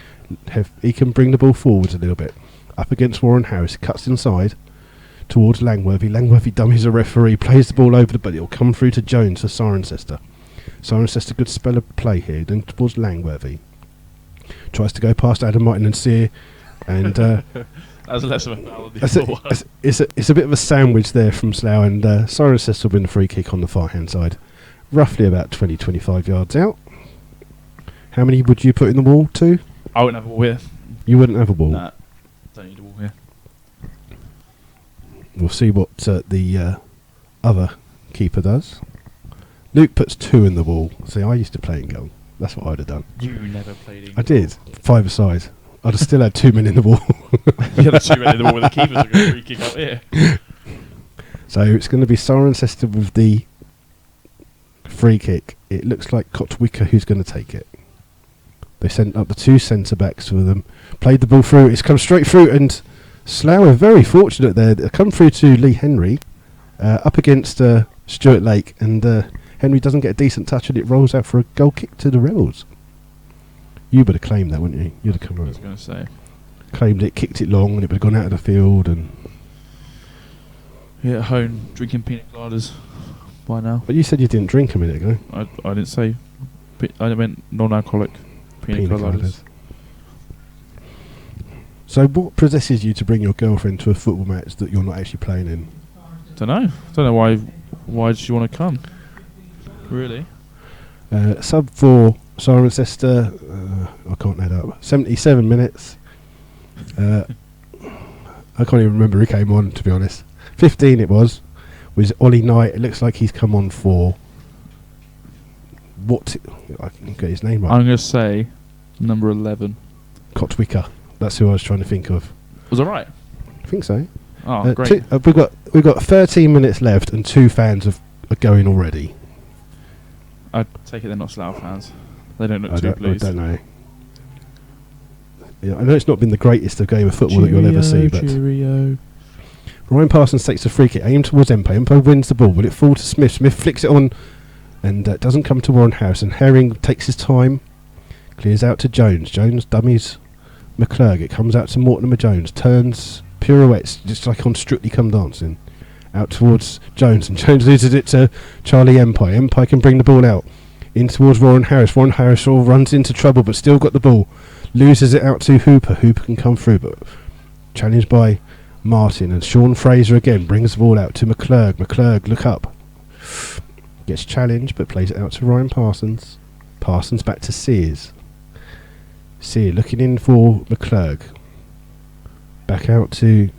He can bring the ball forwards a little bit. Up against Warren Harris, cuts inside towards Langworthy. Langworthy dummies a referee, plays the ball over, but it'll come through to Jones for Cirencester. Cirencester, good spell of play here, then towards Langworthy. Tries to go past Adam Martin and Sear, and that was less of a foul than the it's a bit of a sandwich there from Slough, and Cirencester will win the free kick on the far hand side, roughly about 20-25 yards out. How many would you put in the wall? 2? I wouldn't have a ball here. You wouldn't have a ball? Nah, don't need a ball here. We'll see what the other keeper does. Luke puts 2 in the wall. See, I used to play in goal. That's what I'd have done. You never played in I did. 5-a-side. I'd have still had 2 men in the wall. You had 2 men in the wall with the keepers are going to free kick out here. So it's going to be Cirencester with the free kick. It looks like Kotwicker who's going to take it. They sent up the 2 centre-backs for them. Played the ball through. It's come straight through, and Slough are very fortunate there. They come through to Lee Henry, up against Stuart Lake, and Henry doesn't get a decent touch, and it rolls out for a goal kick to the Rebels. You would have claimed that, wouldn't you? You'd have come I was going to say. Claimed it, kicked it long, and it would have gone out of the field. And yeah, at home drinking pina coladas by now. But you said you didn't drink a minute ago. I didn't say. I meant non-alcoholic pina coladas. So what possesses you to bring your girlfriend to a football match that you're not actually playing in? Don't know why. Why does she want to come? Really? Sub for Cirencester. I can't add up. 77 minutes. I can't even remember who came on, to be honest. 15 it was Ollie Knight. It looks like he's come on for what? I can get his name right. I'm going to say number 11. Kotwicker. That's who I was trying to think of. Was I right? I think so. Oh, great. We've got 13 minutes left, and 2 fans are going already. I take it they're not Slough fans. They don't look too pleased. I don't know. Yeah, I know it's not been the greatest of game of football that you'll ever see, but Ryan Parsons takes a free kick aimed towards Empo. Empo wins the ball. Will it fall to Smith? Smith flicks it on, and doesn't come to Warren Harrison. Herring takes his time, clears out to Jones. Jones dummies McClurg. It comes out to Mortimer Jones. Turns, pirouettes, just like on Strictly Come Dancing. Out towards Jones, and Jones loses it to Charlie Empire. Empire can bring the ball out in towards Warren Harris. Warren Harris all runs into trouble, but still got the ball. Loses it out to Hooper. Hooper can come through, but challenged by Martin. And Sean Fraser again brings the ball out to McClurg. McClurg, look up. Gets challenged, but plays it out to Ryan Parsons. Parsons back to Sears. Sears looking in for McClurg. Back out to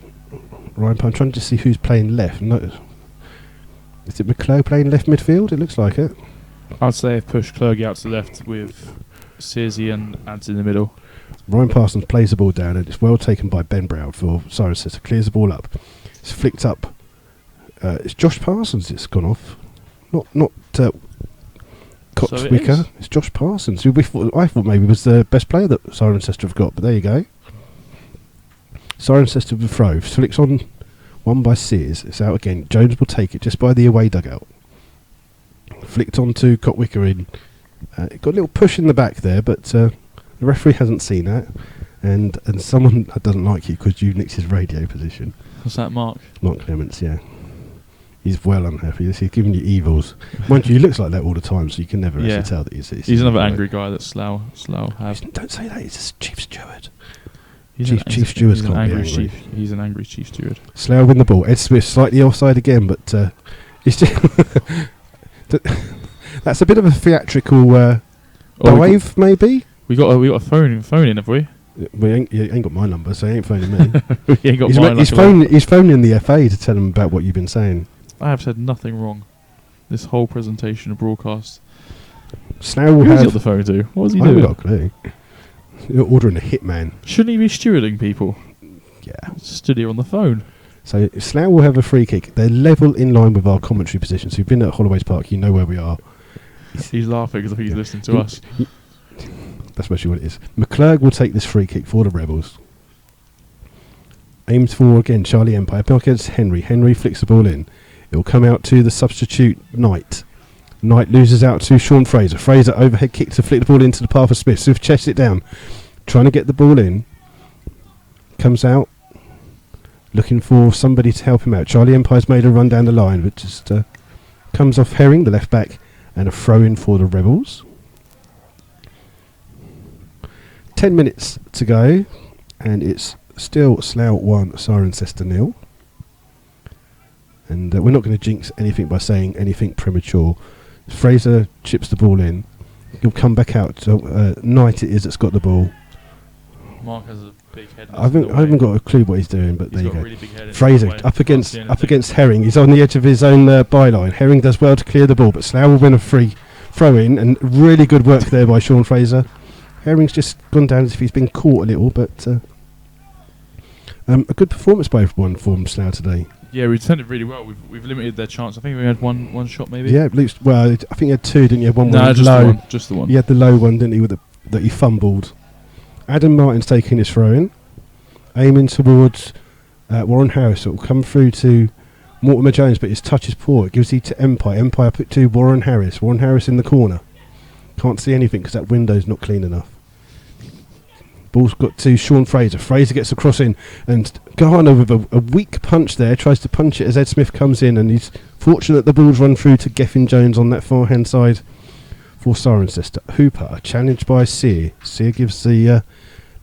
Ryan. I'm trying to see who's playing left. No, is it McClurg playing left midfield? It looks like it. I'd say I've pushed Clergy out to the left with Searsy and Ads in the middle. Ryan Parsons plays the ball down, and it's well taken by Ben Brown for Cirencester. Clears the ball up. It's flicked up. It's Josh Parsons. It's gone off. Not Kotwicker. So it's Josh Parsons, who I thought maybe was the best player that Cirencester have got. But there you go. Cirencester with the throw. Flicks on one by Sears. It's out again. Jones will take it just by the away dugout. Flicked on to Kotwicker in. Got a little push in the back there, but the referee hasn't seen that. And someone doesn't like you because you nicked his radio position. What's that, Mark? Mark Clements, yeah. He's well unhappy. He's giving you evils. Mind you, he looks like that all the time, so you can never actually tell that he's another angry guy that Slough have. Don't say that. He's a chief steward. Chief steward can't be angry. He's an angry chief steward. Slough win the ball. Ed Smith slightly offside again, but it's just that's a bit of a theatrical dive, maybe. We got a phone in, have we? You ain't got my number, so he ain't phoning me. He ain't got mine. He's phoning the FA to tell him about what you've been saying. I have said nothing wrong. This whole presentation of broadcast. Slough will Who's have he on the phone to? What was he I doing? haven't got a clue. You're ordering a hitman. Shouldn't he be stewarding people? Yeah. Stood here on the phone. So Slough will have a free kick. They're level in line with our commentary position. So you've been at Holloways Park, you know where we are. He's laughing because I think he's listening to us. That's mostly what it is. McClurg will take this free kick for the Rebels. Aims for, again, Charlie Empire. Back against Henry. Henry flicks the ball in. It will come out to the substitute, Knight. Knight loses out to Sean Fraser. Fraser overhead kick to flick the ball into the path of Smith. Smith chests it down. Trying to get the ball in. Comes out. Looking for somebody to help him out. Charlie Empire's made a run down the line, but just comes off Herring, the left back, and a throw in for the Rebels. 10 minutes to go, and it's still Slough 1, Cirencester 0. And we're not going to jinx anything by saying anything premature. Fraser chips the ball in. He'll come back out. So, Knight it is that's got the ball. Mark has a big head. I haven't got a clue what he's doing, but there you go. Really big head. Fraser up against Herring. He's on the edge of his own byline. Herring does well to clear the ball, but Slough will win a free throw in, and really good work there by Sean Fraser. Herring's just gone down as if he's been caught a little, but a good performance by everyone from Slough today. Yeah, we defended really well. We've limited their chance. I think we had one shot maybe. Yeah, I think he had two, didn't you? One just low. Just the one. He had the low one, didn't he, that he fumbled. Adam Martin's taking his throw in, aiming towards Warren Harris. It will come through to Mortimer Jones, but his touch is poor. It gives it to Empire. Empire put to Warren Harris. Warren Harris in the corner. Can't see anything because that window's not clean enough. Ball's got to Sean Fraser. Fraser gets a cross in, and Garner with a weak punch there tries to punch it as Ed Smith comes in, and he's fortunate the ball's run through to Geffin Jones on that far hand side for Cirencester. Hooper challenged by Sear. Sear gives the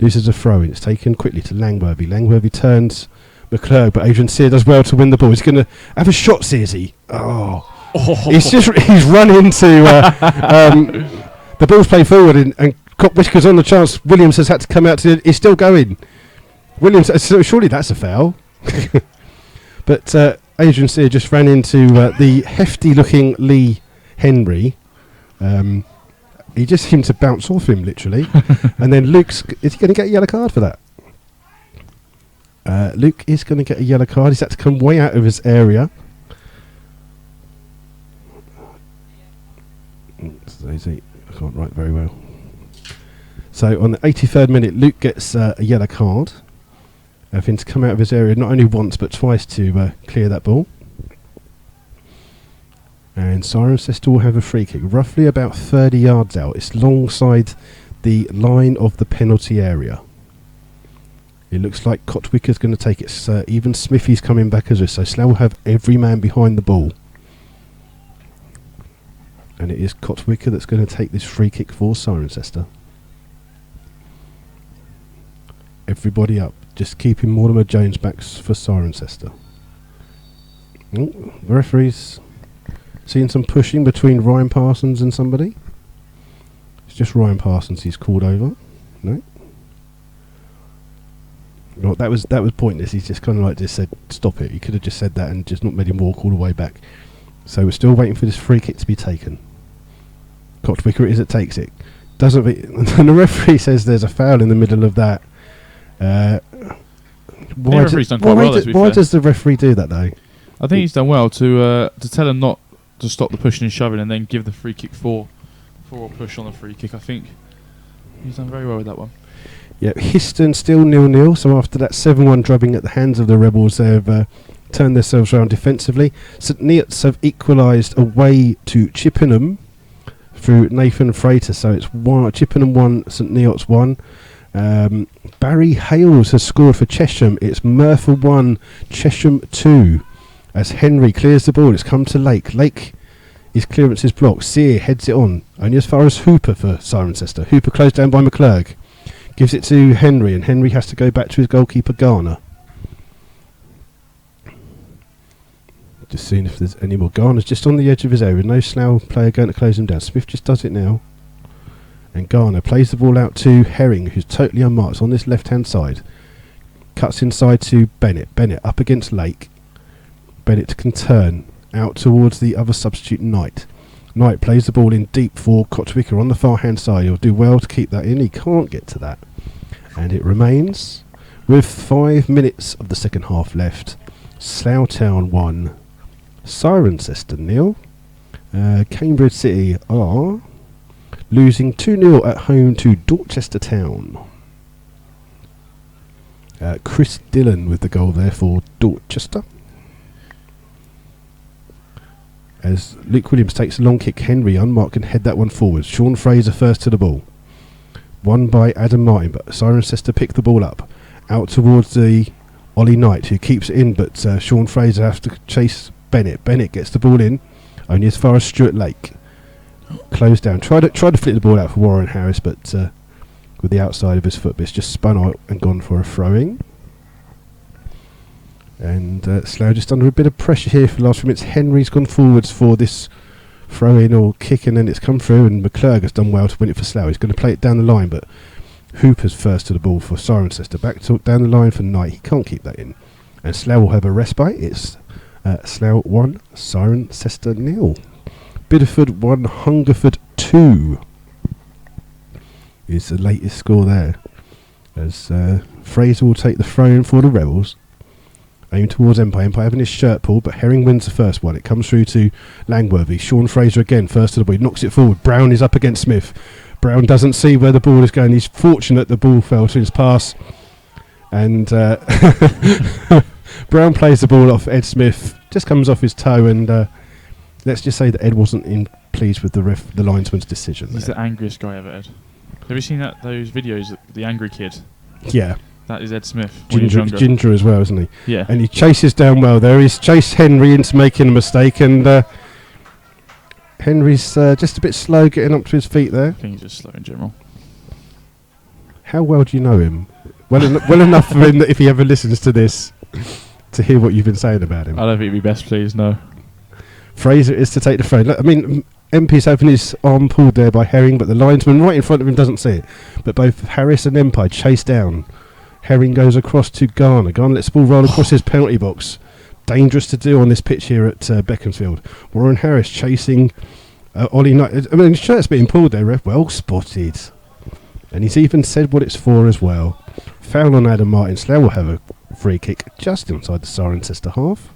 loses a throw in. It's taken quickly to Langworthy. Langworthy turns McClurg, but Adrian Sear does well to win the ball. He's going to have a shot, Searsy. He's run into the ball's played forward, and Whitaker's on the chance. Williams has had to come out to. He's still going. Williams, so surely that's a foul. But Adrian Sear just ran into the hefty-looking Lee Henry. He just seemed to bounce off him, literally. And then is he going to get a yellow card for that? Luke is going to get a yellow card. He's had to come way out of his area. I can't write very well. So on the 83rd minute, Luke gets a yellow card. Having to come out of his area not only once but twice to clear that ball. And Cirencester will have a free kick, roughly about 30 yards out. It's alongside the line of the penalty area. It looks like Cotwicker's going to take it. Even Smithy's coming back as well. So Slough will have every man behind the ball. And it is Cotwicker that's going to take this free kick for Cirencester. Everybody up. Just keeping Mortimer Jones back for Cirencester. The referee's seeing some pushing between Ryan Parsons and somebody. It's just Ryan Parsons he's called over. No. No, that was pointless. He's just kind of like just said stop it. He could have just said that and just not made him walk all the way back. So we're still waiting for this free kick to be taken. Cotwicker it is that takes it. Doesn't be, and the referee says there's a foul in the middle of that. Why does the referee do that though? I think he's done well to tell him not to stop the pushing and shoving and then give the free kick for a push on the free kick. I think he's done very well with that one. Yeah, Histon still 0-0. So after that 7-1 drubbing at the hands of the Rebels, they've turned themselves around defensively. St Neots have equalised away to Chippenham through Nathan Frater. So it's Chippenham 1, St Neots 1. Barry Hales has scored for Chesham. It's Merthyr 1, Chesham 2. As Henry clears the ball, it's come to Lake. Lake, his clearance is blocked. Sear heads it on, only as far as Hooper for Cirencester. Hooper closed down by McClurg. Gives it to Henry, and Henry has to go back to his goalkeeper Garner. Just seeing if there's any more. Garner's just on the edge of his area. No Slough player going to close him down. Smith just does it now. And Garner plays the ball out to Herring, who's totally unmarked on this left-hand side. Cuts inside to Bennett. Bennett up against Lake. Bennett can turn out towards the other substitute, Knight. Knight plays the ball in deep for Cotwicker on the far-hand side. He'll do well to keep that in. He can't get to that. And it remains with 5 minutes of the second half left. Slough Town 1, Cirencester 0. Cambridge City are losing 2-0 at home to Dorchester Town. Chris Dillon with the goal there for Dorchester. As Luke Williams takes a long kick, Henry unmarked can head that one forward. Sean Fraser first to the ball. Won by Adam Martin, but Cirencester pick the ball up. Out towards the Ollie Knight, who keeps it in, but Sean Fraser has to chase Bennett. Bennett gets the ball in, only as far as Stuart Lake. Closed down. Tried to flick the ball out for Warren Harris, but with the outside of his foot, but it's just spun out and gone for a throwing. And Slough just under a bit of pressure here for the last few minutes. Henry's gone forwards for this throw in or kick, and then it's come through, and McClurg has done well to win it for Slough. He's going to play it down the line, but Hooper's first to the ball for Cirencester. Back to down the line for Knight. He can't keep that in. And Slough will have a respite. It's Slough 1, Cirencester 0. Biddeford 1, Hungerford 2 is the latest score there. As Fraser will take the throw in for the Rebels. Aim towards Empire. Empire having his shirt pulled, but Herring wins the first one. It comes through to Langworthy. Sean Fraser again, first to the ball. He knocks it forward. Brown is up against Smith. Brown doesn't see where the ball is going. He's fortunate the ball fell to his pass. And Brown plays the ball off Ed Smith. Just comes off his toe, and let's just say that Ed wasn't pleased with the linesman's decision. He's the angriest guy ever, Ed. Have you seen those videos of the angry kid? Yeah. That is Ed Smith. Ginger as well, isn't he? Yeah. And he chases down well there. He's chased Henry into making a mistake, and Henry's just a bit slow getting up to his feet there. I think he's just slow in general. How well do you know him? Well enough for him that if he ever listens to this, to hear what you've been saying about him. I don't think he'd be best pleased, no. Fraser is to take the throw. I mean, MP's having his arm pulled there by Herring, but the linesman right in front of him doesn't see it. But both Harris and Empire chase down. Herring goes across to Garner. Garner lets the ball roll across his penalty box. Dangerous to do on this pitch here at Beaconsfield. Warren Harris chasing Ollie Knight. I mean, his shirt's being pulled there, ref. Well spotted. And he's even said what it's for as well. Foul on Adam Martin. Slough will have a free kick just inside the Cirencester half.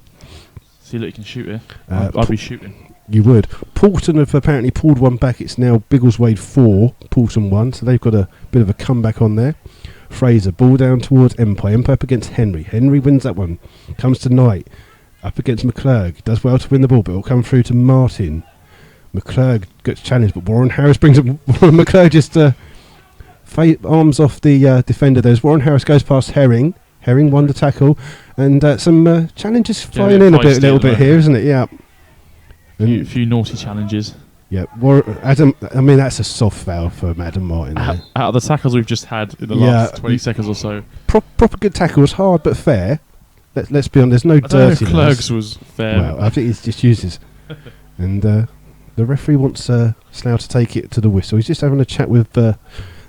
See, look, you can shoot here. I'd be shooting. You would. Poulton have apparently pulled one back. It's now Biggleswade 4, Poulton 1. So they've got a bit of a comeback on there. Fraser, ball down towards Empire. Empire up against Henry. Henry wins that one. Comes to Knight. Up against McClurg. Does well to win the ball, but it will come through to Martin. McClurg gets challenged, but Warren Harris brings it. McClurg just arms off the defender. There's Warren Harris goes past Herring. Herring won the tackle. And some challenges flying in a little bit here, isn't it? Yeah. A few naughty challenges. Yeah, Adam. I mean, that's a soft foul for Adam Martin. Out of the tackles we've just had in the last 20 seconds or so, proper good tackles, hard but fair. Let's be honest. There's no dirty. Clerks was fair. Well, I think he just uses, and the referee wants Slough to take it to the whistle. He's just having a chat with the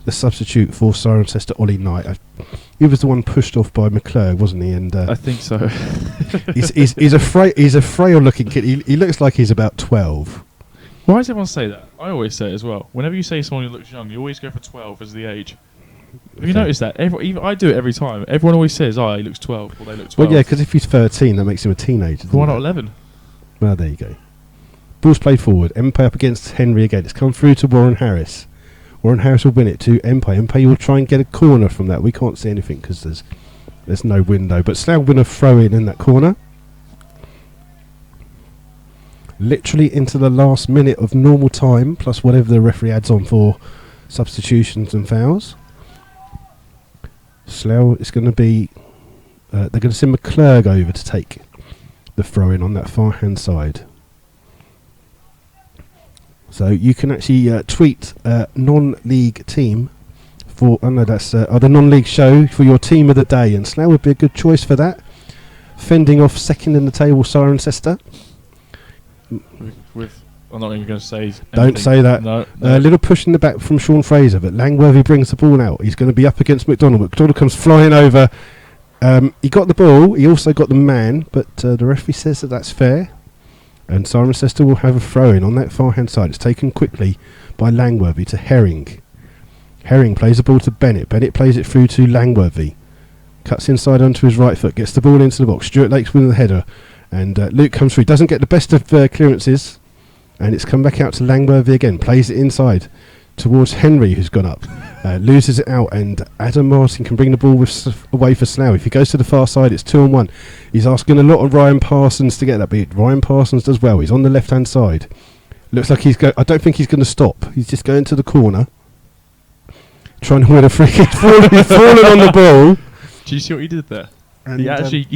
substitute for Cirencester, Ollie Knight. He was the one pushed off by McClurg, wasn't he? And I think so. he's a frail-looking kid. He looks like he's about 12. Why does everyone say that? I always say it as well. Whenever you say someone who looks young, you always go for 12 as the age. Have you noticed that? I do it every time. Everyone always says, he looks 12, or they look 12. Well, yeah, because if he's 13, that makes him a teenager. Why not 11? Well, there you go. Ball's played forward. Empire up against Henry again. It's come through to Warren Harris. Warren Harris will win it to Empire. Empire will try and get a corner from that. We can't see anything because there's no window. But Slough win a throw in that corner. Literally into the last minute of normal time, plus whatever the referee adds on for substitutions and fouls. Slough is going to be... they're going to send McClurg over to take the throw-in on that far-hand side. So you can actually tweet non-league team for... Oh no, that's the non-league show for your team of the day, and Slough would be a good choice for that. Fending off second in the table, Cirencester. I'm not even going to say anything. Don't say that. No. A little push in the back from Sean Fraser, but Langworthy brings the ball out. He's going to be up against McDonald. McDonald comes flying over. He got the ball. He also got the man, but the referee says that that's fair. And Cirencester will have a throw-in on that far-hand side. It's taken quickly by Langworthy to Herring. Herring plays the ball to Bennett. Bennett plays it through to Langworthy. Cuts inside onto his right foot. Gets the ball into the box. Stuart Lakes with the header. And Luke comes through. Doesn't get the best of clearances. And it's come back out to Langworthy again. Plays it inside towards Henry, who's gone up. Loses it out. And Adam Martin can bring the ball away for Slough. If he goes to the far side, it's 2-on-1. He's asking a lot of Ryan Parsons to get that beat. Ryan Parsons does well. He's on the left-hand side. Looks like he's I don't think he's going to stop. He's just going to the corner. Trying to win a free kick. Falling on the ball. Do you see what he did there? And he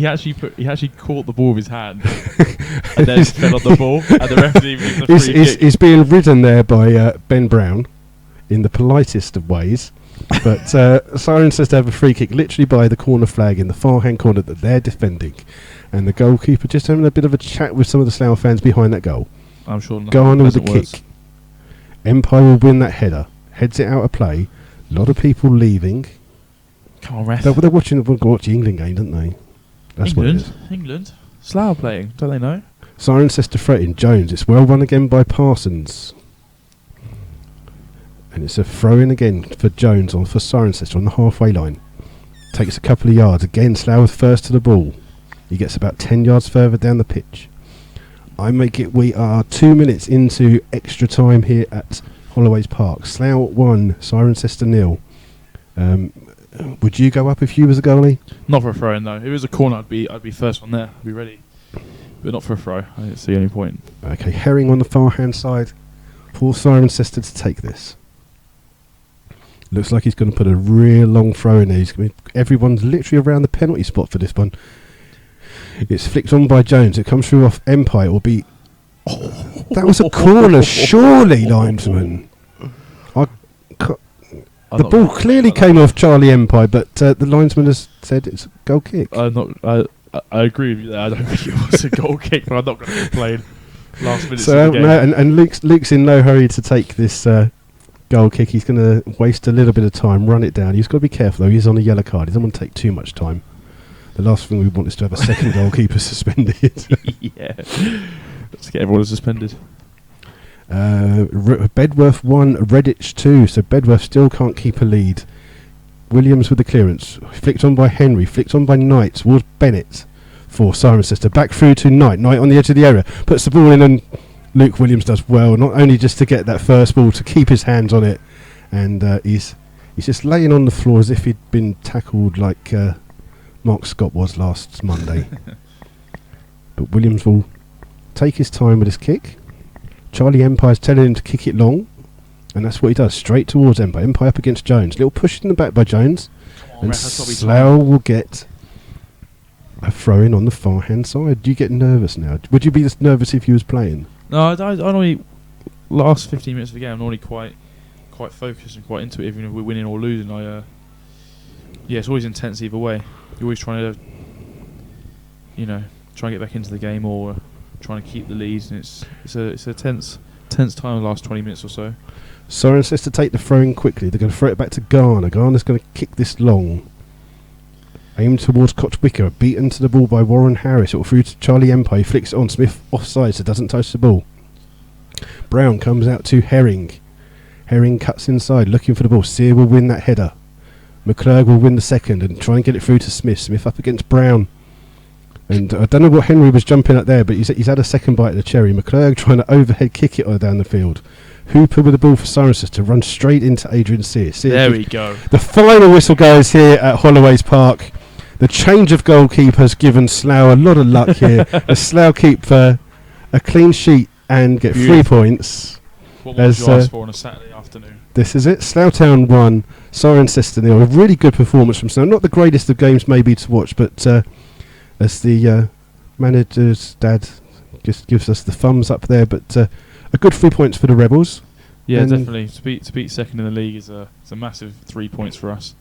actually caught the ball with his hand and then fell on the ball, and the ref didn't even give the free kick. He's being ridden there by Ben Brown in the politest of ways, but Cirencester have a free kick literally by the corner flag in the far hand corner that they're defending, and the goalkeeper just having a bit of a chat with some of the Slough fans behind that goal. I'm sure. Garner with the kick. Empire will win that header. Heads it out of play. A lot of people leaving. Come on, ref. They're watching the England game, don't they? That's England? what it is. England? Slough playing, don't they know? Cirencester threatening Jones. It's well run again by Parsons. And it's a throw in again for Jones for Cirencester on the halfway line. Takes a couple of yards. Again, Slough first to the ball. He gets about 10 yards further down the pitch. We are 2 minutes into extra time here at Holloways Park. Slough 1, Cirencester 0. Would you go up if you was a goalie? Not for a throw in though. If it was a corner, I'd be first one there. I'd be ready. But not for a throw. I didn't see any point. Okay, Herring on the far hand side for Cirencester to take this. Looks like he's going to put a real long throw in there. Everyone's literally around the penalty spot for this one. It's flicked on by Jones. It comes through off Empire. It will be... that was a corner, surely, linesman. The ball clearly came off Charlie Empire, but the linesman has said it's a goal kick. I agree with you there. I don't think it was a goal kick, but I'm not going to complain. Last minute. So and Luke's in no hurry to take this goal kick. He's going to waste a little bit of time, run it down. He's got to be careful though. He's on a yellow card. He doesn't want to take too much time. The last thing we want is to have a second goalkeeper suspended. Yeah, let's get everyone suspended. Bedworth 1, Redditch 2. So Bedworth still can't keep a lead. Williams with the clearance. Flicked on by Henry. Flicked on by Knight towards Bennett for Cirencester. Back through to Knight. Knight on the edge of the area. Puts the ball in and Luke Williams does well. Not only just to get that first ball, to keep his hands on it. And he's just laying on the floor as if he'd been tackled like Mark Scott was last Monday. But Williams will take his time with his kick. Charlie Empire's telling him to kick it long, and that's what he does, straight towards Empire. Empire up against Jones. Little push in the back by Jones, and Slough will get a throw in on the far hand side. Do you get nervous now? Would you be this nervous if you was playing? No, I normally last 15 minutes of the game. I'm normally quite focused and quite into it, even if we're winning or losing. It's always intense either way. You're always trying to, try and get back into the game or trying to keep the lead, and it's a tense time the last 20 minutes or so. Cirencester take the throw in quickly. They're going to throw it back to Garner. Garner's going to kick this long. Aimed towards Kochwicker. Beaten to the ball by Warren Harris. It will through to Charlie Empire. He flicks it on. Smith offside, so doesn't touch the ball. Brown comes out to Herring. Herring cuts inside, looking for the ball. Sear will win that header. McClurg will win the second and try and get it through to Smith. Smith up against Brown. And I don't know what Henry was jumping at there, but he's had a second bite of the cherry. McClurg trying to overhead kick it down the field. Hooper with the ball for Cirencester, runs straight into Adrian Sear. There we go. The final whistle goes here at Holloways Park. The change of goalkeepers given Slough a lot of luck here. The Slough keep a clean sheet and get 3 points. What more would you ask for on a Saturday afternoon? This is it. Slough Town 1, Cirencester 0. A really good performance from Slough. Not the greatest of games maybe to watch, but as the manager's dad just gives us the thumbs up there, but a good 3 points for the Rebels. Yeah, definitely. To beat second in the league is a massive 3 points for us.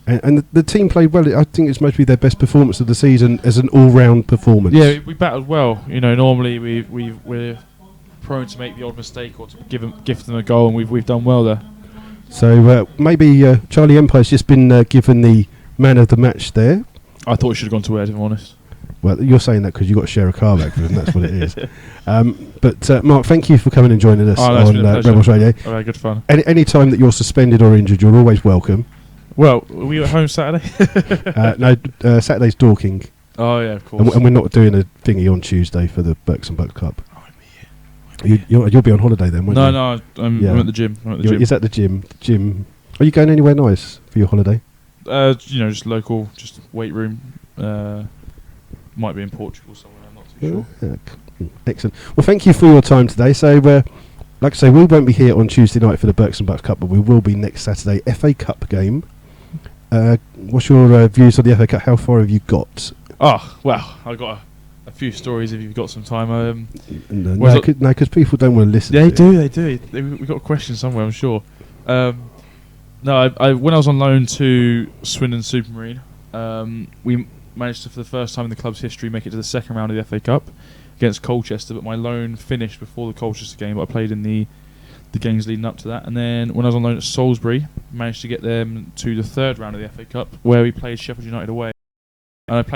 And the team played well. I think it's mostly their best performance of the season as an all-round performance. Yeah, we battled well. Normally we're prone to make the odd mistake or to gift them a goal, and we've done well there. So maybe Charlie Empire's just been given the man of the match there. I thought he should have gone to Ed, if I'm honest. Well, you're saying that because you've got to share a car back with him. That's what it is. But Mark, thank you for coming and joining us on Rebels Radio. All right, good fun. Any time that you're suspended or injured, you're always welcome. Well, are we at home Saturday? No, Saturday's Dorking. Oh yeah, of course. And we're not doing a thingy on Tuesday for the Berks and Bucks Club. You'll be on holiday then, won't you? No, I'm at the gym. Is at the gym? Are you going anywhere nice for your holiday? Just local, just weight room. Might be in Portugal somewhere. I'm not too sure. Yeah, excellent. Well, thank you for your time today. So, like I say, we won't be here on Tuesday night for the Berks and Bucks Cup, but we will be next Saturday. FA Cup game. What's your views on the FA Cup? How far have you got? Oh, well, I've got a few stories if you've got some time. No, because people don't want to listen. They do. We've got a question somewhere, I'm sure. No, I when I was on loan to Swindon Supermarine, we managed to, for the first time in the club's history, make it to the second round of the FA Cup. against Colchester, but my loan finished before the Colchester game. But I played in the games leading up to that, and then when I was on loan at Salisbury, managed to get them to the third round of the FA Cup, where we played Sheffield United away, and I played